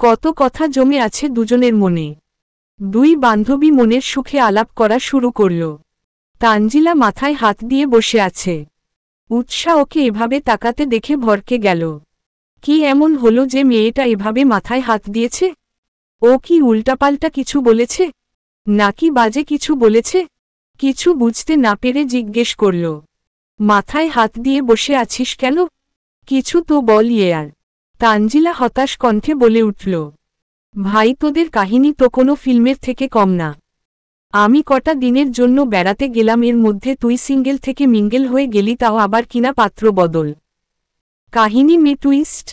কত কথা জমে আছে দুজনের মনে। দুই বান্ধবী মনের সুখে আলাপ করা শুরু করল। তানজিলা মাথায় হাত দিয়ে বসে আছে। উৎসা ওকে এভাবে তাকাতে দেখে ভরকে গেল। কি এমন হলো যে মেয়েটা এভাবে মাথায় হাত দিয়েছে? ও কি উল্টাপাল্টা কিছু বলেছে? নাকি বাজে কিছু বলেছে? কিছু বুঝতে না পেরে জিজ্ঞেস করল, মাথায় হাত দিয়ে বসে আছিস কেন? কিছু তো বল আর। তানজিলা হতাশ কণ্ঠে বলে উঠল, ভাই তোদের কাহিনী তো কোনো ফিল্মের থেকে কম না। আমি কটা দিনের জন্য বেড়াতে গেলাম, এর মধ্যে তুই সিঙ্গেল থেকে মিঙ্গেল হয়ে গেলি, তাও আবার কিনা পাত্র বদল। কাহিনী মে টুইস্ট।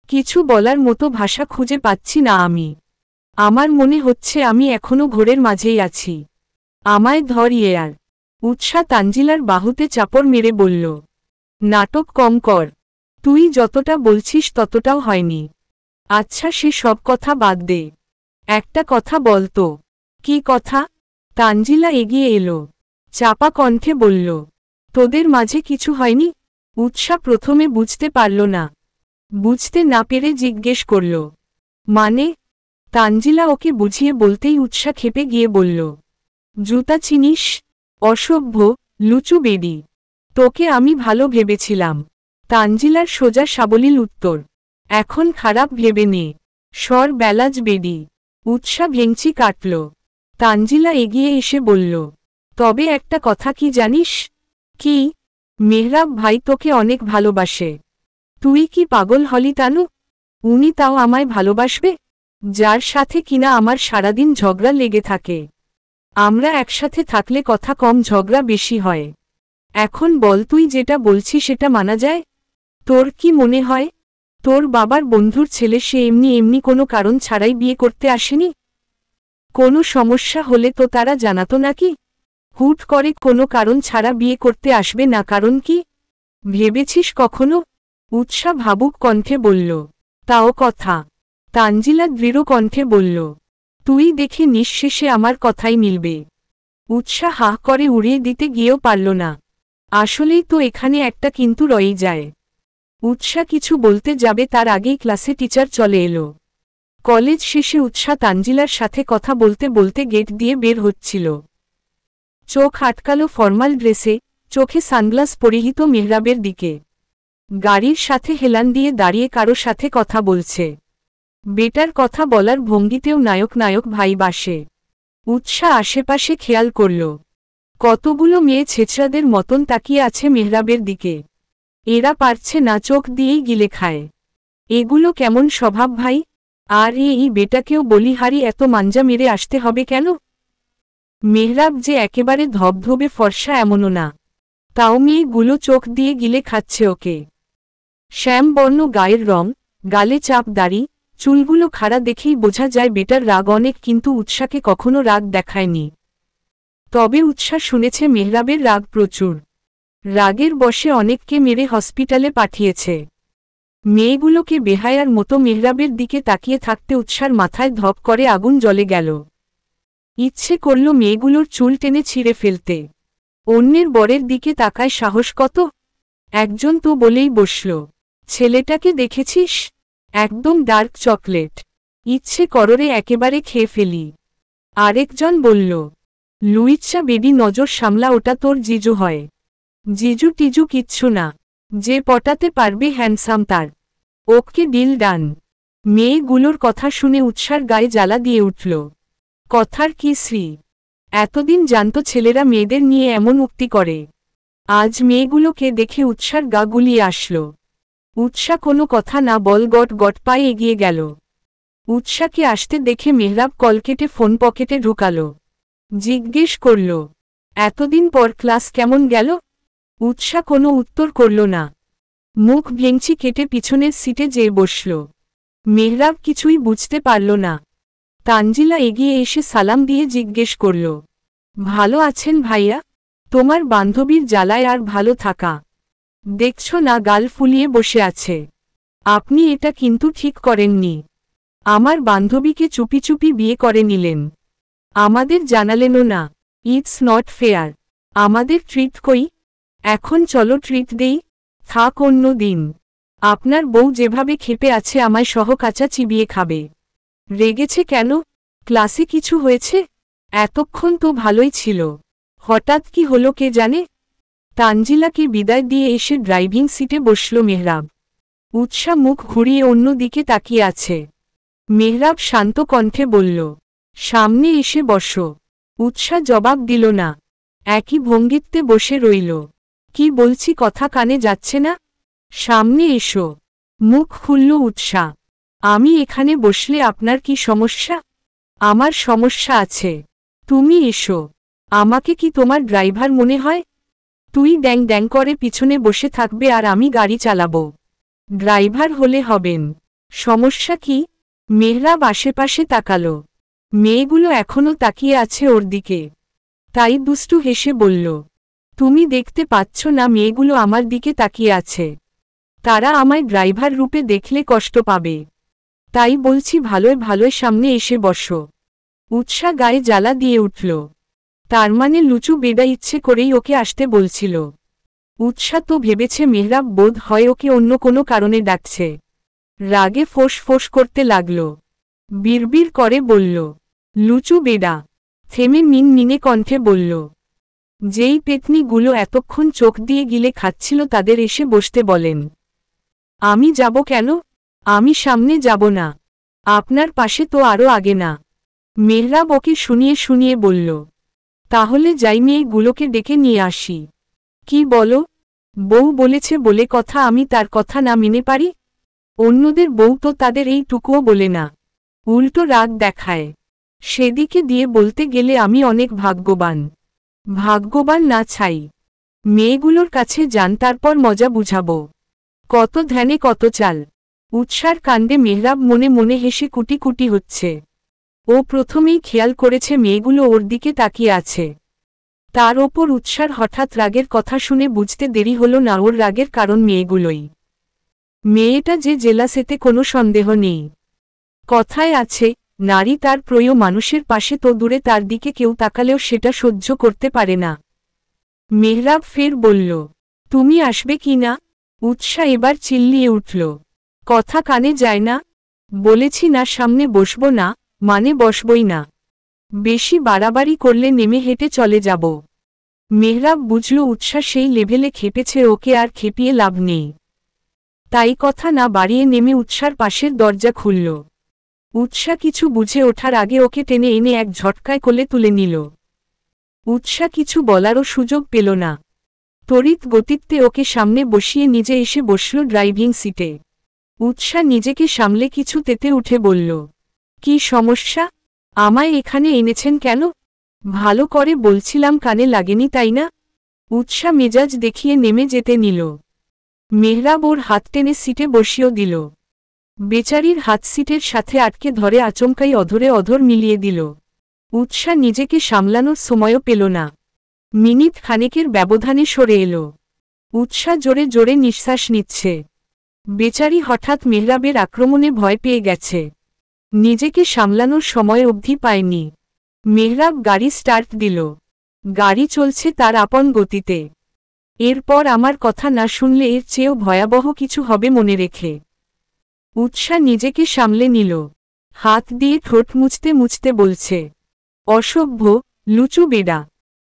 কিছু বলার মতো ভাষা খুঁজে পাচ্ছি না আমি। আমার মনে হচ্ছে আমি এখনো ঘোরের মাঝেই আছি। আমায় ধর আর। উৎসা তানজিলার বাহুতে চাপড় মেরে বলল, নাটক কম কর, তুই যতটা বলছিস ততটাও হয়নি। আচ্ছা সে সব কথা বাদ দে, একটা কথা বলতো। কি কথা? তানজিলা এগিয়ে এলো, চাপা কণ্ঠে বলল, তোদের মাঝে কিছু হয়নি? উৎসা প্রথমে বুঝতে পারল না, বুঝতে না পেরে জিজ্ঞেস করল, মানে? তানজিলা ওকে বুঝিয়ে বলতেই উৎসা খেপে গিয়ে বলল, জুতা চিনিস? অসভ্য, লুচু বেডি, তোকে আমি ভালো ভেবেছিলাম। তানজিলার সোজা সাবলীল উত্তর, এখন খারাপ ভেবে নে, সর বেলাজ বেডি। উৎসা ভেঙচি কাটল। তানজিলা এগিয়ে এসে বলল, তবে একটা কথা কি জানিস? কি? মেহরাব ভাই তোকে অনেক ভালোবাসে। তুই কি পাগল হলি তানু? উনি তাও আমায় ভালোবাসবে, যার সাথে কিনা আমার সারাদিন ঝগড়া লেগে থাকে। আমরা একসাথে থাকলে কথা কম ঝগড়া বেশি হয়। এখন বল তুই যেটা বলছি সেটা মানা যায়? তোর কি মনে হয় তোর বাবার বন্ধুর ছেলে সে এমনি এমনি কোনো কারণ ছাড়াই বিয়ে করতে আসেনি? কোনো সমস্যা হলে তো তারা জানাতো নাকি? হুট করে কোনো কারণ ছাড়া বিয়ে করতে আসবে না, কারণ কি ভেবেছিস কখনো? উৎসা ভাবুক কণ্ঠে বলল, তাও কথা। তানজিলা দৃঢ় কণ্ঠে বলল, তুই দেখে নিঃশেষে আমার কথাই মিলবে। উৎসা হাঁ করে উড়িয়ে দিতে গিয়েও পারল না। আসলেই তো এখানে একটা কিন্তু রয়েই যায়। উৎসা কিছু বলতে যাবে তার আগেই ক্লাসে টিচার চলে এলো। কলেজ শেষে উৎসা তানজিলার সাথে কথা বলতে বলতে গেট দিয়ে বের হচ্ছিল। চোখ আটকালো ফর্মাল ড্রেসে, চোখে সানগ্লাস পরিহিত মেহরাবের দিকে। গাড়ির সাথে হেলান দিয়ে দাঁড়িয়ে কারো সাথে কথা বলছে। বেটার কথা বলার ভঙ্গিতেও নায়ক নায়ক ভাই বাসে। উৎসা আশেপাশে খেয়াল করল, কতগুলো মেয়ে ছেচড়াদের মতন তাকিয়ে আছে মেহরাবের দিকে। এরা পারছে না, চোখ দিয়েই গিলে খায়। এগুলো কেমন স্বভাব ভাই? আর এই বেটাকেও বলিহারি এত মাঞ্জা মেরে আসতে হবে কেন? মেহরাব যে একেবারে ধবধবে ফর্সা এমনও না, তাও মেয়েগুলো চোখ দিয়ে গিলে খাচ্ছে ওকে। শ্যামবর্ণ গায়ের রং, গালে চাপ দাড়ি, চুলগুলো খাড়া দেখেই বোঝা যায় বেটার রাগ অনেক, কিন্তু উৎসাকে কখনো রাগ দেখায়নি। তবে উৎসা শুনেছে মেহরাবের রাগ প্রচুর। রাগের বশে অনেককে মেরে হসপিটালে পাঠিয়েছে। মেয়েগুলোকে বেহায়ার মতো মেহরাবের দিকে তাকিয়ে থাকতে উৎসার মাথায় ধপ করে আগুন জ্বলে গেল। ইচ্ছে করল মেয়েগুলোর চুল টেনে ছিঁড়ে ফেলতে। অন্যের বরের দিকে তাকায় সাহস কত? একজন তো বলেই বসল, ছেলেটাকে দেখেছিস? একদম ডার্ক চকলেট, ইচ্ছে কররে একেবারে খেয়ে ফেলি। আরেকজন বলল, লুইচ্ছা বেবি নজর সামলা, ওটা তোর জিজু হয়। জিজু টিজু কিচ্ছু না, যে পটাতে পারবে হ্যান্ডসাম তার, ওকে ডিল ডান। মেয়েগুলোর কথা শুনে উৎসার গায়ে জ্বালা দিয়ে উঠল। কথার কি শ্রী! এতদিন জানত ছেলেরা মেয়েদের নিয়ে এমন উক্তি করে, আজ মেয়েগুলোকে দেখে উৎসার গা গুলিয়ে আসল। উৎসা কোনো কথা না বল গট গট পায়ে এগিয়ে গেল। উৎসাকে আসতে দেখে মেহরাব কল কেটে ফোন পকেটে ঢুকাল। জিজ্ঞেস করল, এতদিন পর ক্লাস কেমন গেল? উৎসা কোনো উত্তর করল না, মুখ ভেঙচি কেটে পিছনের সিটে যেয়ে বসল। মেহরাব কিছুই বুঝতে পারল না। তানজিলা এগিয়ে এসে সালাম দিয়ে জিজ্ঞেস করল, ভালো আছেন ভাইয়া? তোমার বান্ধবীর জ্বালায় আর ভালো থাকা, দেখছ না গাল ফুলিয়ে বসে আছে। আপনি এটা কিন্তু ঠিক করেননি। আমার বান্ধবীকে চুপি চুপি বিয়ে করে নিলেন, আমাদের জানালেনও না। It's not fair. আমাদের ট্রিট কই? এখন চলো ট্রিট দেই, থাক অন্য দিন। আপনার বউ যেভাবে ক্ষেপে আছে আমায় সহ কাঁচা চিবিয়ে খাবে। রেগেছে কেন? ক্লাসে কিছু হয়েছে? এতক্ষণ তো ভালোই ছিল, হঠাৎ কি হলো কে জানে? তানজিলাকে বিদায় দিয়ে এসে ড্রাইভিং সিটে বসল মেহরাব। উৎসা মুখ ঘুরিয়ে অন্য দিকে তাকিয়ে আছে। মেহরাব শান্ত কণ্ঠে বলল, সামনে এসে বসো। উৎসা জবাব দিল না, একই ভঙ্গিতে বসে রইল। কি বলছি কথা কানে যাচ্ছে না? সামনে এসো। মুখ খুলল উৎসা, আমি এখানে বসলে আপনার কি সমস্যা? আমার সমস্যা আছে। তুমি এসো। আমাকে কি তোমার ড্রাইভার মনে হয়? তুই ড্যাং ড্যাং করে পিছনে বসে থাকবে আর আমি গাড়ি চালাবো। ড্রাইভার হলে হবেন, সমস্যা কি? মেহরাব আশেপাশে তাকালো। মেয়েগুলো এখনও তাকিয়ে আছে ওর দিকে। তাই দুষ্টু হেসে বলল, তুমি দেখতে পাচ্ছ না মেয়েগুলো আমার দিকে তাকিয়ে আছে? তারা আমায় ড্রাইভার রূপে দেখলে কষ্ট পাবে। তাই বলছি ভালোয় ভালোয় সামনে এসে বসো। উৎসা গায়ে জ্বালা দিয়ে উঠল। তার মানে লুচু বেডা ইচ্ছে করেই ওকে আসতে বলছিল। উৎসা তো ভেবেছে মেহরাব বোধ হয় ওকে অন্য কোনো কারণে ডাকছে। রাগে ফোঁস ফোঁস করতে লাগল। বিড়বিড় করে বলল, লুচু বেডা। থেমে মিনমিনে কণ্ঠে বলল, যেই পেতনিগুলো এতক্ষণ চোখ দিয়ে গিলে খাচ্ছিল তাদের এসে বসতে বলেন। আমি যাব কেন? আমি সামনে যাব না। আপনার পাশে তো আরও আগে না। মেহরাব ওকে শুনিয়ে শুনিয়ে বলল, তাহলে যাই মেয়েগুলোকে ডেকে নিয়ে আসি। কি বলো? বউ বলেছে বলে কথা আমি তার কথা না মেনে পারি? অন্যদের বউ তো তাদের এইটুকুও বলে না, উল্টো রাগ দেখায়। সেদিকে দিয়ে বলতে গেলে আমি অনেক ভাগ্যবান। ভাগ্যবান না ছাই। মেয়েগুলোর কাছে যান, তারপর মজা বুঝাবো। কত ধ্যানে কত চাল। উৎসার কাণ্ডে মেহরাব মনে মনে হেসে কুটি কুটি হচ্ছে। ও প্রথমেই খেয়াল করেছে মেয়েগুলো ওর দিকে তাকিয়ে আছে। তার ওপর উৎসার হঠাৎ রাগের কথা শুনে বুঝতে দেরি হলো না ওর রাগের কারণ মেয়েগুলোই। মেয়েটা যে জেলাস এতে কোনো সন্দেহ নেই। কথায় আছে, নারী তার প্রিয় মানুষের পাশে তো দূরে তার দিকে কেউ তাকালেও সেটা সহ্য করতে পারে না। মেহরাব ফের বলল, তুমি আসবে কি না? উৎসা এবার চিল্লিয়ে উঠল, কথা কানে যায় না? বলেছি না সামনে বসব না, মানে বসবই না। বেশি বাড়াবাড়ি করলে নেমে হেঁটে চলে যাব। মেহরাব বুঝল উৎসা সেই লেভেলে খেপেছে, ওকে আর খেপিয়ে লাভ নেই। তাই কথা না বাড়িয়ে নেমে উৎসার পাশের দরজা খুলল। উৎসা কিছু বুঝে ওঠার আগে ওকে টেনে এনে এক ঝটকায় কোলে তুলে নিল। উৎসা কিছু বলারও সুযোগ পেল না। তড়িৎ গতিতে ওকে সামনে বসিয়ে নিজে এসে বসল ড্রাইভিং সিটে। উৎসা নিজেকে সামলে কিছু তেতে উঠে বলল, কি সমস্যা? আমায় এখানে এনেছেন কেন? ভালো করে বলছিলাম কানে লাগেনি তাই না? উৎসা মেজাজ দেখিয়ে নেমে যেতে নিল। মেহরাব ওর হাত টেনে সিটে বসিয়ে দিল। বেচারির হাত সিটের সাথে আটকে ধরে আচমকাই অধরে অধর মিলিয়ে দিল। উৎসা নিজেকে সামলানোর সময়ও পেল না। মিনিট খানেকের ব্যবধানে সরে এলো। উৎসা জোরে জোরে নিঃশ্বাস নিচ্ছে। বেচারি হঠাৎ মেহরাবের আক্রমণে ভয় পেয়ে গেছে। নিজেকে সামলানোর সময় অবধি পায়নি। মেহরাব গাড়ি স্টার্ট দিল। গাড়ি চলছে তার আপন গতিতে। এরপর আমার কথা না শুনলে এর চেয়েও ভয়াবহ কিছু হবে মনে রেখে। উৎসা নিজেকে সামলে নিল। হাত দিয়ে ঠোঁট মুছতে মুছতে বলছে, অসভ্য, লুচু বেডা।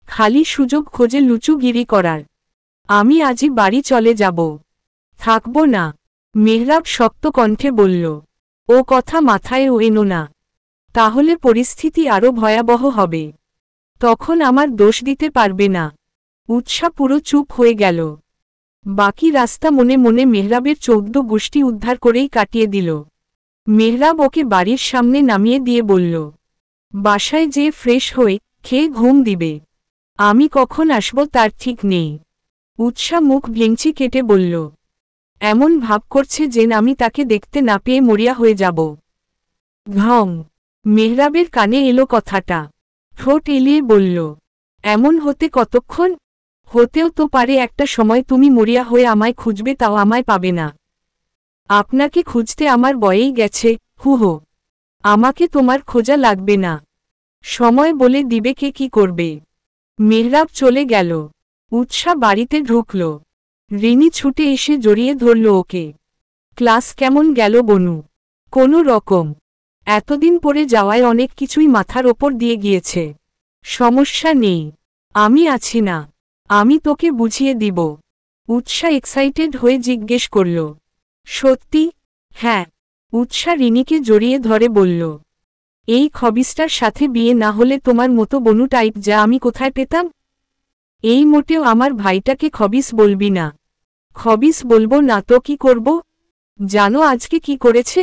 খালি সুযোগ খোঁজে লুচুগিরি করার। আমি আজই বাড়ি চলে যাব। থাকব না। মেহরাব শক্ত কণ্ঠে বলল, ও কথা মাথায়ও এনো না। তাহলে পরিস্থিতি আরও ভয়াবহ হবে। তখন আমার দোষ দিতে পারবে না। উৎসা পুরো চুপ হয়ে গেল। বাকি রাস্তা মনে মনে মেহরাবের 14 গোষ্ঠী উদ্ধার করেই কাটিয়ে দিল। মেহরাব ওকে বাড়ির সামনে নামিয়ে দিয়ে বলল, বাসায় যেয়ে ফ্রেশ হয়ে খেয়ে ঘুম দিবে। আমি কখন আসব তার ঠিক নেই। উৎসা মুখ ভেঙচি কেটে বলল, এমন ভাব করছে যেন আমি তাকে দেখতে না পেয়ে মরিয়া হয়ে যাব। ঘং। মেহরাবের কানে এলো কথাটা। ঠোঁট এলিয়ে বলল, এমন হতে কতক্ষণ? হতেও তো পারে একটা সময় তুমি মরিয়া হয়ে আমায় খুঁজবে, তাও আমায় পাবে না। আপনাকে খুঁজতে আমার বয়েই গেছে, হুহো। আমাকে তোমার খোঁজা লাগবে না। সময় বলে দিবে কে কি করবে। মেহরাব চলে গেল। উৎসা বাড়িতে ঢুকল। রিনি ছুটে এসে জড়িয়ে ধরল ওকে। ক্লাস কেমন গেল বনু? কোনো রকম। এতদিন পরে যাওয়ায় অনেক কিছুই মাথার ওপর দিয়ে গিয়েছে। সমস্যা নেই, আমি আছি না। আমি তোকে বুঝিয়ে দিব। উৎসা এক্সাইটেড হয়ে জিজ্ঞেস করল, সত্যি? হ্যাঁ। উৎসা রিনিকে জড়িয়ে ধরে বলল, এই খবিসটার সাথে বিয়ে না হলে তোমার মতো বনু টাইপ যা আমি কোথায় পেতাম? এই মোটেও আমার ভাইটাকে খবিস বলবি না। খবিস বলবো না তো কি করব? জানো আজকে কি করেছে?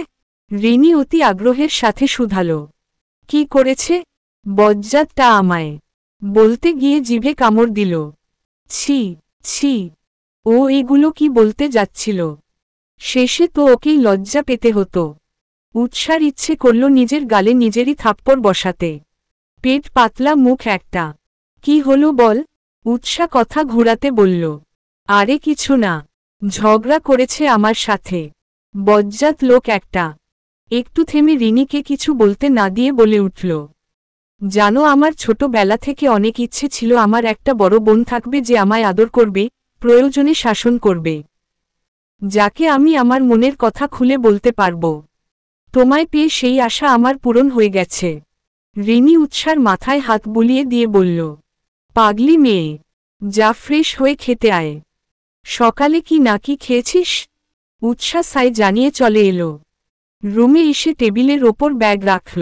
রিনি অতি আগ্রহের সাথে শুধালো। কি করেছে? বজ্জাতটা আমায়। বলতে গিয়ে জিভে কামড় দিল। ছি ছি, ও এগুলো কি বলতে যাচ্ছিল? শেষে তো ওকেই লজ্জা পেতে হতো। উৎসার ইচ্ছে করল নিজের গালে নিজেরই থাপ্পড় বসাতে। পেট পাতলা, মুখ একটা। কি হলো বল? উৎসা কথা ঘুরাতে বলল। আরে কিছু না, ঝগড়া করেছে আমার সাথে, বজ্জাত লোক একটা। একটু থেমে রিনিকে কিছু বলতে না দিয়ে বলে উঠল, জানো আমার ছোটবেলা থেকে অনেক ইচ্ছে ছিল আমার একটা বড় বোন থাকবে যে আমায় আদর করবে, প্রয়োজনে শাসন করবে, যাকে আমি আমার মনের কথা খুলে বলতে পারব। তোমায় পেয়ে সেই আশা আমার পূরণ হয়ে গেছে। রিনি উৎসার মাথায় হাত বুলিয়ে দিয়ে বলল, পাগলি মেয়ে, যা ফ্রেশ হয়ে খেতে আয়। সকালে কি নাকি খেয়েছিস? উৎসা সাই জানিয়ে চলে এলো। রুমে এসে টেবিলের ওপর ব্যাগ রাখল।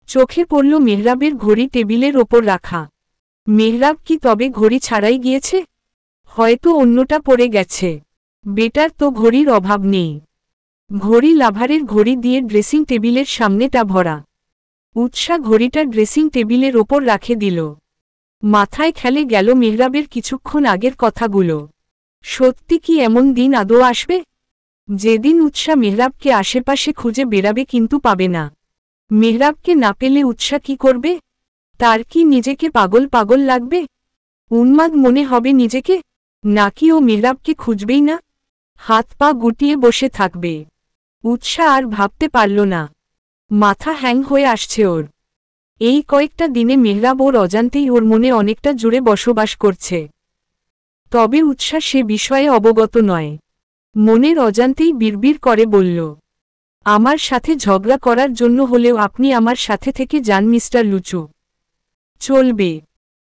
চোখে পড়ল মেহরাবের ঘড়ি টেবিলের ওপর রাখা। মেহরাব কি তবে ঘড়ি ছাড়াই গিয়েছে? হয়তো অন্যটা পড়ে গেছে। বেটার তো ঘড়ির অভাব নেই। ঘড়ি লাভারের ঘড়ি দিয়ে ড্রেসিং টেবিলের সামনেটা ভরা। উৎসা ঘড়িটা ড্রেসিং টেবিলের ওপর রাখে দিল। মাথায় খেলে গেল মেহরাবের কিছুক্ষণ আগের কথাগুলো। সত্যি কি এমন দিন আদৌ আসবে যেদিন উৎসা মেহরাবকে আশেপাশে খুঁজে বেড়াবে কিন্তু পাবে না? মেহরাবকে না পেলে উৎসা কি করবে? তার কি নিজেকে পাগল পাগল লাগবে? উন্মাদ মনে হবে নিজেকে? নাকি ও মেহরাবকে খুঁজবেই না, হাত পা গুটিয়ে বসে থাকবে? উৎসা আর ভাবতে পারল না। মাথা হ্যাং হয়ে আসছে ওর। এই কয়েকটা দিনে মেহরাব ওর অজান্তেই ওর মনে অনেকটা জুড়ে বসবাস করছে। তবে উৎসা সে বিষয়ে অবগত নয়। মনের অজান্তেই বিড়বিড় করে বলল, আমার সাথে ঝগড়া করার জন্য হলেও আপনি আমার সাথে থেকে যান মিস্টার লুচু। চলবে।